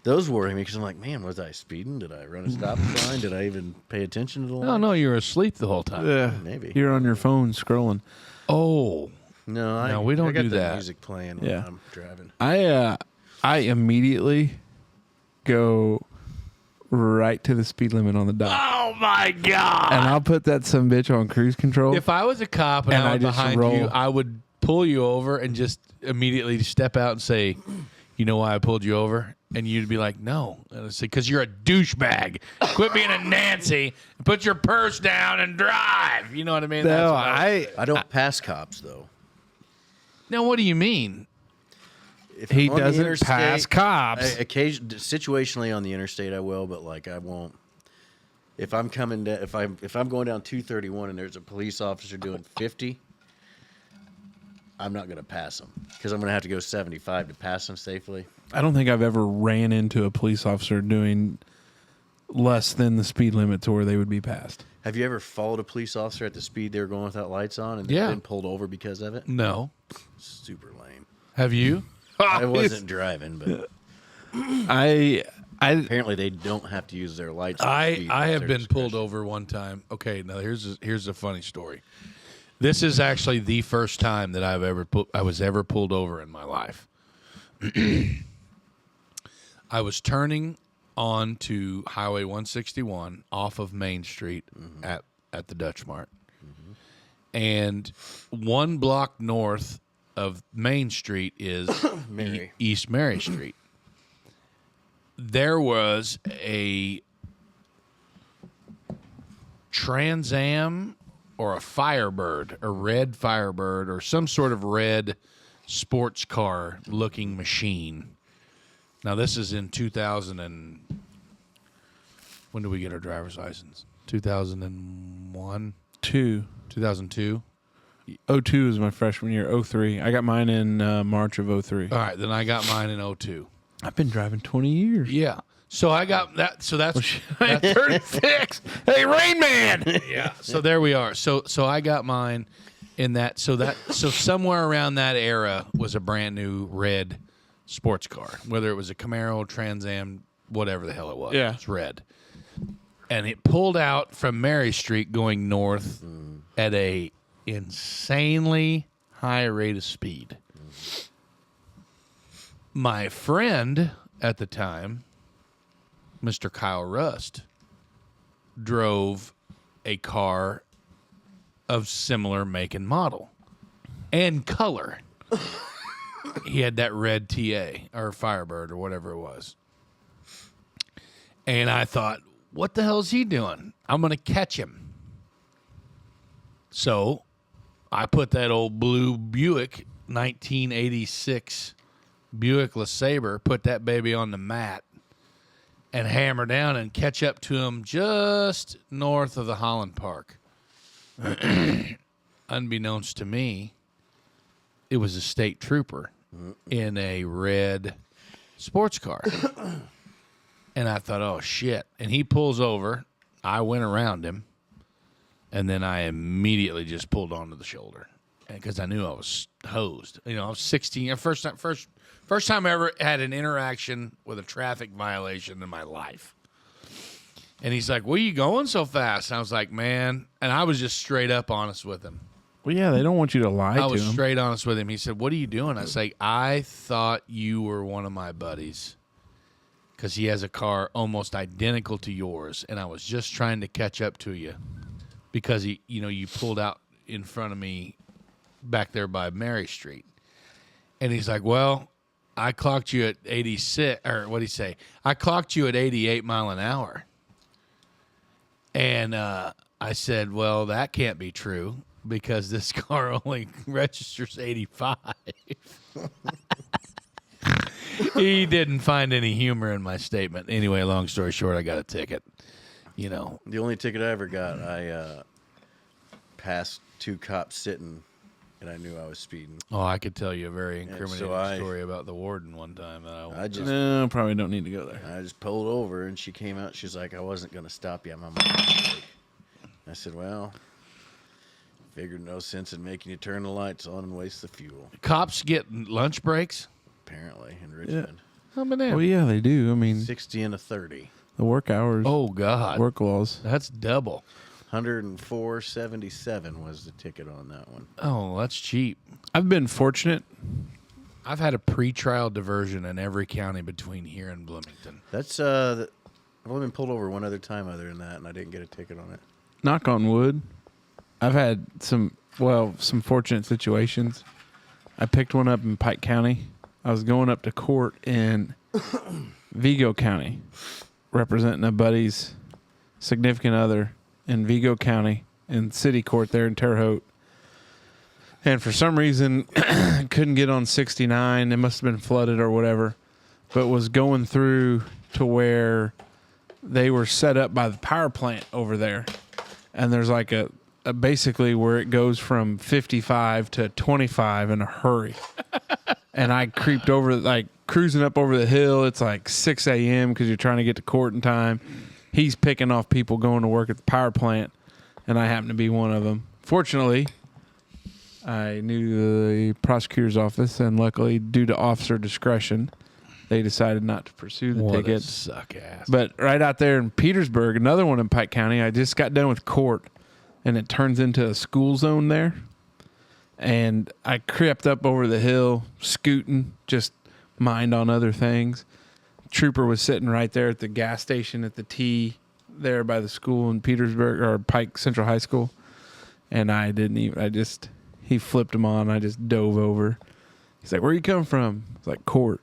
those worry me because I'm like, man, was I speeding? Did I run a stop sign? Did I even pay attention to the No, line? no, you were asleep the whole time. Yeah. Maybe. You're on your phone scrolling. Oh, No, No, we don't I got do the that. music playing when Yeah. I'm driving. I immediately go right to the speed limit on the dot. Oh my God! And I'll put that some bitch on cruise control. if I was a cop and, And I I was just behind roll. you, I would pull you over and just immediately step out and say, "You know why I pulled you over?" And you'd be like, "No," and I'd say, "Because you're a douchebag. Quit being a Nancy. And put your purse down and drive." You know what I mean? no, what I don't pass cops though. Now, what do you mean? If he I'm on the doesn't interstate, pass cops. Situationally on the interstate, I will, but like I won't. If I'm coming down, if I'm going down 231 and there's a police officer doing 50, I'm not going to pass him because I'm going to have to go 75 to pass him safely. I don't think I've ever ran into a police officer doing less than the speed limit to where they would be passed. Have you ever followed a police officer at the speed they were going without lights on and they've Yeah. been pulled over because of it? No. Super lame. Have you? I wasn't driving, but I apparently they don't have to use their lights. I have been pulled over one time. Okay, now here's a funny story. This is actually the first time that I was ever pulled over in my life. I was turning on to Highway 161 off of Main Street at the Dutch Mart. And 1 block north of Main Street is Mary. East Mary Street. There was a Trans Am or a Firebird, a red Firebird, or some sort of red sports car looking machine. Now, this is in 2000 and... When did we get our driver's license? 2001? 2002? 02 is my freshman year. 03. I got mine in March of 03. All right, then I got mine in 02. I've been driving 20 years. Yeah. So I got that. So that's... I'm 36. Hey, Rain Man. Yeah. So there we are. So I got mine in that. So somewhere around that era was a brand new red sports car, whether it was a Camaro, Trans Am, whatever the hell it was. Yeah. It's red. And it pulled out from Mary Street going north at a insanely high rate of speed. My friend at the time, Mr. Kyle Rust, drove a car of similar make and model and color. He had that red TA or Firebird or whatever it was. And I thought, what the hell is he doing? I'm going to catch him. So I put that old blue Buick, 1986 Buick LeSabre, put that baby on the mat and hammer down and catch up to him just north of the Holland Park. Unbeknownst to me, it was a state trooper in a red sports car. And I thought, oh, shit. And he pulls over. I went around him. And then I immediately just pulled onto the shoulder because I knew I was hosed. You know, I was 16. First time I ever had an interaction with a traffic violation in my life. And he's like, "Where you going so fast?" And I was like, "Man," and I was just straight up honest with him. Well, yeah, they don't want you to lie I to was them. straight honest with him. He said, "What are you doing?" I was like, "I thought you were one of my buddies because he has a car almost identical to yours, and I was just trying to catch up to you because you pulled out in front of me back there by Mary Street." And he's like, "Well, I clocked you at 86, or what'd he say? I clocked you at 88 mile an hour." And I said, "Well, that can't be true because this car only registers 85. He didn't find any humor in my statement. Anyway, long story short, I got a ticket. You know, The only ticket I ever got, I passed 2 cops sitting, and I knew I was speeding. oh, I could tell you a very incriminating I- story about the warden one time. That I won't I just No, probably don't need to go there. I just pulled over, and she came out. She's like, "I wasn't going to stop you. I'm on my break." I said, "Well, figured no sense in making you turn the lights on and waste the fuel." Cops get lunch breaks. Apparently, in Richmond. How about that? Well, yeah, they do. I mean, 60 and a 30. the work hours, Oh God, work laws. that's double. 104.77 was the ticket on that one. Oh, that's cheap. I've been fortunate. I've had a pre-trial diversion in every county between here and Bloomington. That's I've only been pulled over one other time other than that, and I didn't get a ticket on it. Knock on wood. I've had some fortunate situations. I picked one up in Pike County. I was going up to court in Vigo County, representing a buddy's significant other in Vigo County in city court there in Terre Haute. And for some reason, couldn't get on 69. It must have been flooded or whatever, but was going through to where they were set up by the power plant over there. And there's like a basically where it goes from 55 to 25 in a hurry. And I creeped over, like cruising up over the hill. It's like 6 a.m. because you're trying to get to court in time. He's picking off people going to work at the power plant, and I happen to be one of them. Fortunately, I knew the prosecutor's office, and luckily, due to officer discretion, they decided not to pursue the What a ticket. suck ass. But right out there in Petersburg, another one in Pike County, I just got done with court, and it turns into a school zone there. And I crept up over the hill, scooting, just mind on other things. Trooper was sitting right there at the gas station at the T there by the school in Petersburg, or Pike Central High School. And I didn't even, he flipped him on. I just dove over. He's like, "Where you come from?" I was like, "Court."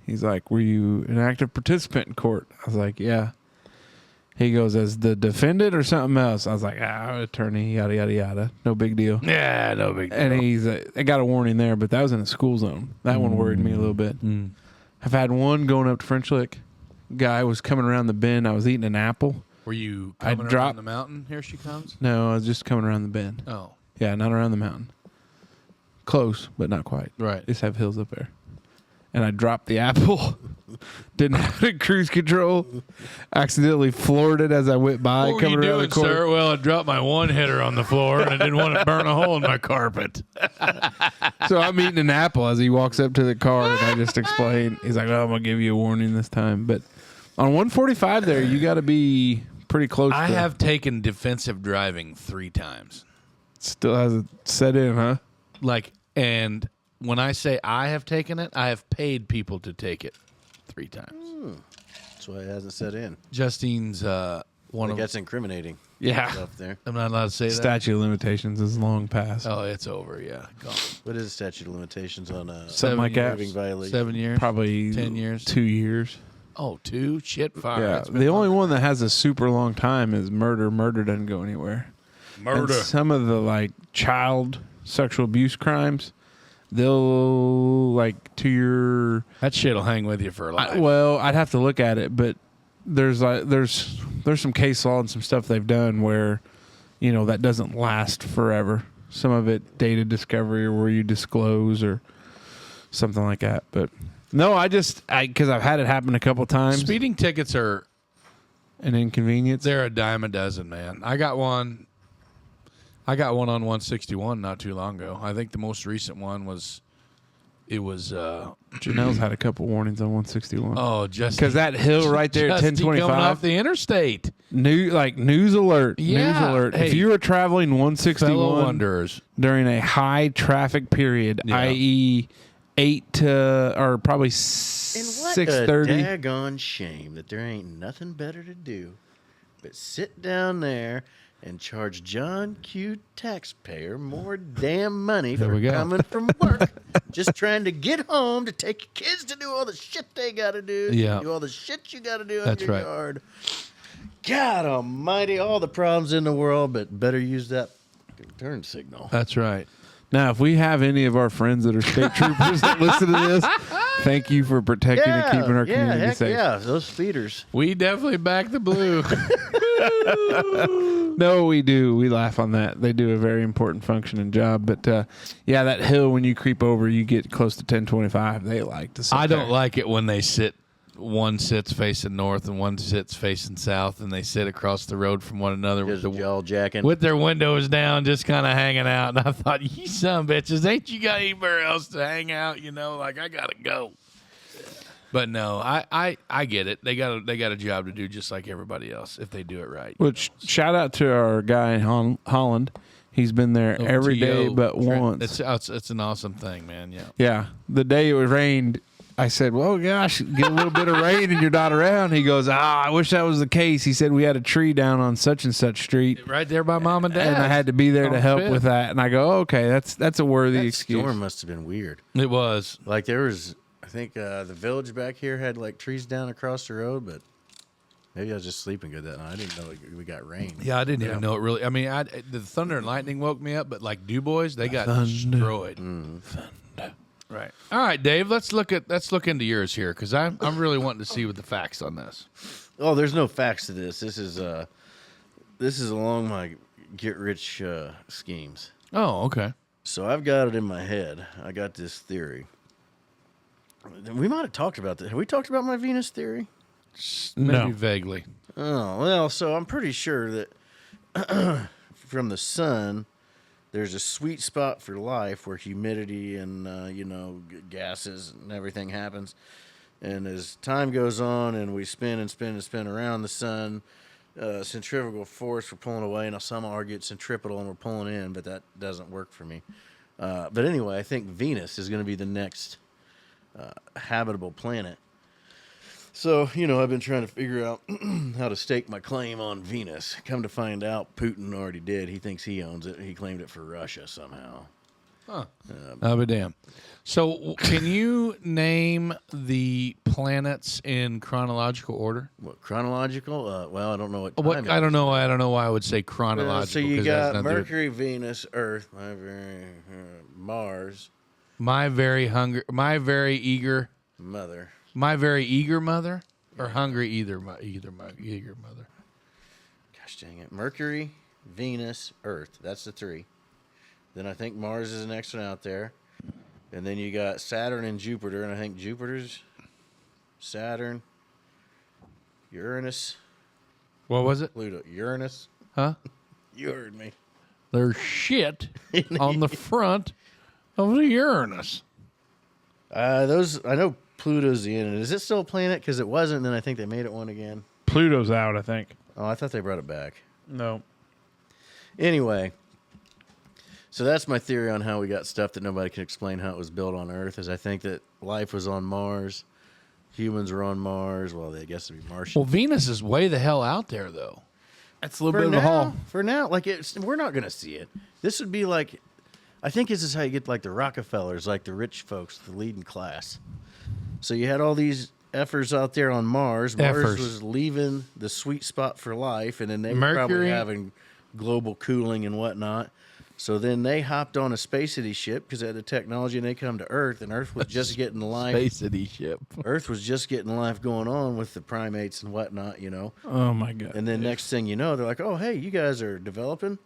He's like, "Were you an active participant in court?" I was like, "Yeah." He goes, "As the defendant or something else?" I was like, "Attorney, yada, yada, yada. No big deal." Yeah, no big deal. And he's I got a warning there, but that was in a school zone. That one worried me a little bit. I've had one going up to French Lick. Guy was coming around the bend. I was eating an apple. Were you I coming dropped- around the mountain? Here she comes. No, I was just coming around the bend. Oh, Yeah, not around the mountain. Close, but not quite. right. Just have hills up there. And I dropped the apple. Didn't have it cruise control. Accidentally floored it as I went by. What were coming you around doing, the corner. sir? Well, I dropped my one hitter on the floor, and I didn't want to burn a hole in my carpet. So I'm eating an apple as he walks up to the car, and I just explain. He's like, "Well, I'm gonna give you a warning this time." But on 145 there, you got to be pretty close. I to, have taken defensive driving 3 times. still hasn't set in, huh? And when I say I have taken it, I have paid people to take it 3 times. That's why it hasn't set in. Justine's I one think of. that's incriminating Yeah. stuff there. I'm not allowed to say that. Statute of limitations is long past. Oh, it's over. Yeah, gone. What is the statute of limitations on Something like that. driving violation? 7 years. Probably 10 years. 2 years. Oh, 2 shit fire. Yeah. It's been The only longer. one that has a super long time is murder. Murder doesn't go anywhere. And some of the child sexual abuse crimes, they'll to your. That shit'll hang with you for a life. I'd have to look at it, but there's some case law and some stuff they've done where, that doesn't last forever. Some of it data discovery or where you disclose or something like that. But No, because I've had it happen a couple times. Speeding tickets are An inconvenience. they're a dime a dozen, man. I got one on 161 not too long ago. I think the most recent one was Janelle's had a couple warnings on 161. oh, just Because that hill right there at Justy coming 1025. off the interstate. News alert. Yeah. News alert. Hey, if you were traveling Fellow 161 wanderers. during a high traffic period, Yeah. i.e., 8 to or probably And what 6:30. a daggone shame that there ain't nothing better to do but sit down there and charge John Q. taxpayer more damn money There for we go. coming from work, just trying to get home to take your kids to do all the shit they got to do, Yeah. do all the shit you got to do That's in your right. yard. God almighty, all the problems in the world, but better use that turn signal. That's right. Now, if we have any of our friends that are state troopers that listen to this, thank you for protecting and keeping our community heck safe. yeah, those speeders. We definitely back the blue. No, we do. We laugh on that. They do a very important function and job. But yeah, that hill when you creep over, you get close to 1025. They like to sit I don't there. like it when they sit. One sits facing north and one sits facing south, and they sit across the road from one another Just with jaw jacking. their windows down, just kind of hanging out. And I thought, you son of bitches, ain't you got anywhere else to hang out? You know, like I gotta go. But no, I get it. They got a job to do, just like everybody else, if they do it right. Which shout out to our guy in Holland. He's been there every day TO, but once. It's an awesome thing, man. Yeah. Yeah, the day it rained, I said, "Well, gosh, get a little bit of rain and you're not around." He goes, I wish that was the case." He said we had a tree down on such and such street, Right there by mom and dad. and I had to be there On to help Fifth. with that. And I go, "Okay, that's a worthy That excuse." storm must have been weird. It was. Like there was, I think the village back here had like trees down across the road, but maybe I was just sleeping good that night. I didn't know we got rain. Yeah, I didn't even know it really. I mean, the thunder and lightning woke me up, but like Du Bois, they got destroyed. Right. All right, Dave. Let's look into yours here because I'm really wanting to see what the facts on this. Oh, there's no facts to this. This is along my get rich schemes. Oh, okay. So I've got it in my head. I got this theory. We might have talked about this. Have we talked about my Venus theory? Maybe No. vaguely. Oh, well, so I'm pretty sure that from the sun, there's a sweet spot for life where humidity and, gases and everything happens. And as time goes on and we spin and spin and spin around the sun, centrifugal force, we're pulling away. Now, some argue it's centripetal and we're pulling in, but that doesn't work for me. But anyway, I think Venus is going to be the next habitable planet. So, I've been trying to figure out how to stake my claim on Venus. Come to find out, Putin already did. He thinks he owns it. He claimed it for Russia somehow. Huh. I'll be damned. So, can you name the planets in chronological order? What, chronological? Well, I don't know what time it I don't is. know. I don't know why I would say Well, chronological. so you 'cause it has got nothing to do with- Mercury, Venus, Earth, Mars, my very eager mother, or hungry eager mother. gosh dang it, Mercury, Venus, Earth. That's the three. Then I think Mars is the next one out there. And then you got Saturn and Jupiter, and I think Jupiter's Saturn, Uranus, What was it? Pluto. Uranus? Huh? You heard me. There's shit on the front of the Uranus. Those I know Pluto's the end. Is it still a planet? Because it wasn't, and then I think they made it one again. Pluto's out, I think. Oh, I thought they brought it back. No. Anyway, so that's my theory on how we got stuff that nobody can explain how it was built on Earth. Is I think that life was on Mars, humans were on Mars. Well, I guess it'd be Martian. Well, Venus is way the hell out there, though. That's a little bit of a haul. For now, like we're not going to see it. This would be like, I think this is how you get like the Rockefellers, like the rich folks, the leading class. So you had all these effers out there on Mars. Mars Effers. was leaving the sweet spot for life, and then they were Mercury. probably having global cooling and whatnot. So then they hopped on a Space City ship because they had the technology, and they come to Earth, and Earth was just getting life. Space City ship. Earth was just getting life going on with the primates and whatnot, Oh my god. And then next thing you know, they're like, "Oh, hey, you guys are developing.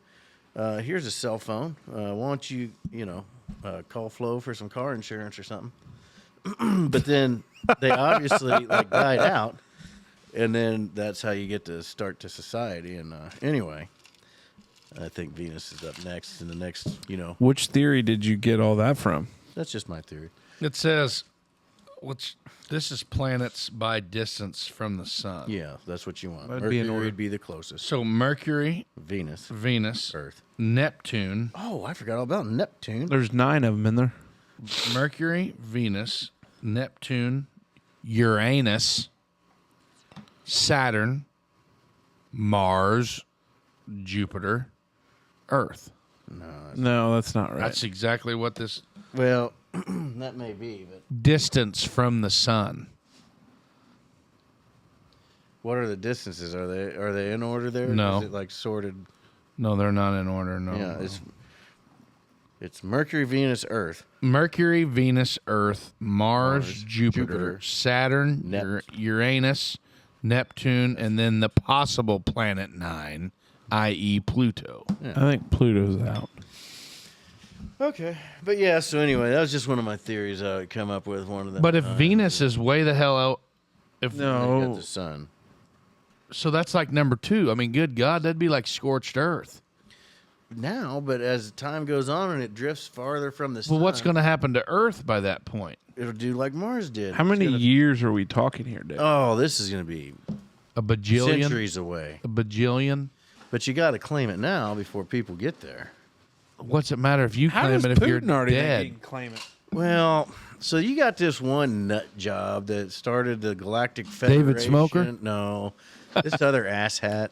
Here's a cell phone. Why don't you, call Flo for some car insurance or something?" but then they obviously like died out, and then that's how you get to start to society. And anyway, I think Venus is up next in the next. Which theory did you get all that from? That's just my theory. It says, this is planets by distance from the sun. Yeah, that's what you want. That'd be in Mercury order. would be the closest. So Mercury, Venus, Venus, Earth. Neptune, Oh, I forgot all about Neptune. There's 9 of them in there. Mercury, Venus, Neptune, Uranus, Saturn, Mars, Jupiter, Earth. No, that's not right. That's exactly what this Well, that may be, but distance from the sun. what are the distances? Are they in order there? No. Is it like sorted? No, they're not in order. No. Yeah, it's Mercury, Venus, Earth. Mercury, Venus, Earth, Mars, Mars, Jupiter, Jupiter, Saturn, Uranus, Neptune, and then the possible planet 9, i.e. Pluto. I think Pluto's out. Okay, but yeah. So anyway, that was just one of my theories I would come up with. One of them. But if Venus is way the hell out, you got No. the sun. so that's like number 2. I mean, good God, that'd be like scorched earth. Now, but as time goes on and it drifts farther from the sun, Well, what's going to happen to Earth by that point? It'll do like Mars did. How It's many gonna- years are we talking here, Dave? Oh, this is going to be A bajillion? centuries away. A bajillion? But you got to claim it now before people get there. What's it matter if you How claim does it if you're Putin already think he dead? can claim it? Well, so you got this one nut job that started the Galactic Federation. David Smoker? No, this other asshat.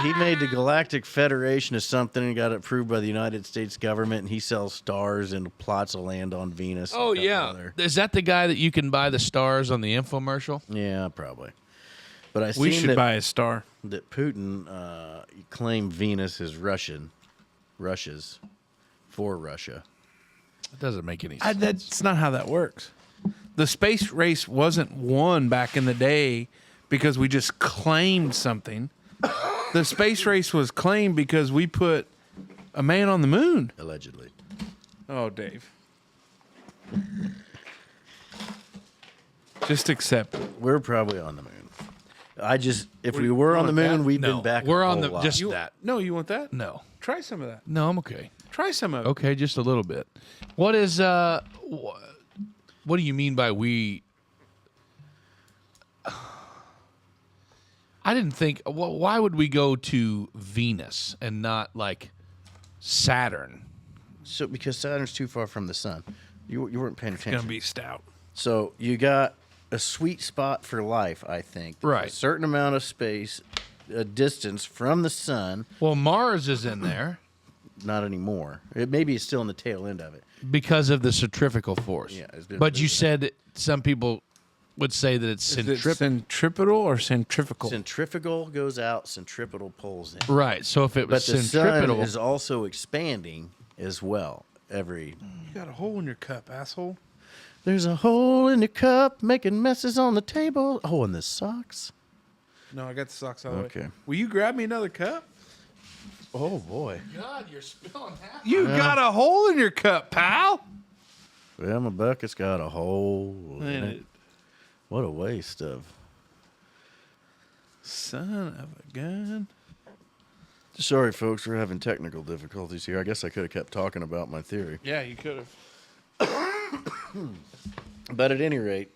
He made the Galactic Federation of something and got it approved by the United States government, and he sells stars and plots of land on Venus. and Oh, a couple yeah. other- Is that the guy that you can buy the stars on the infomercial? Yeah, probably. But I We seen should that, buy a star. that Putin claimed Venus is Russia's for Russia. It doesn't make any sense. That's not how that works. The space race wasn't won back in the day because we just claimed something. The space race was claimed because we put a man on the moon. Allegedly. Oh, Dave. Just accept it. We're probably on the moon. If we were on the moon, we've No, been back. we're a on whole the lot. just You, that. No, you want that? No, Try some of that. no, I'm okay. Try some of it. Okay, just a little bit. What is what do you mean by we? I didn't think. Why would we go to Venus and not like Saturn? So because Saturn's too far from the sun, you weren't paying It's gonna attention. be stout. So you got a sweet spot for life, I think. There's Right. A certain amount of space, a distance from the sun. Well, Mars is in there Not anymore. It maybe it's still in the tail end of it. because of the centrifugal force. Yeah, it's been but you moving. said some people would say that it's Is it centrifugal. centripetal or centrifugal? Centrifugal goes out, centripetal pulls in. Right. So if it But was the sun centripetal, is also expanding as well. You got a hole in your cup, asshole. There's a hole in your cup making messes on the table. Oh, and the socks. No, I got the socks out of the Okay. way. Will you grab me another cup? Oh boy. God, you're spilling half. You got a hole in your cup, pal. Well, my bucket's got a hole in Man, it. What a waste of. Son of a gun. Sorry, folks, we're having technical difficulties here. I guess I could have kept talking about my theory. Yeah, you could have. But at any rate,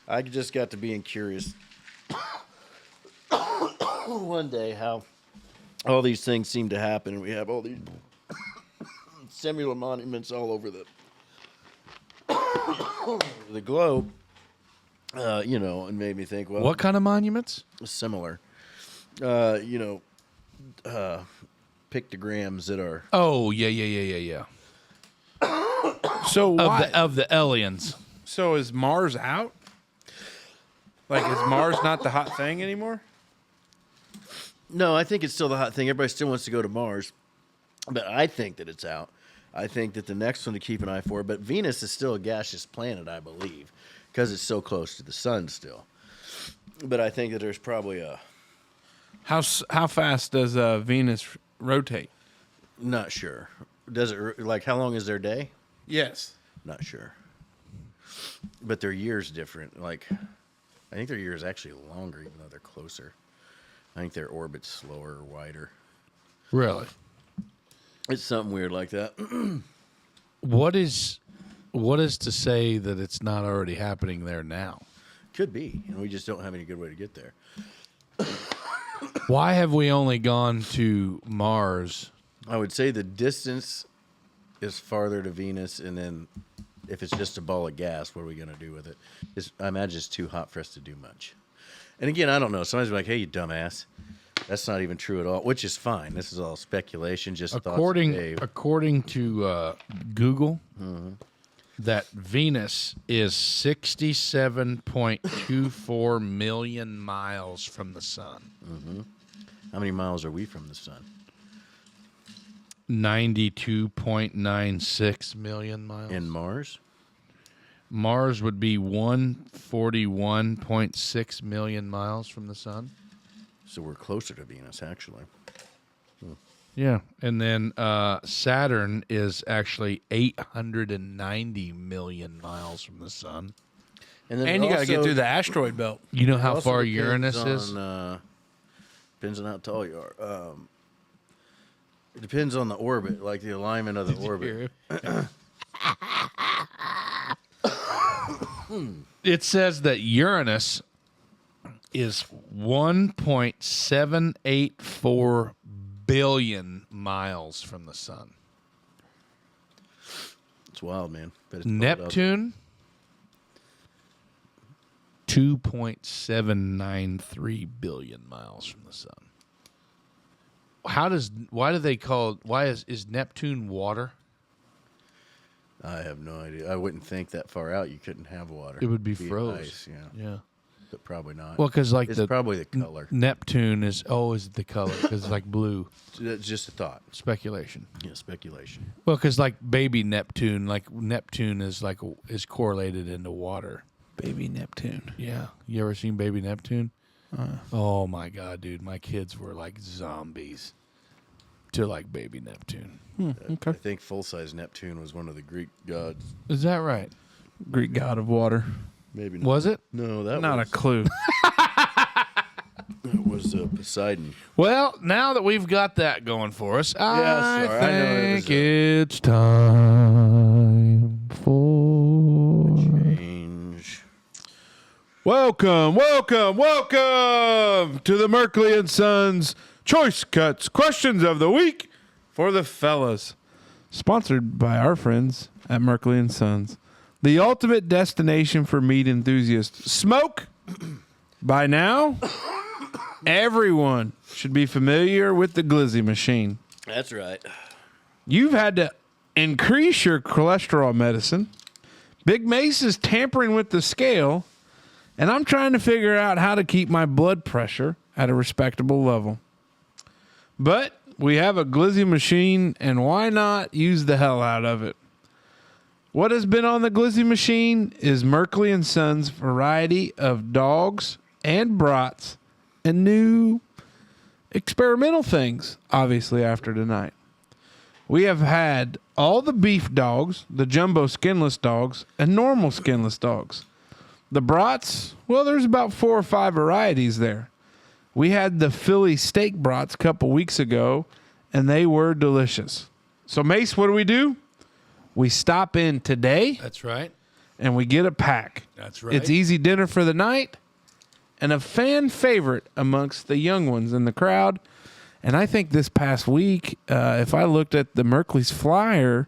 I just got to being curious one day how all these things seem to happen, and we have all these similar monuments all over the globe. And made me think, well, What kind of monuments? similar, pictograms that are Oh, yeah. So why? Of the aliens. So is Mars out? Like, is Mars not the hot thing anymore? No, I think it's still the hot thing. Everybody still wants to go to Mars, but I think that it's out. I think that the next one to keep an eye for, but Venus is still a gaseous planet, I believe, because it's so close to the sun still. But I think that there's probably a, How fast does Venus rotate? not sure. Does it, like, how long is their day? Yes. Not sure. but their year's different. Like, I think their year is actually longer, even though they're closer. I think their orbit's slower or wider. Really? It's something weird like that. What is to say that it's not already happening there now? Could be, and we just don't have any good way to get there. Why have we only gone to Mars? I would say the distance is farther to Venus, and then if it's just a ball of gas, what are we going to do with it? I imagine it's too hot for us to do much. And again, I don't know. Somebody's like, hey, you dumbass. That's not even true at all, which is fine. This is all speculation, just According thoughts to Google, that Venus is 67.24 million miles from the sun. How many miles are we from the sun? 92.96 million miles. And Mars? Mars would be 141.6 million miles from the sun. So we're closer to Venus, actually. Yeah. And then Saturn is actually 890 million miles from the sun. And, then And it you got to get also- through the asteroid belt. You know it how also far depends Uranus is? Depends on how tall you are. It depends on the orbit, like the alignment of the orbit. It says that Uranus is 1.784 billion miles from the sun. It's wild, man. But it's probably Neptune, 2.793 billion miles from the sun. Why is Neptune water? I have no idea. I wouldn't think that far out you couldn't have water. It would be It'd froze. ice, yeah. Yeah. But probably not. Well, because like it's the probably the color. Neptune is always the color because it's like blue. That's just a thought. Speculation. Yeah, speculation. Well, because like baby Neptune, like Neptune is correlated into water. Baby Neptune. Yeah. You ever seen baby Neptune? Oh my God, dude! My kids were like zombies to like baby Neptune. I think full-size Neptune was one of the Greek gods. Is that right? Greek god of water. Maybe not. Was it? No, that Not was, a clue. It was Poseidon. Well, now that we've got that going for us, I sorry, I know it was think it's time for Change. Welcome to the Merkley and Sons Choice Cuts Questions of the Week for the fellas. Sponsored by our friends at Merkley and Sons, the ultimate destination for meat enthusiasts. Smoke. By now, everyone should be familiar with the glizzy machine. That's right. You've had to increase your cholesterol medicine. Big Mace is tampering with the scale, and I'm trying to figure out how to keep my blood pressure at a respectable level. But we have a glizzy machine, and why not use the hell out of it? What has been on the glizzy machine is Merkley and Sons' variety of dogs and brats and new experimental things, obviously, after tonight. We have had all the beef dogs, the jumbo skinless dogs, and normal skinless dogs. The brats, well, there's about 4 or 5 varieties there. We had the Philly steak brats a couple weeks ago, and they were delicious. So, Mace, what do? We stop in today, That's right. and we get a pack. That's right. It's easy dinner for the night, and a fan favorite amongst the young ones in the crowd. And I think this past week, if I looked at the Merkley's flyer,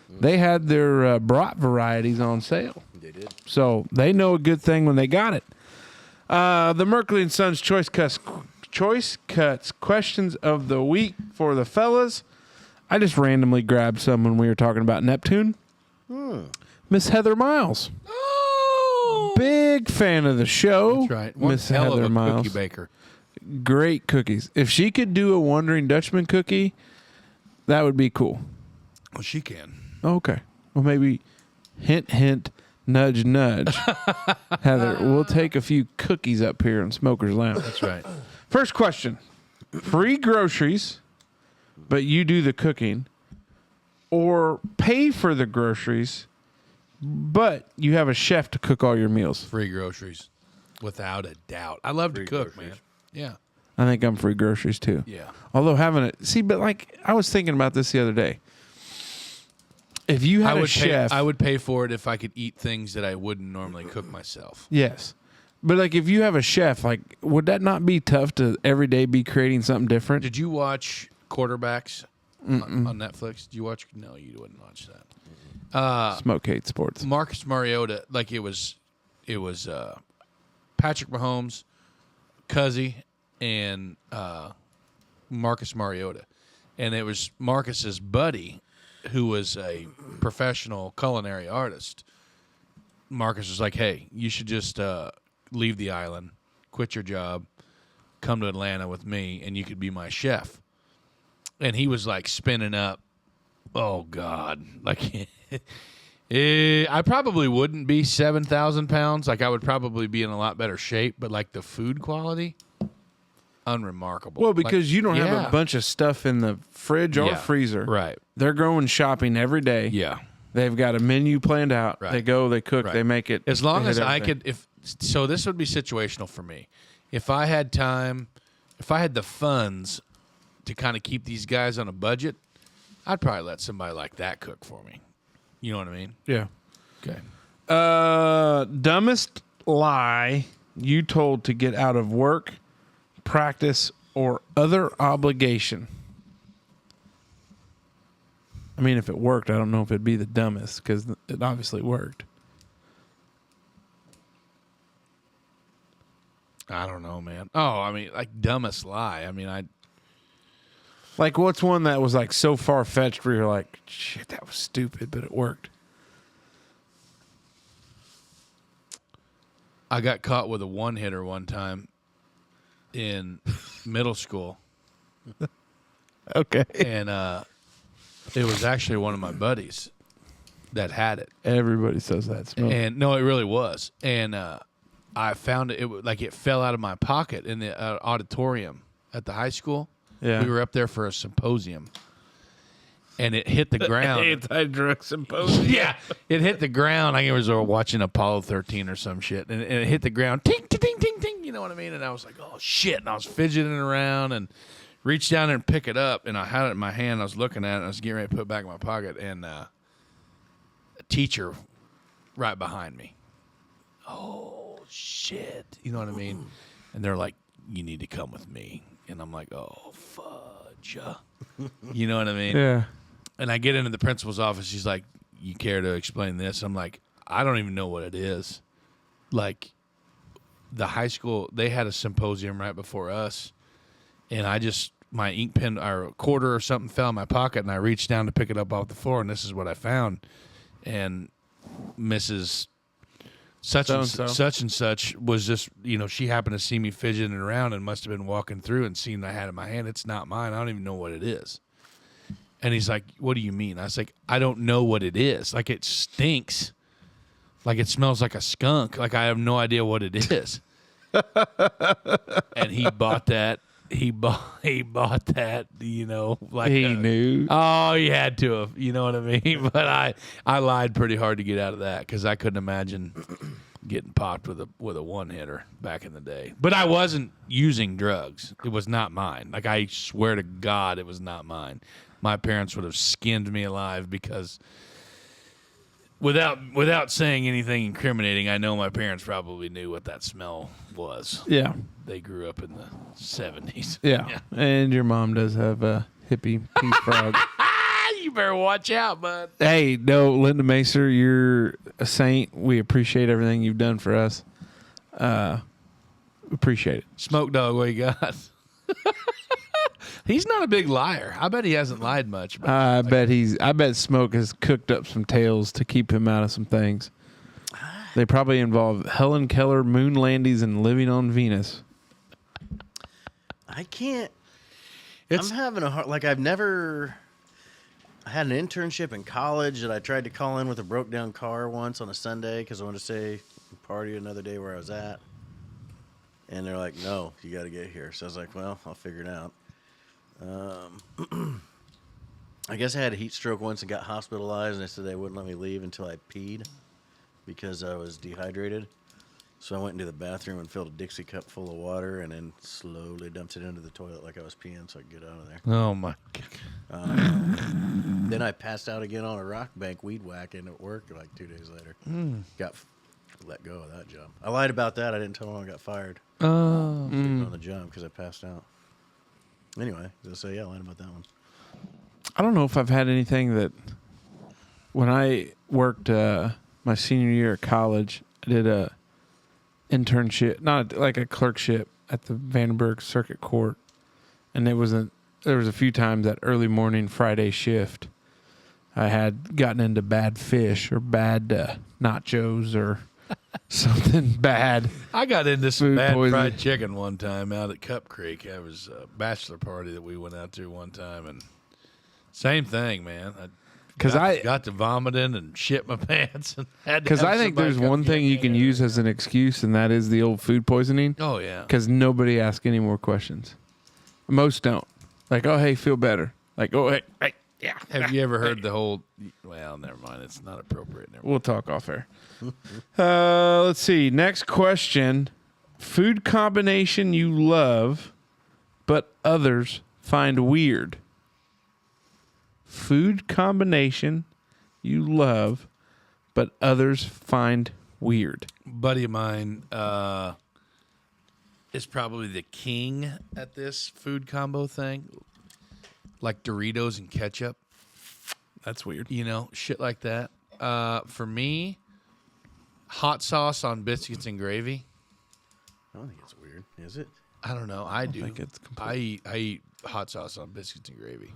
they had their brat varieties on sale. They did. So they know a good thing when they got it. The Merkley and Sons Choice Cuts Questions of the Week for the fellas. I just randomly grabbed some when we were talking about Neptune. Miss Heather Miles. Oh, Big fan of the show. that's right. One Miss hell Heather of a Miles. cookie baker. Great cookies. If she could do a Wondering Dutchman cookie, that would be cool. Well, she can. Okay. Well, maybe hint, hint, nudge, nudge. Heather, we'll take a few cookies up here in Smoker's Lounge. That's right. First question. Free groceries, but you do the cooking, or pay for the groceries, but you have a chef to cook all your meals. Free groceries, without a doubt. I love to Free cook, groceries. man. Yeah. I think I'm free groceries too. Yeah. Although having it, see, but like I was thinking about this the other day. If you had a chef, I would pay for it if I could eat things that I wouldn't normally cook myself. yes, but like if you have a chef, like would that not be tough to every day be creating something different? Did you watch Quarterbacks on Netflix? Did you watch? No, you wouldn't watch that. Smoke hate sports. Marcus Mariota, like it was Patrick Mahomes, Cuzzy, and Marcus Mariota, and it was Marcus's buddy, who was a professional culinary artist. Marcus was like, "Hey, you should just leave the island, quit your job, come to Atlanta with me, and you could be my chef." And he was like spinning up. Oh God, like. I probably wouldn't be 7,000 pounds. Like I would probably be in a lot better shape, but like the food quality, unremarkable. Well, because you don't have yeah. a bunch of stuff in the fridge or Yeah. freezer. Right. They're going shopping every day. Yeah. They've got a menu planned out. Right. They go, they cook, Right. they make it. As long they as hit I everything. could, so this would be situational for me. If I had time, if I had the funds to kind of keep these guys on a budget, I'd probably let somebody like that cook for me. You know what I mean? Yeah. Okay. Dumbest lie you told to get out of work, practice, or other obligation. I mean, if it worked, I don't know if it'd be the dumbest because it obviously worked. I don't know, man. Oh, I mean, like dumbest lie. I mean, Like, what's one that was like so far fetched where you're like, shit, that was stupid, but it worked? I got caught with a one-hitter one time in middle school, Okay. and it was actually one of my buddies that had it. Everybody says that. Smoke. And no, it really was. And I found it, it fell out of my pocket in the auditorium at the high school. Yeah. We were up there for a symposium, and it hit the ground. Anti-drug symposium. Yeah, it hit the ground. I think it was watching Apollo 13 or some shit, and it hit the ground. Ting, ting, ting, ting, ting. You know what I mean? And I was like, oh shit! And I was fidgeting around and reached down there and pick it up, and I had it in my hand. I was looking at it. And I was getting ready to put it back in my pocket, and a teacher right behind me. Oh shit! You know what I mean? And they're like, "You need to come with me." And I'm like, oh, fudge. You know what I mean? Yeah. And I get into the principal's office. She's like, you care to explain this? I'm like, I don't even know what it is. Like, the high school, they had a symposium right before us. And my ink pen or quarter or something fell in my pocket. And I reached down to pick it up off the floor. And this is what I found. And Mrs. Such and such was just, she happened to see me fidgeting around and must have been walking through and seen I had it in my hand. It's not mine. I don't even know what it is. And he's like, what do you mean? I was like, I don't know what it is. Like, it stinks. Like, it smells like a skunk. Like, I have no idea what it is. And he bought that. He bought that, like He knew. Oh, he had to have, you know what I mean? But I lied pretty hard to get out of that because I couldn't imagine getting popped with a one-hitter back in the day. But I wasn't using drugs. It was not mine. Like, I swear to God, it was not mine. My parents would have skinned me alive because without saying anything incriminating, I know my parents probably knew what that smell was. Yeah. They grew up in the 70s. Yeah. And your mom does have a hippie pink frog. You better watch out, bud. Hey, no, Linda Macer, you're a saint. We appreciate everything you've done for us. Appreciate it. Smoke Dog, what you got? He's not a big liar. I bet he hasn't lied much. But I bet Smoke has cooked up some tales to keep him out of some things. They probably involve Helen Keller, moon landings, and living on Venus. I can't. I'm having a hard. Like, I had an internship in college that I tried to call in with a broke down car once on a Sunday because I wanted to stay and party another day where I was at. And they're like, no, you got to get here. So I was like, well, I'll figure it out. I guess I had a heat stroke once and got hospitalized, and they said they wouldn't let me leave until I peed. because I was dehydrated. So I went into the bathroom and filled a Dixie cup full of water and then slowly dumped it into the toilet like I was peeing so I could get out of there. Oh, my God. Then I passed out again on a rock bank weed whacking at work like 2 days later. Got let go of that job. I lied about that. I didn't tell them I got fired. On the job because I passed out. Anyway, so yeah, I lied about that one. I don't know if I've had anything that when I worked my senior year at college, I did a internship, not like a clerkship at the Vandenberg Circuit Court, and there was a few times that early morning Friday shift I had gotten into bad fish or bad nachos or something bad. I got into some Food bad poisoning. fried chicken one time out at Cup Creek. It was a bachelor party that we went out to one time, and same thing, man. Because I got to vomiting and shit my pants, and had to Because have I think somebody there's come one get thing you me. can use as an excuse, and that is the old food poisoning. Oh yeah, Because nobody asks any more questions. Most don't. Like, oh, hey, feel better. Like, oh, hey, yeah. have you ever heard the whole? Well, never mind. It's not appropriate. Never mind. We'll talk off air. Let's see. Next question. Food combination you love, but others find weird. Food combination you love, but others find weird. Buddy of mine is probably the king at this food combo thing, like Doritos and ketchup. That's weird. You know, shit like that. For me, hot sauce on biscuits and gravy. I don't think it's weird, is it? I don't know. I do. think it's complete. I eat hot sauce on biscuits and gravy,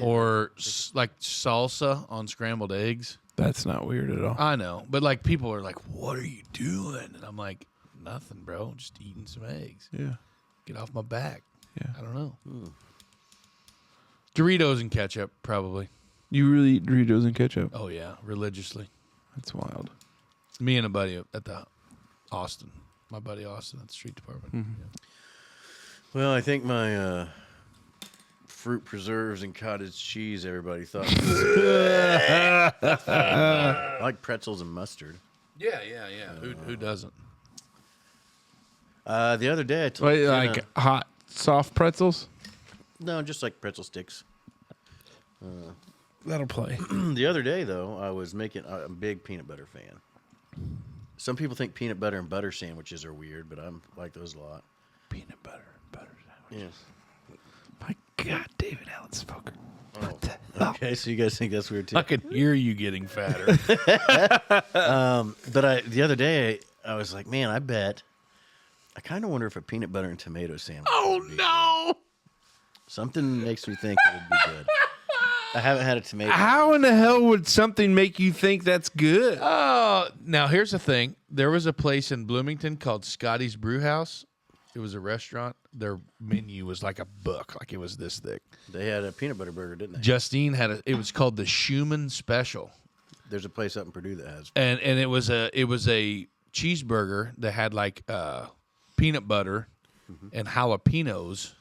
or like salsa on scrambled eggs. That's not weird at all. I know, but like people are like, "What are you doing?" And I'm like, "Nothing, bro. Just eating some eggs. Yeah. Get off my back." Yeah. I don't know. Doritos and ketchup, probably. You really eat Doritos and ketchup? Oh yeah, religiously. That's wild. Me and a buddy at the Austin. My buddy Austin at the street department. Yeah. Well, I think my fruit preserves and cottage cheese, everybody thought. I like pretzels and mustard. Yeah. Who doesn't? The other day I told Wait, Jenna- like hot, soft pretzels? no, just like pretzel sticks. That'll play. The other day, though, I was making. I'm a big peanut butter fan. Some people think peanut butter and butter sandwiches are weird, but I'm like those a lot. Peanut butter and butter sandwich. Yeah. My God, David Allen Spoker. Okay, so you guys think that's weird too? I can hear you getting fatter. But the other day I was like, man, I kind of wonder if a peanut butter and tomato sandwich. Oh no! Something makes me think it would be good. I haven't had a tomato. How in the hell would something make you think that's good? Now here's the thing. There was a place in Bloomington called Scotty's Brew House. It was a restaurant. Their menu was like a book, like it was this thick. They had a peanut butter burger, didn't they? Justine had it was called the Schumann Special. There's a place up in Purdue that has. And it was a cheeseburger that had like peanut butter and jalapenos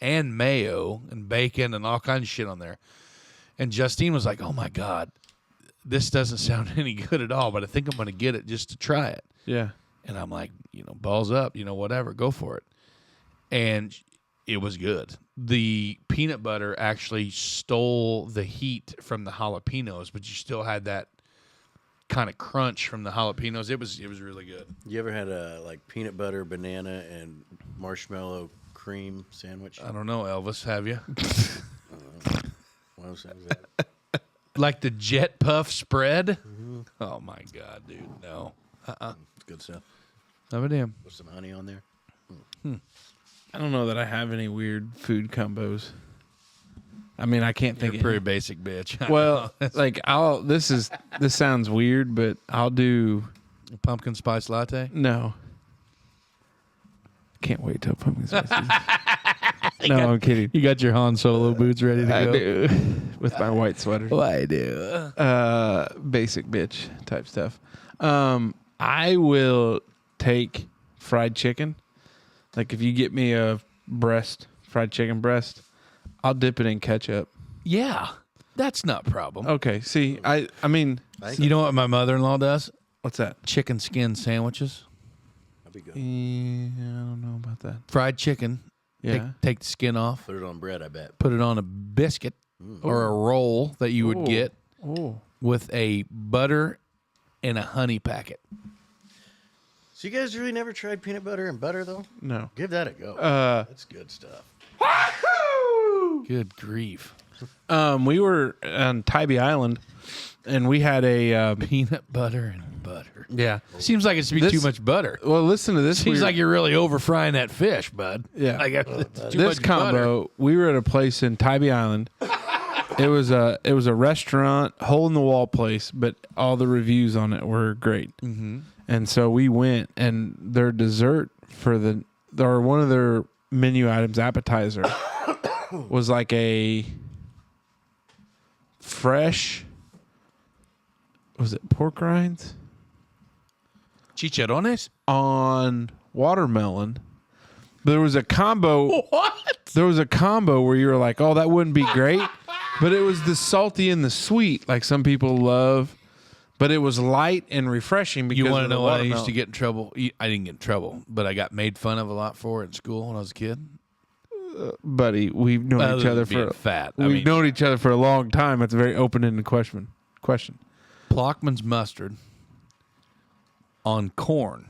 and mayo and bacon and all kinds of shit on there. And Justine was like, "Oh my God, this doesn't sound any good at all, but I think I'm going to get it just to try it." Yeah. And I'm like, balls up, whatever, go for it. And it was good. The peanut butter actually stole the heat from the jalapenos, but you still had that kind of crunch from the jalapenos. It was really good. You ever had a like peanut butter, banana, and marshmallow cream sandwich? I don't know, Elvis, have you? What was that? Like the Jet Puff spread? Oh, my God, dude. No. It's good stuff. Have a damn. With some honey on there. I don't know that I have any weird food combos. I mean, I can't You're think a of pretty basic bitch. Well, like this sounds weird, but I'll do Pumpkin spice latte? no. Can't wait till pumpkin spice. No, I'm kidding. You got your Han Solo boots ready to I go? do with my white sweater. Oh, I do. Basic bitch type stuff. I will take fried chicken. Like if you get me a fried chicken breast, I'll dip it in ketchup. Yeah, that's not a problem. Okay, see, I mean, You know what my mother-in-law does? What's that? Chicken skin sandwiches. That'd be good. Yeah, I don't know about that. Fried chicken. Yeah. Take the skin off. Put it on bread, I bet. Put it on a biscuit or a roll that you would get Oh. with a butter and a honey packet. So you guys really never tried peanut butter and butter, though? No. Give that a go. That's good stuff. Good grief. We were on Tybee Island, and we had a Peanut butter and butter. yeah. Seems like it's to be This- too much butter. Well, listen to this. Seems like you're really over frying that fish, bud. Yeah. Like, it's too this much combo. butter. We were at a place in Tybee Island. It was a restaurant, hole in the wall place, but all the reviews on it were great. Mm-hmm. And so we went, and their dessert or one of their menu items, appetizer, was like a fresh. Was it pork rinds Chicharrones? on watermelon? There was a combo. What? There was a combo where you were like, "Oh, that wouldn't be great," but it was the salty and the sweet, like some people love. But it was light and refreshing because You want to of the know what I used watermelon. to get in trouble? I didn't get in trouble, but I got made fun of a lot for it in school when I was a kid. Buddy, we've known Other each other than being for fat. we've known each other for a long time. It's a very open-ended question. Plockman's mustard on corn.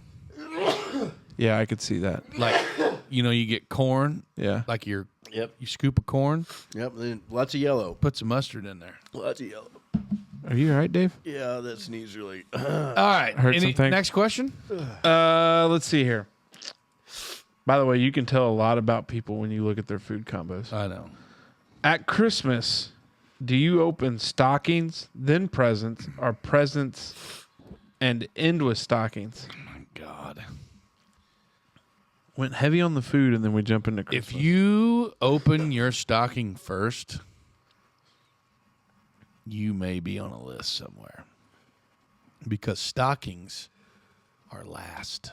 Yeah, I could see that. Like, you get corn. Yeah. Like you Yep. scoop of corn, Yep. Then lots of yellow. put some mustard in there. Lots of yellow. Are you all right, Dave? Yeah, that sneeze really. All right. Heard some things. Next question? Let's see here. By the way, you can tell a lot about people when you look at their food combos. I know. At Christmas, do you open stockings, then presents, or presents and end with stockings? God. Went heavy on the food, and then we jump into Christmas. If you open your stocking first, you may be on a list somewhere. Because stockings are last.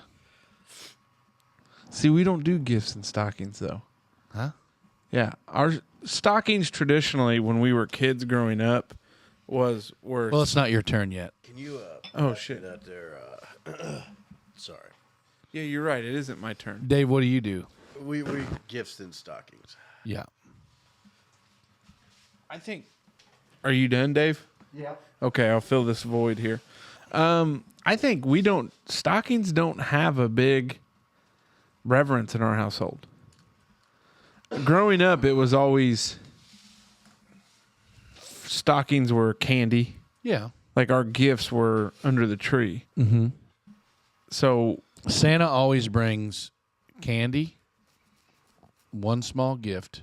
See, we don't do gifts and stockings, though. Huh? Yeah, our stockings traditionally, when we were kids growing up, were. Well, it's not your turn yet. Can you? Oh, pass shit. me That there. Sorry. Yeah, you're right. It isn't my turn. Dave, what do you do? We gifts and stockings. Yeah. I think. Are you done, Dave? Yeah. Okay, I'll fill this void here. I think stockings don't have a big reverence in our household. Growing up, it was always stockings were candy. Yeah. Like our gifts were under the tree. Mm-hmm. So Santa always brings candy, one small gift,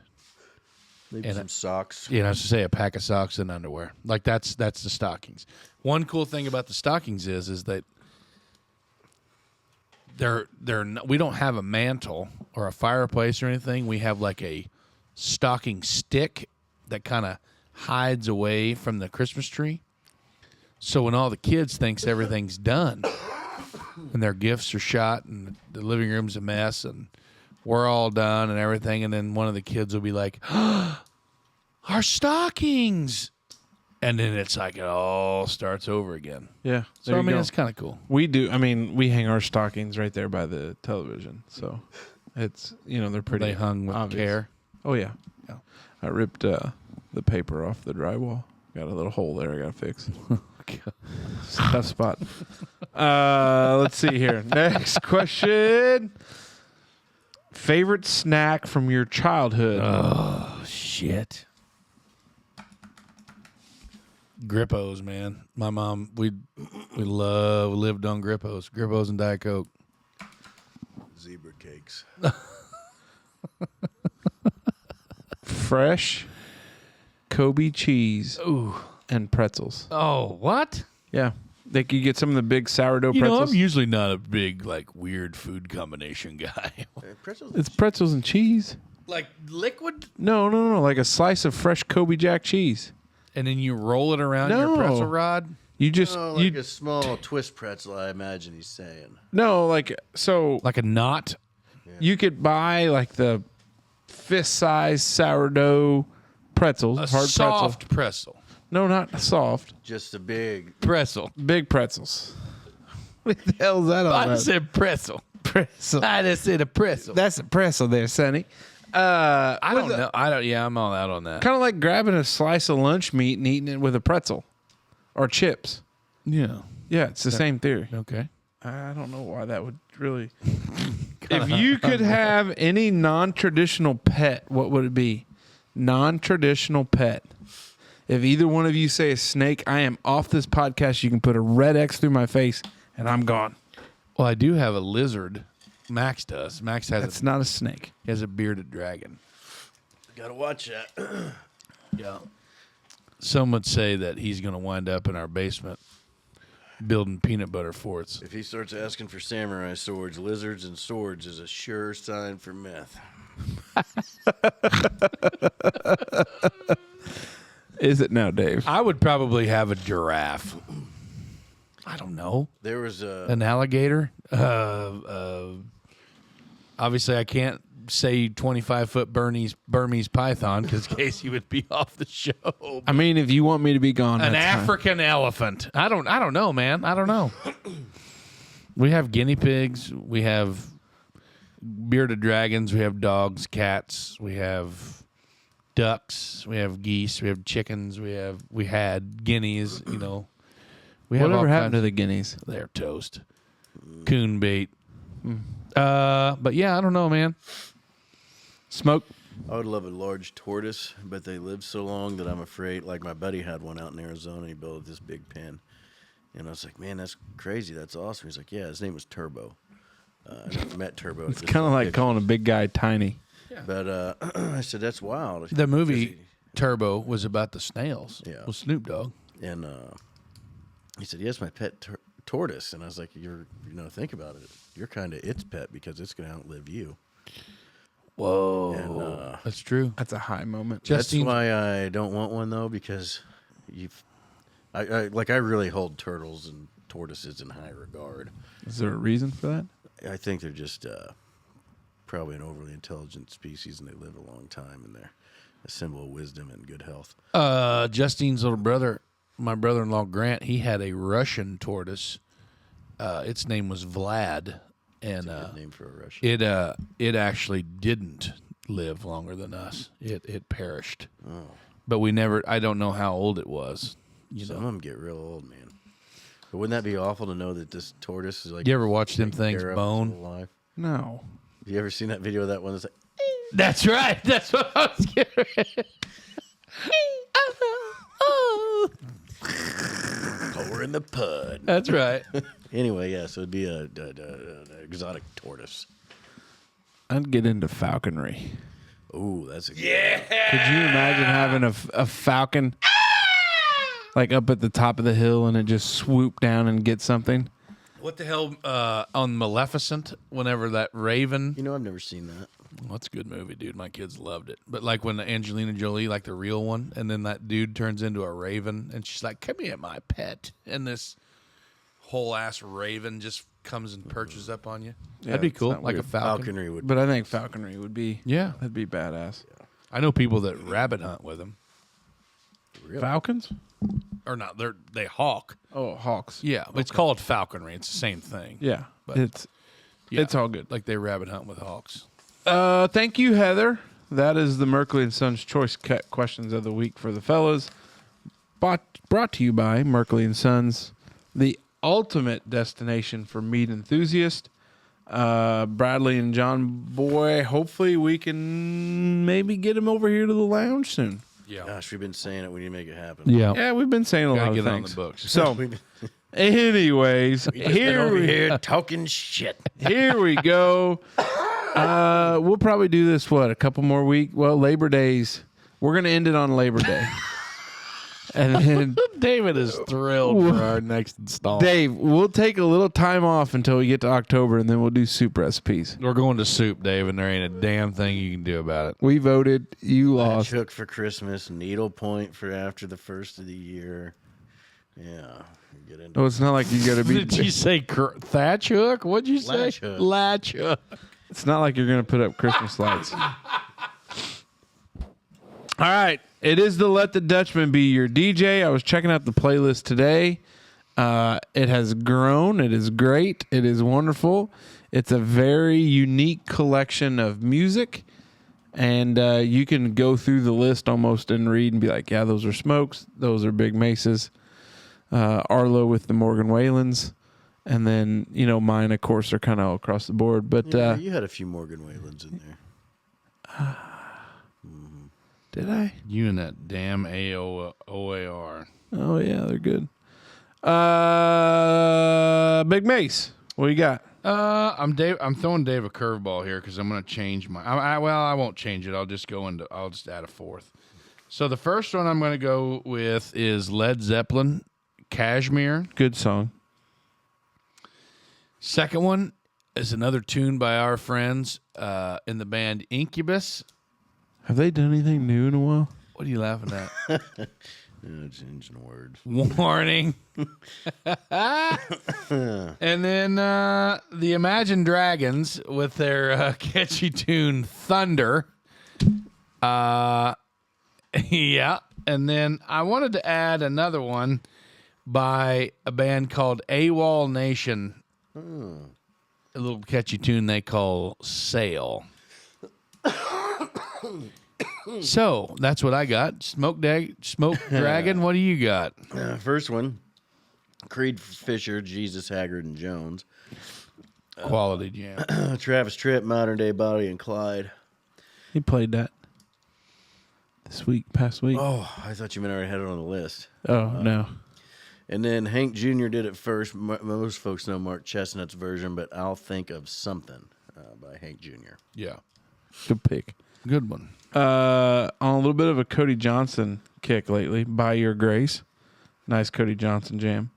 Maybe And some socks. I was to say a pack of socks and underwear. Like that's the stockings. One cool thing about the stockings is that we don't have a mantle or a fireplace or anything. We have like a stocking stick that kind of hides away from the Christmas tree. So when all the kids thinks everything's done and their gifts are shot and the living room's a mess and we're all done and everything, and then one of the kids will be like, our stockings. And then it's like it all starts over again. yeah. So, I mean, it's kind of cool. We do. I mean, we hang our stockings right there by the television. So it's, they're pretty. They hung with obvious. care. Oh, yeah. Yeah. I ripped the paper off the drywall. Got a little hole there I got to fix. It's a tough spot. Let's see here. Next question. Favorite snack from your childhood? Oh, shit. Grippos, man. My mom, we lived on Grippos and Diet Coke. Zebra cakes. Fresh Kobe cheese and pretzels. Oh, what? Yeah. You get some of the big sourdough You know, pretzels. I'm usually not a big, like, weird food combination guy. Pretzels. It's pretzels and cheese. Like liquid? No. Like a slice of fresh Kobe Jack cheese. And then you roll it around No. your pretzel rod? You just Oh, like a small twist pretzel, I imagine he's saying. Like a knot? you could buy like the fist-sized sourdough pretzels, A hard soft pretzel. No, not soft. Just a big. Pretzel. Big pretzels. What the hell's that all I about? said pretzel. Pretzel. I just said a pretzel. That's a pretzel there, Sonny. I don't know. I don't. Yeah, I'm all out on that. Kind of like grabbing a slice of lunch meat and eating it with a pretzel or chips. Yeah. Yeah, it's the same theory. Okay. I don't know why that would really. If you could have any non-traditional pet, what would it be? Non-traditional pet. If either one of you say a snake, I am off this podcast. You can put a red X through my face, and I'm gone. Well, I do have a lizard. Max does. Max has That's not a snake. he has a bearded dragon. Gotta watch that. Yeah. Some would say that he's going to wind up in our basement building peanut butter forts. If he starts asking for samurai swords, lizards, and swords is a sure sign for meth. Is it now, Dave? I would probably have a giraffe. I don't know. There was a An alligator. Obviously, I can't say 25-foot Burmese python because Casey would be off the show. I mean, if you want me to be gone, An that's fine. African elephant. I don't know, man. I don't know. We have guinea pigs. We have bearded dragons. We have dogs, cats. We have ducks. We have geese. We have chickens. We had guineas. You know, we have Whatever all happened to kinds- the guineas? They're toast. Coon bait. But yeah, I don't know, man. Smoke. I would love a large tortoise, but they live so long that I'm afraid. Like my buddy had one out in Arizona. He built this big pen, and I was like, "Man, that's crazy. That's awesome." He's like, "Yeah, his name was Turbo." I never met Turbo. It's kind of like calling a big guy tiny. But I said, "That's wild." The movie Turbo was about the snails. Yeah. With Snoop Dogg. And he said, "Yes, my pet tortoise." And I was like, think about it. You're kind of its pet because it's going to outlive you." Whoa. And, That's true. That's a high moment. That's why I don't want one though, because I really hold turtles and tortoises in high regard. Is there a reason for that? I think they're just probably an overly intelligent species, and they live a long time, and they're a symbol of wisdom and good health. Justine's little brother, my brother-in-law Grant, he had a Russian tortoise. Its name was Vlad, and Good name for a Russian. it actually didn't live longer than us. It perished. Oh. But I don't know how old it was. Some of them get real old, man. But wouldn't that be awful to know that this tortoise is like? You ever watch them taking things care of bone? its whole life? No. Have you ever seen that video of that one that's like, That's right. That's what I was getting ready. pour in the pud? That's right. Anyway, yeah, so it'd be a exotic tortoise. I'd get into falconry. Ooh, that's a Could you imagine having a falcon like up at the top of the hill and it just swoop down and get something? What the hell on Maleficent? Whenever that raven. You know, I've never seen that. Well, that's a good movie, dude. My kids loved it. But like when Angelina Jolie, like the real one, and then that dude turns into a raven, and she's like, "Come here, my pet," and this whole ass raven just comes and perches up on you. Yeah, That'd be it's cool, not like weird. a falcon. Falconry would. But I think falconry would be Yeah, that'd be badass. I know people that rabbit hunt with them, Falcons? or not. They hawk. Oh, hawks. Yeah, but it's called falconry. It's the same thing. Yeah, But- it's Yeah. it's all good. Like they rabbit hunt with hawks. Thank you, Heather. That is the Merkley and Sons Choice Questions of the Week for the fellas. Brought to you by Merkley and Sons, the ultimate destination for meat enthusiasts. Bradley and John Boy, hopefully we can maybe get him over here to the lounge soon. Yeah. Gosh, we've been saying it. We need to make it happen. Yeah. Yeah, we've been saying a Gotta lot of get it on things. the books. So, anyways, Been here over we here talking shit. Here we go. We'll probably do this, a couple more weeks? Well, Labor Days. We're going to end it on Labor Day. And then, David is thrilled for our next installment. Dave, we'll take a little time off until we get to October, and then we'll do soup recipes. We're going to soup, Dave, and there ain't a damn thing you can do about it. We voted. You lost. Hook for Christmas, needlepoint for after the first of the year. Yeah, get into Oh, it's not like you got to be. Did you say thatch hook? What'd you say? Latch hook. Latch hook. It's not like you're going to put up Christmas lights. All right. It is the Let the Dutchman Be Your DJ. I was checking out the playlist today. It has grown. It is great. It is wonderful. It's a very unique collection of music. And you can go through the list almost and read and be like, yeah, those are Smokes. Those are Big Maces. Arlo with the Morgan Whalens. And then, mine, of course, are kind of all across the board. But Yeah, you had a few Morgan Whalens in there. did I? You and that damn OAR. Oh, yeah, they're good. Big Mace, what you got? I'm throwing Dave a curveball here because I'm going to change my. I won't change it. I'll just add a fourth. So the first one I'm going to go with is Led Zeppelin, Kashmir. Good song. Second one is another tune by our friends in the band Incubus. Have they done anything new in a while? What are you laughing at? Changing words. Warning. And then the Imagine Dragons with their catchy tune Thunder. Yeah. And then I wanted to add another one by a band called AWOL Nation. A little catchy tune they call Sail. So that's what I got. Smoke Dragon. What do you got? First one, Creed Fisher, Jesus Haggard and Jones. Quality jam. Travis Tritt, Modern Day Bonnie and Clyde. He played that past week. Oh, I thought you meant I already had it on the list. Oh, no. And then Hank Jr. did it first. Most folks know Mark Chestnut's version, but I'll Think of Something by Hank Jr. Yeah. Good pick. Good one. On a little bit of a Cody Johnson kick lately, By Your Grace. Nice Cody Johnson jam.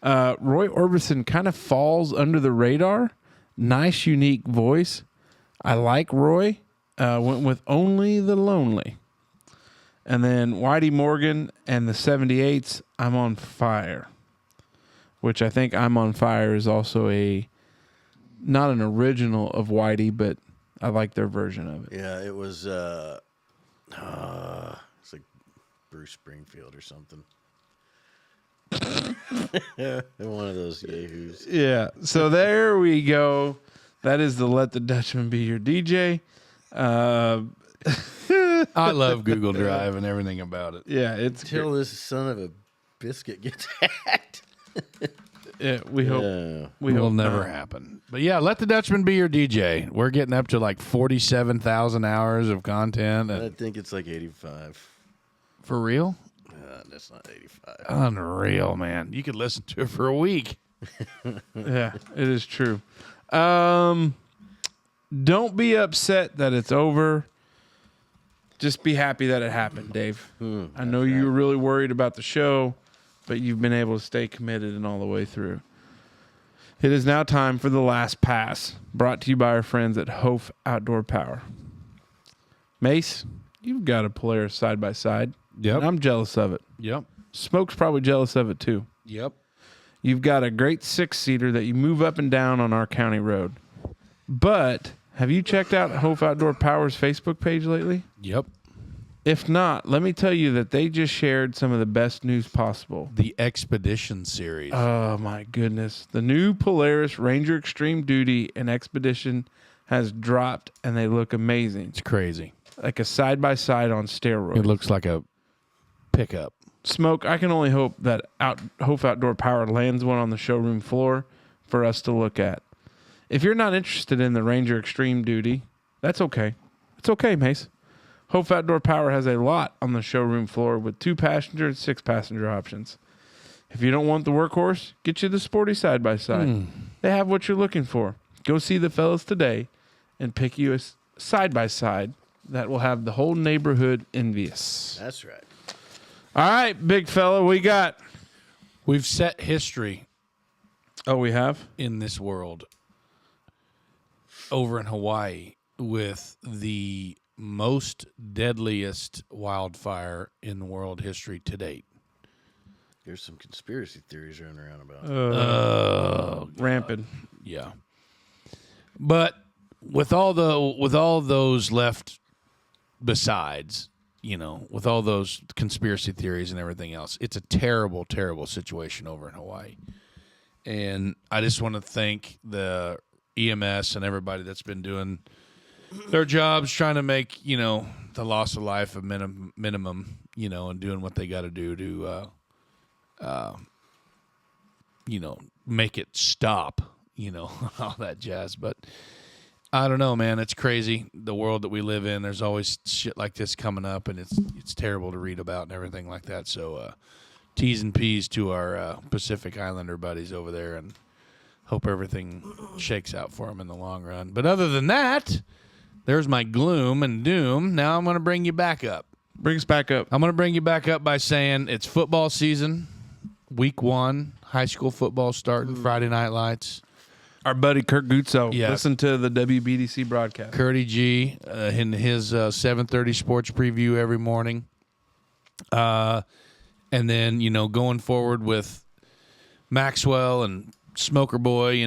Roy Orbison kind of falls under the radar. Nice, unique voice. I like Roy. Went with Only the Lonely. And then Whitey Morgan and the 78s, I'm on Fire. Which I think I'm on Fire is also not an original of Whitey, but I like their version of it. Yeah, it was it's like Bruce Springfield or something. One of those yahoos. Yeah. So there we go. That is the Let the Dutchman Be Your DJ. I love Google Drive and everything about it. Yeah, it's Until this son of a biscuit gets hacked. yeah, we hope Yeah. we Will hope never not. happen. But yeah, Let the Dutchman Be Your DJ. We're getting up to like 47,000 hours of content. I think it's like 85. For real? That's not 85. Unreal, man. You could listen to it for a week. Yeah, it is true. Don't be upset that it's over. Just be happy that it happened, Dave. I know you were really worried about the show, but you've been able to stay committed and all the way through. It is now time for the last pass, brought to you by our friends at Hopf Outdoor Power. Mace, you've got a Polaris side-by-side. Yep. And I'm jealous of it. Yep. Smoke's probably jealous of it, too. Yep. You've got a great six-seater that you move up and down on our county road. But have you checked out Hopf Outdoor Power's Facebook page lately? Yep. If not, let me tell you that they just shared some of the best news possible. The Expedition series. Oh, my goodness. The new Polaris Ranger Extreme Duty and Expedition has dropped, and they look amazing. It's crazy. Like a side-by-side on steroids. It looks like a pickup. Smoke, I can only hope that Hopf Outdoor Power lands one on the showroom floor for us to look at. If you're not interested in the Ranger Extreme Duty, that's okay. It's okay, Mace. Hopf Outdoor Power has a lot on the showroom floor with 2-passenger and 6-passenger options. If you don't want the workhorse, get you the sporty side-by-side. They have what you're looking for. Go see the fellas today and pick you a side-by-side that will have the whole neighborhood envious. That's right. All right, big fella, we got... We've set history Oh, we have? in this world over in Hawaii with the most deadliest wildfire in world history to date. There's some conspiracy theories running around about it. Rampant. Yeah. But with all those left besides, with all those conspiracy theories and everything else, it's a terrible, terrible situation over in Hawaii. And I just want to thank the EMS and everybody that's been doing their jobs, trying to make, the loss of life a minimum, and doing what they got to do to, make it stop, all that jazz. But I don't know, man. It's crazy. The world that we live in, there's always shit like this coming up, and it's terrible to read about and everything like that. So T's and P's to our Pacific Islander buddies over there, and hope everything shakes out for them in the long run. But other than that, there's my gloom and doom. Now I'm going to bring you back up. Bring us back up. I'm going to bring you back up by saying it's football season, week 1, high school football starting, Friday Night Lights. Our buddy Kurt Gutso. Yeah. Listen to the WBDC broadcast. Curdy G in his 7:30 sports preview every morning. And then, going forward with Maxwell and Smoker Boy,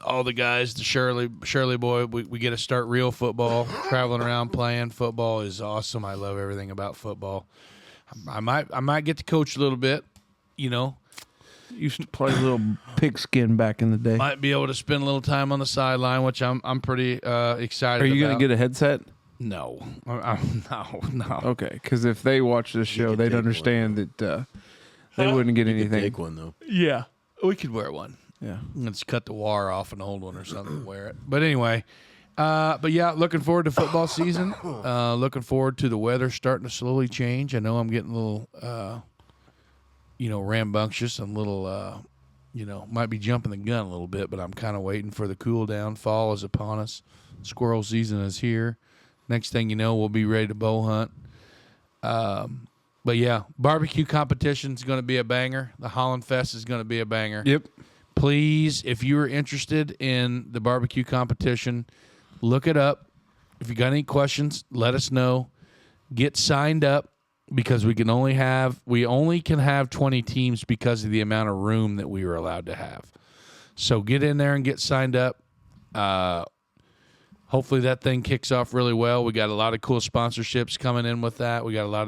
all the guys, the Shirley Boy, we get to start real football, traveling around playing. Football is awesome. I love everything about football. I might get to coach a little bit, Used to play a little pigskin back in the day. Might be able to spend a little time on the sideline, which I'm pretty excited. Are you going to get a headset? No, no. Okay, because if they watch this show, they'd understand that they wouldn't get anything. Take one though. Yeah, we could wear one. Yeah, Let's cut the wire off an old one or something and wear it. But anyway, but yeah, looking forward to football season. Looking forward to the weather starting to slowly change. I know I'm getting a little, rambunctious and a little, might be jumping the gun a little bit, but I'm kind of waiting for the cool down. Fall is upon us. Squirrel season is here. Next thing you know, we'll be ready to bow hunt. But yeah, barbecue competition is going to be a banger. The Holland Fest is going to be a banger. Yep. Please, if you are interested in the barbecue competition, look it up. If you got any questions, let us know. Get signed up because we only can have 20 teams because of the amount of room that we were allowed to have. So get in there and get signed up. Hopefully that thing kicks off really well. We got a lot of cool sponsorships coming in with that. We got a lot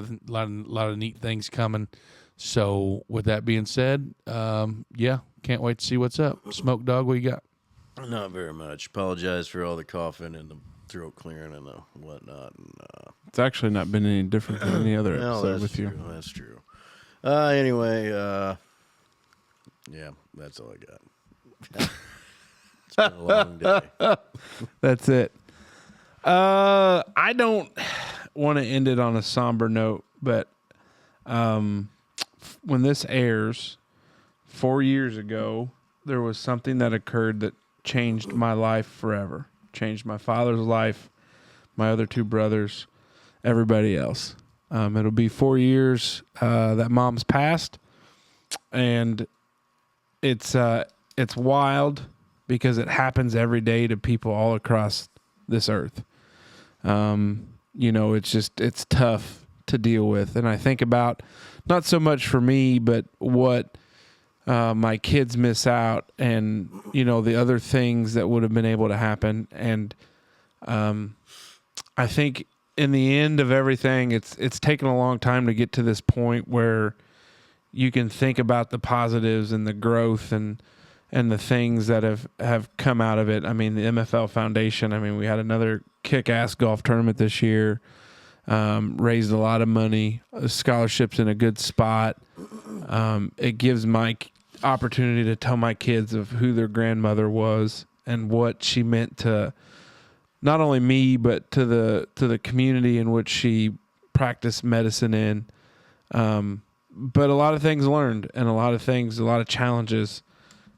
of neat things coming. So with that being said, can't wait to see what's up. Smoke Dog, what you got? Not very much. Apologize for all the coughing and the throat clearing and the whatnot. And, it's actually not been any different than any other no, episode that's with true. you. That's true. Anyway, yeah, that's all I got. It's been a long day. That's it. I don't want to end it on a somber note, but when this airs, 4 years ago, there was something that occurred that changed my life forever. Changed my father's life, my other 2 brothers, everybody else. It'll be 4 years that Mom's passed, and it's wild because it happens every day to people all across this earth. It's tough to deal with, and I think about not so much for me, but what my kids miss out, and the other things that would have been able to happen. And I think in the end of everything, it's taken a long time to get to this point where you can think about the positives and the growth and the things that have come out of it. I mean, the MFL Foundation, we had another kick-ass golf tournament this year, raised a lot of money, scholarships in a good spot. It gives Mike opportunity to tell my kids of who their grandmother was and what she meant to not only me, but to the community in which she practiced medicine in. But a lot of things learned, and a lot of challenges,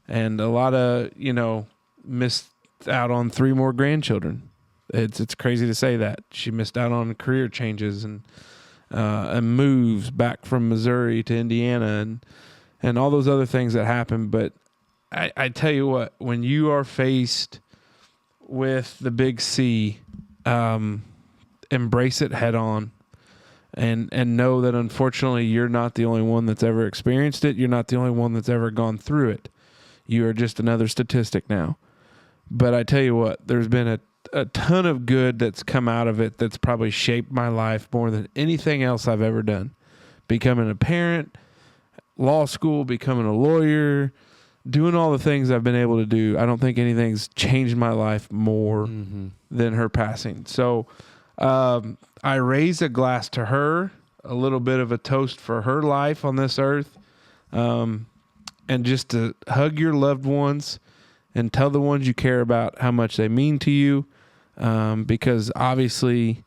and a lot of, missed out on 3 more grandchildren. It's crazy to say that. She missed out on career changes and moves back from Missouri to Indiana and all those other things that happen. But I tell you what, when you are faced with the big C, embrace it head on. And know that unfortunately you're not the only one that's ever experienced it. You're not the only one that's ever gone through it. You are just another statistic now. But I tell you what, there's been a ton of good that's come out of it that's probably shaped my life more than anything else I've ever done. Becoming a parent, law school, becoming a lawyer, doing all the things I've been able to do. I don't think anything's changed my life more than her passing. So I raise a glass to her, a little bit of a toast for her life on this earth, and just to hug your loved ones and tell the ones you care about how much they mean to you, because obviously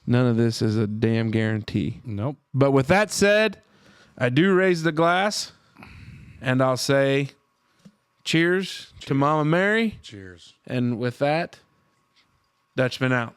none of this is a damn guarantee. Nope. But with that said, I do raise the glass, and I'll say cheers to Mama Mary. Cheers. And with that, Dutchman out.